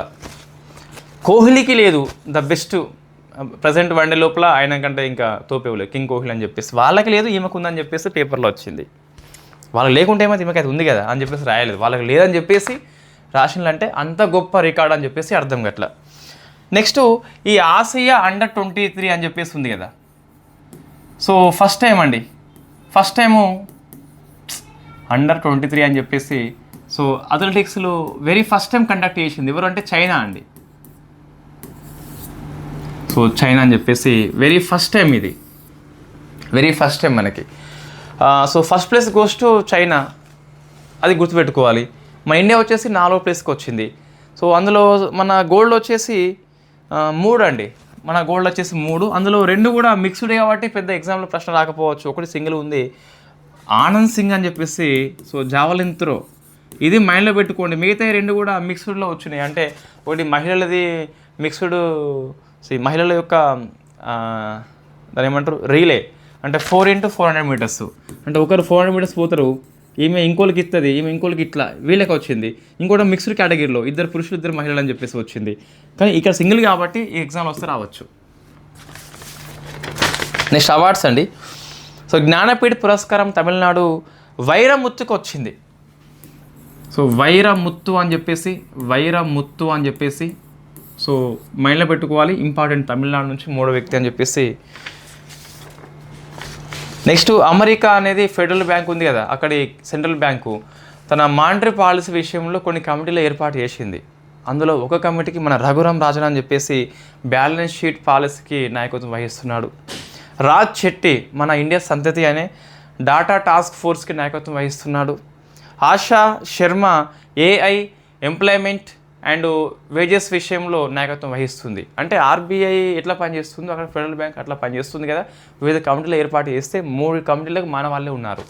కోహ్లీకి లేదు, ద బెస్ట్ ప్రజెంట్ వన్డే లోపల ఆయన కంటే ఇంకా తోపేవులేదు, కింగ్ కోహ్లీ అని చెప్పేసి. వాళ్ళకి లేదు, ఈమెకు ఉందని చెప్పేసి పేపర్లో వచ్చింది. వాళ్ళకి లేకుంటే ఏమైతే ఈమెకి అది ఉంది కదా అని చెప్పేసి రాయలేదు. వాళ్ళకి లేదని చెప్పేసి రాసినలు అంటే అంత గొప్ప రికార్డ్ అని చెప్పేసి అర్థం గట్లా. నెక్స్ట్ ఈ ఆసియా అండర్ 23 అని చెప్పేసి ఉంది కదా. సో ఫస్ట్ టైం అండర్ 23 అని చెప్పేసి. సో అథ్లెటిక్స్లో వెరీ ఫస్ట్ టైం కండక్ట్ చేసింది ఎవరు అంటే చైనా అండి. సో చైనా అని చెప్పేసి వెరీ ఫస్ట్ టైం ఇది, వెరీ ఫస్ట్ టైం మనకి. So first place goes to China, అది గుర్తుపెట్టుకోవాలి. మన ఇండియా వచ్చేసి 4వ ప్లేస్కి వచ్చింది. సో అందులో మన గోల్డ్ వచ్చేసి 3 అండి. మన గోల్డ్ వచ్చేసి 3, అందులో 2 కూడా మిక్స్డ్ కాబట్టి పెద్ద ఎగ్జామ్లో ప్రశ్న రాకపోవచ్చు. ఒకటి సింగిల్ ఉంది, ఆనంద్ సింగ్ అని చెప్పేసి. సో జావలిన్ త్రో, ఇది మైండ్లో పెట్టుకోండి. మిగతా 2 కూడా మిక్స్డ్లో వచ్చినాయి. అంటే ఒకటి మహిళలది మిక్స్డ్, మహిళల యొక్క దాని ఏమంటారు రీలే, అంటే 4x400 మీటర్స్. అంటే ఒకరు 400 మీటర్స్ పోతారు, ఈమె ఇంకోళ్ళకి ఇస్తుంది, ఈమె ఇంకోళ్ళకి ఇట్లా వీళ్ళకి వచ్చింది. ఇంకోటి మిక్స్డ్ కేటగిరీలో 2 పురుషులు 2 మహిళలు అని చెప్పేసి వచ్చింది. కానీ ఇక్కడ సింగిల్ కాబట్టి ఈ ఎగ్జామ్లో వస్తే రావచ్చు. నెక్స్ట్ అవార్డ్స్ అండి. సో జ్ఞానపీఠ పురస్కారం తమిళనాడు వైరముత్తుకు వచ్చింది. సో వైరముత్తు అని చెప్పేసి సో మైండ్లో పెట్టుకోవాలి, ఇంపార్టెంట్. తమిళనాడు నుంచి 3వ వ్యక్తి అని చెప్పేసి. నెక్స్ట్ అమెరికా అనేది ఫెడరల్ బ్యాంక్ ఉంది కదా, అక్కడి సెంట్రల్ బ్యాంకు తన మానిటరీ పాలసీ విషయంలో కొన్ని కమిటీలు ఏర్పాటు చేసింది. అందులో ఒక కమిటీకి మన రఘురామ్ రాజన్ అని చెప్పేసి బ్యాలెన్స్ షీట్ పాలసీకి నాయకత్వం వహిస్తున్నాడు. రాజ్ చెట్టి మన ఇండియా సంతతి అనే డాటా టాస్క్ ఫోర్స్కి నాయకత్వం వహిస్తున్నాడు. Asha Sharma AI employment and wages విషయంలో నాయకత్వం వహిస్తుంది. అంటే ఆర్బీఐ ఎట్లా పనిచేస్తుందో అక్కడ ఫెడరల్ బ్యాంక్ అట్లా పనిచేస్తుంది కదా. వివిధ కమిటీలు ఏర్పాటు చేస్తే 3 కమిటీలకు మన వాళ్ళే ఉన్నారు.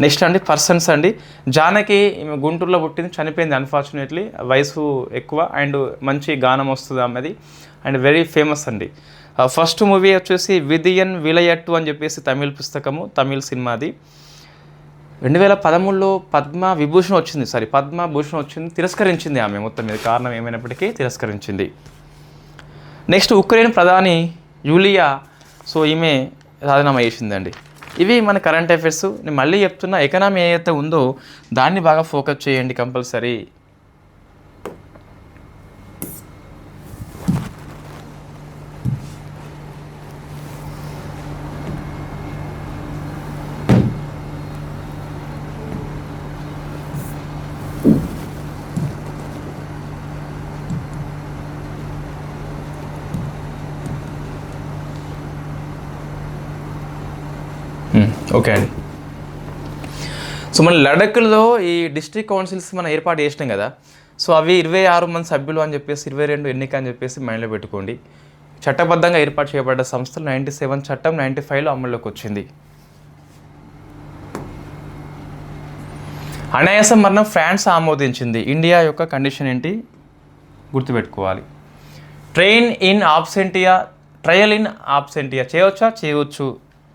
నెక్స్ట్ అండి పర్సన్స్ అండి. జానకి ఈమె గుంటూరులో పుట్టింది, చనిపోయింది అన్ఫార్చునేట్లీ. వయసు ఎక్కువ అండ్ మంచి గానం వస్తుంది ఆమెది అండ్ వెరీ ఫేమస్ అండి. ఫస్ట్ మూవీ వచ్చేసి విదియన్ విలయట్టు అని చెప్పేసి తమిళ పుస్తకము, తమిళ సినిమాది. 2013లో పద్మభూషణ్ వచ్చింది, తిరస్కరించింది ఆమె. మొత్తం మీద కారణం ఏమైనప్పటికీ తిరస్కరించింది. నెక్స్ట్ ఉక్రెయిన్ ప్రధాని యూలియా, సో ఈమె రాజీనామా చేసిందండి. ఇవి మన కరెంట్ అఫైర్స్. నేను మళ్ళీ చెప్తున్నా, ఎకనామీ ఏదైతే ఉందో దాన్ని బాగా ఫోకస్ చేయండి కంపల్సరీ. ఓకే అండి. సో మన లడఖ్లో ఈ డిస్ట్రిక్ట్ కౌన్సిల్స్ మనం ఏర్పాటు చేసినాం కదా. సో అవి 26 మంది సభ్యులు అని చెప్పేసి 22 ఎన్నిక అని చెప్పేసి మైండ్లో పెట్టుకోండి. చట్టబద్ధంగా ఏర్పాటు చేయబడ్డ సంస్థలు 97 చట్టం 95లో అమల్లోకి వచ్చింది. అనాయాస మరణం ఫ్రాన్స్ ఆమోదించింది. ఇండియా యొక్క కండిషన్ ఏంటి గుర్తుపెట్టుకోవాలి. ట్రైల్ ఇన్ ఆబ్సెంటియా చేయవచ్చా? చేయవచ్చు.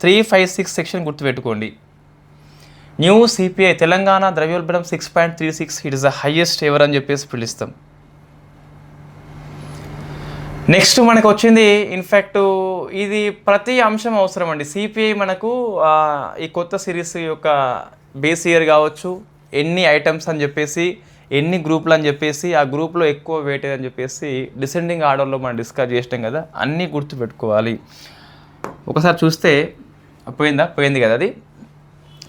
356 సెక్షన్ గుర్తుపెట్టుకోండి. న్యూ సిపిఐ తెలంగాణ ద్రవ్యోల్బణం 6.36, it is the highest ever అని చెప్పేసి పిలుస్తాం. నెక్స్ట్ మనకు వచ్చింది, ఇన్ఫ్యాక్ట్ ఇది ప్రతి అంశం అవసరం అండి. సిపిఐ మనకు ఈ కొత్త సిరీస్ యొక్క బేస్ ఇయర్ కావచ్చు, ఎన్ని ఐటమ్స్ అని చెప్పేసి, ఎన్ని గ్రూపులు అని చెప్పేసి, ఆ గ్రూప్లో ఎక్కువ వెయిటేజ్ అని చెప్పేసి డిసెండింగ్ ఆర్డర్లో మనం డిస్కస్ చేసినాం కదా, అన్నీ గుర్తుపెట్టుకోవాలి. ఒకసారి చూస్తే పోయింది కదా అది.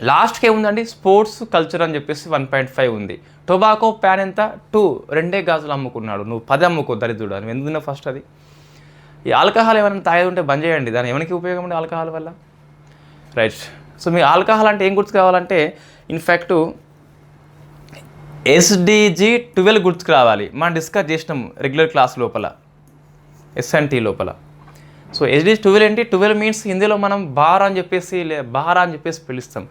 లాస్ట్కి ఏముందండి, స్పోర్ట్స్ కల్చర్ అని చెప్పేసి 1.5 ఉంది. టొబాకో ప్యాన్ ఎంత 2, 2 గాజులు అమ్ముకున్నాడు, నువ్వు 10 అమ్ముకో దరిద్రుడు అని ఎందుకున్నా ఫస్ట్. అది ఈ ఆల్కహాల్ ఏమైనా తాగేది ఉంటే బంద్ చేయండి. దాని ఎవరికి ఉపయోగం ఉంది ఆల్కహాల్ వల్ల, రైట్? సో మీ ఆల్కహాల్ అంటే ఏం గుర్తు కావాలంటే, ఇన్ఫ్యాక్ట్ SDG 12 గుర్తుకు రావాలి. మనం డిస్కస్ చేసినాం రెగ్యులర్ క్లాస్ లోపల, SNT లోపల. సో SDG 12 ఏంటి? 12 మీన్స్ హిందీలో మనం బార్ అని చెప్పేసి బారా అని చెప్పేసి పిలుస్తాం.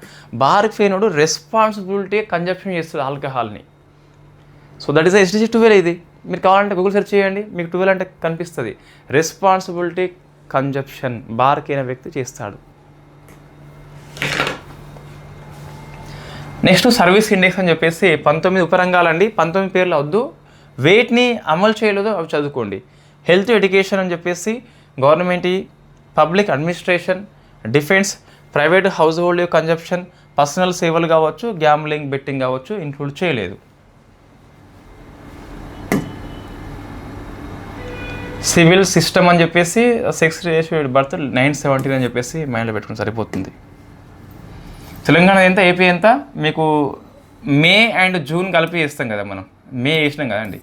బార్కి పోయినోడు రెస్పాన్సిబిలిటీ కన్జప్షన్ చేస్తుంది ఆల్కహాల్ని. So that is SDG 12. ఇది మీరు కావాలంటే గూగుల్ సెర్చ్ చేయండి, మీకు 12 అంటే కనిపిస్తుంది. రెస్పాన్సిబిలిటీ కన్జప్షన్ బార్కి అయిన వ్యక్తి చేస్తాడు. నెక్స్ట్ సర్వీస్ ఇండెక్స్ అని చెప్పేసి 19 ఉపరంగాలండి. 19 పేర్లు వద్దు, వెయిట్ని అమలు చేయలేదో అవి చదువుకోండి. హెల్త్ ఎడ్యుకేషన్ అని చెప్పేసి government, public administration, defence, private house hold consumption, personal సేవలు కావచ్చు, గ్యాంబ్లింగ్, బెట్టింగ్ కావచ్చు ఇంక్లూడ్ చేయలేదు. సివిల్ సిస్టమ్ అని చెప్పేసి సెక్స్ రేషియో బర్త్ 970 అని చెప్పేసి మైండ్లో పెట్టుకుని సరిపోతుంది. తెలంగాణ ఎంత, ఏపీ ఎంత, మీకు మే అండ్ జూన్ కలిపి వేస్తాం కదా మనం. మే వేసినాం కదండి,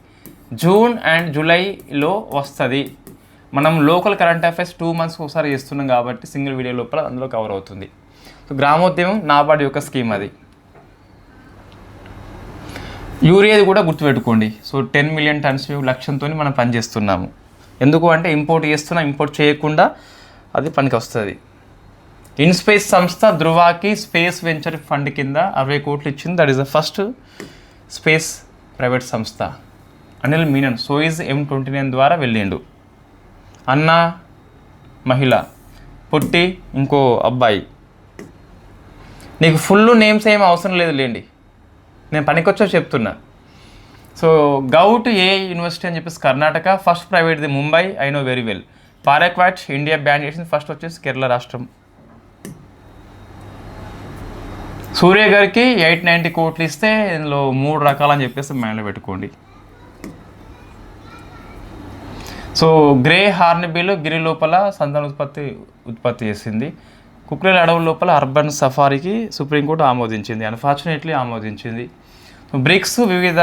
జూన్ అండ్ జూలైలో వస్తుంది. మనం లోకల్ కరెంట్ అఫైర్స్ 2 మంత్స్కి ఒకసారి చేస్తున్నాం కాబట్టి సింగిల్ వీడియో లోపల అందులో కవర్ అవుతుంది. సో గ్రామోద్యమం నాబార్డు యొక్క స్కీమ్ అది. యూరియాది కూడా గుర్తుపెట్టుకోండి. సో 10 మిలియన్ టన్స్ లక్ష్యంతో మనం పనిచేస్తున్నాము. ఎందుకు అంటే ఇంపోర్ట్ చేస్తున్నాం, ఇంపోర్ట్ చేయకుండా అది పనికి వస్తుంది. ఇన్స్పేస్ సంస్థ ధృవాకి స్పేస్ వెంచర్ ఫండ్ కింద 60 కోట్లు ఇచ్చింది. That is the first space private సంస్థ. అనిల్ మీనన్ సోయిజ్ M29 ద్వారా వెళ్ళిండు. అన్న మహిళ, పుట్టి ఇంకో అబ్బాయి. నీకు ఫుల్ నేమ్స్ ఏం అవసరం లేదు లేండి, నేను పనికొచ్చో చెప్తున్నా. సో గౌట్ ఏ యూనివర్సిటీ అని చెప్పేసి కర్ణాటక, ఫస్ట్ ప్రైవేట్ది Mumbai, I know very well. Paraquat India ban చేసింది, ఫస్ట్ వచ్చేసి కేరళ రాష్ట్రం. సూర్య గారికి 890 కోట్లు ఇస్తే ఇందులో 3 రకాలని చెప్పేసి మైండ్లో పెట్టుకోండి. సో గ్రే హార్న్బిల్ గిరి లోపల సంతాన ఉత్పత్తి చేసింది. కుక్రేల అడవుల లోపల అర్బన్ సఫారీకి సుప్రీంకోర్టు ఆమోదించింది, అన్ఫార్చునేట్లీ ఆమోదించింది. బ్రిక్స్ వివిధ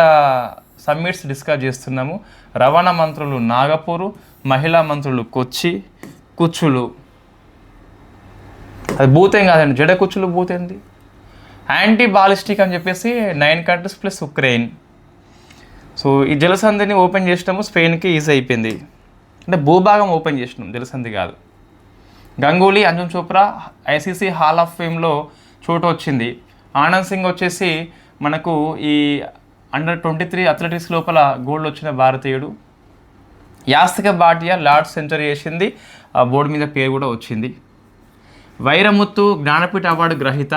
సమ్మిట్స్ డిస్కస్ చేస్తున్నాము. రవాణా మంత్రులు నాగపూర్, మహిళా మంత్రులు కుచ్చులు. అది భూతేం కాదండి, జడ కుచ్చులు భూతేంది. యాంటీ బాలిస్టిక్ అని చెప్పేసి 9 కంట్రీస్ ప్లస్ ఉక్రెయిన్. సో ఈ జలసంధిని ఓపెన్ చేసినాము, స్పెయిన్కి ఈజీ అయిపోయింది. అంటే భూభాగం ఓపెన్ చేసినాం, జలసంధి కాదు. Ganguly, Anjum Chopra ICC hall of ఫేమ్లో చోటు వచ్చింది. ఆనంద్ సింగ్ వచ్చేసి మనకు ఈ అండర్-23 అథ్లెటిక్స్ లోపల గోల్డ్ వచ్చిన భారతీయుడు. యాస్తిక భాటియా లార్డ్ సెంచరీ చేసింది, ఆ బోర్డు మీద పేరు కూడా వచ్చింది. వైరముత్తు జ్ఞానపీఠ అవార్డు గ్రహీత.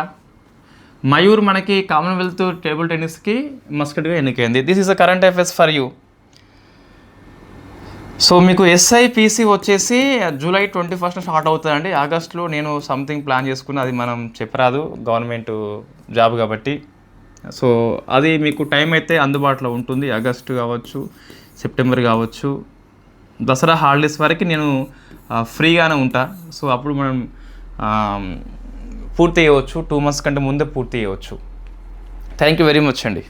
మయూర్ మనకి కామన్వెల్త్ టేబుల్ టెన్నిస్కి మస్కట్గా ఎన్నికైంది. This is a current affairs for you. So మీకు SIPC వచ్చేసి జూలై 21 స్టార్ట్ అవుతుందండి. ఆగస్టులో నేను సంథింగ్ ప్లాన్ చేసుకున్న, అది మనం చెప్పరాదు, గవర్నమెంట్ జాబ్ కాబట్టి. సో అది మీకు టైం అయితే అందుబాటులో ఉంటుంది. ఆగస్టు కావచ్చు, సెప్టెంబర్ కావచ్చు, దసరా హాలిడేస్ వరకు నేను ఫ్రీగానే ఉంటా. సో అప్పుడు మనం పూర్తి చేయవచ్చు, 2 మంత్స్ కంటే ముందే పూర్తి చేయవచ్చు. థ్యాంక్ యూ వెరీ మచ్ అండి.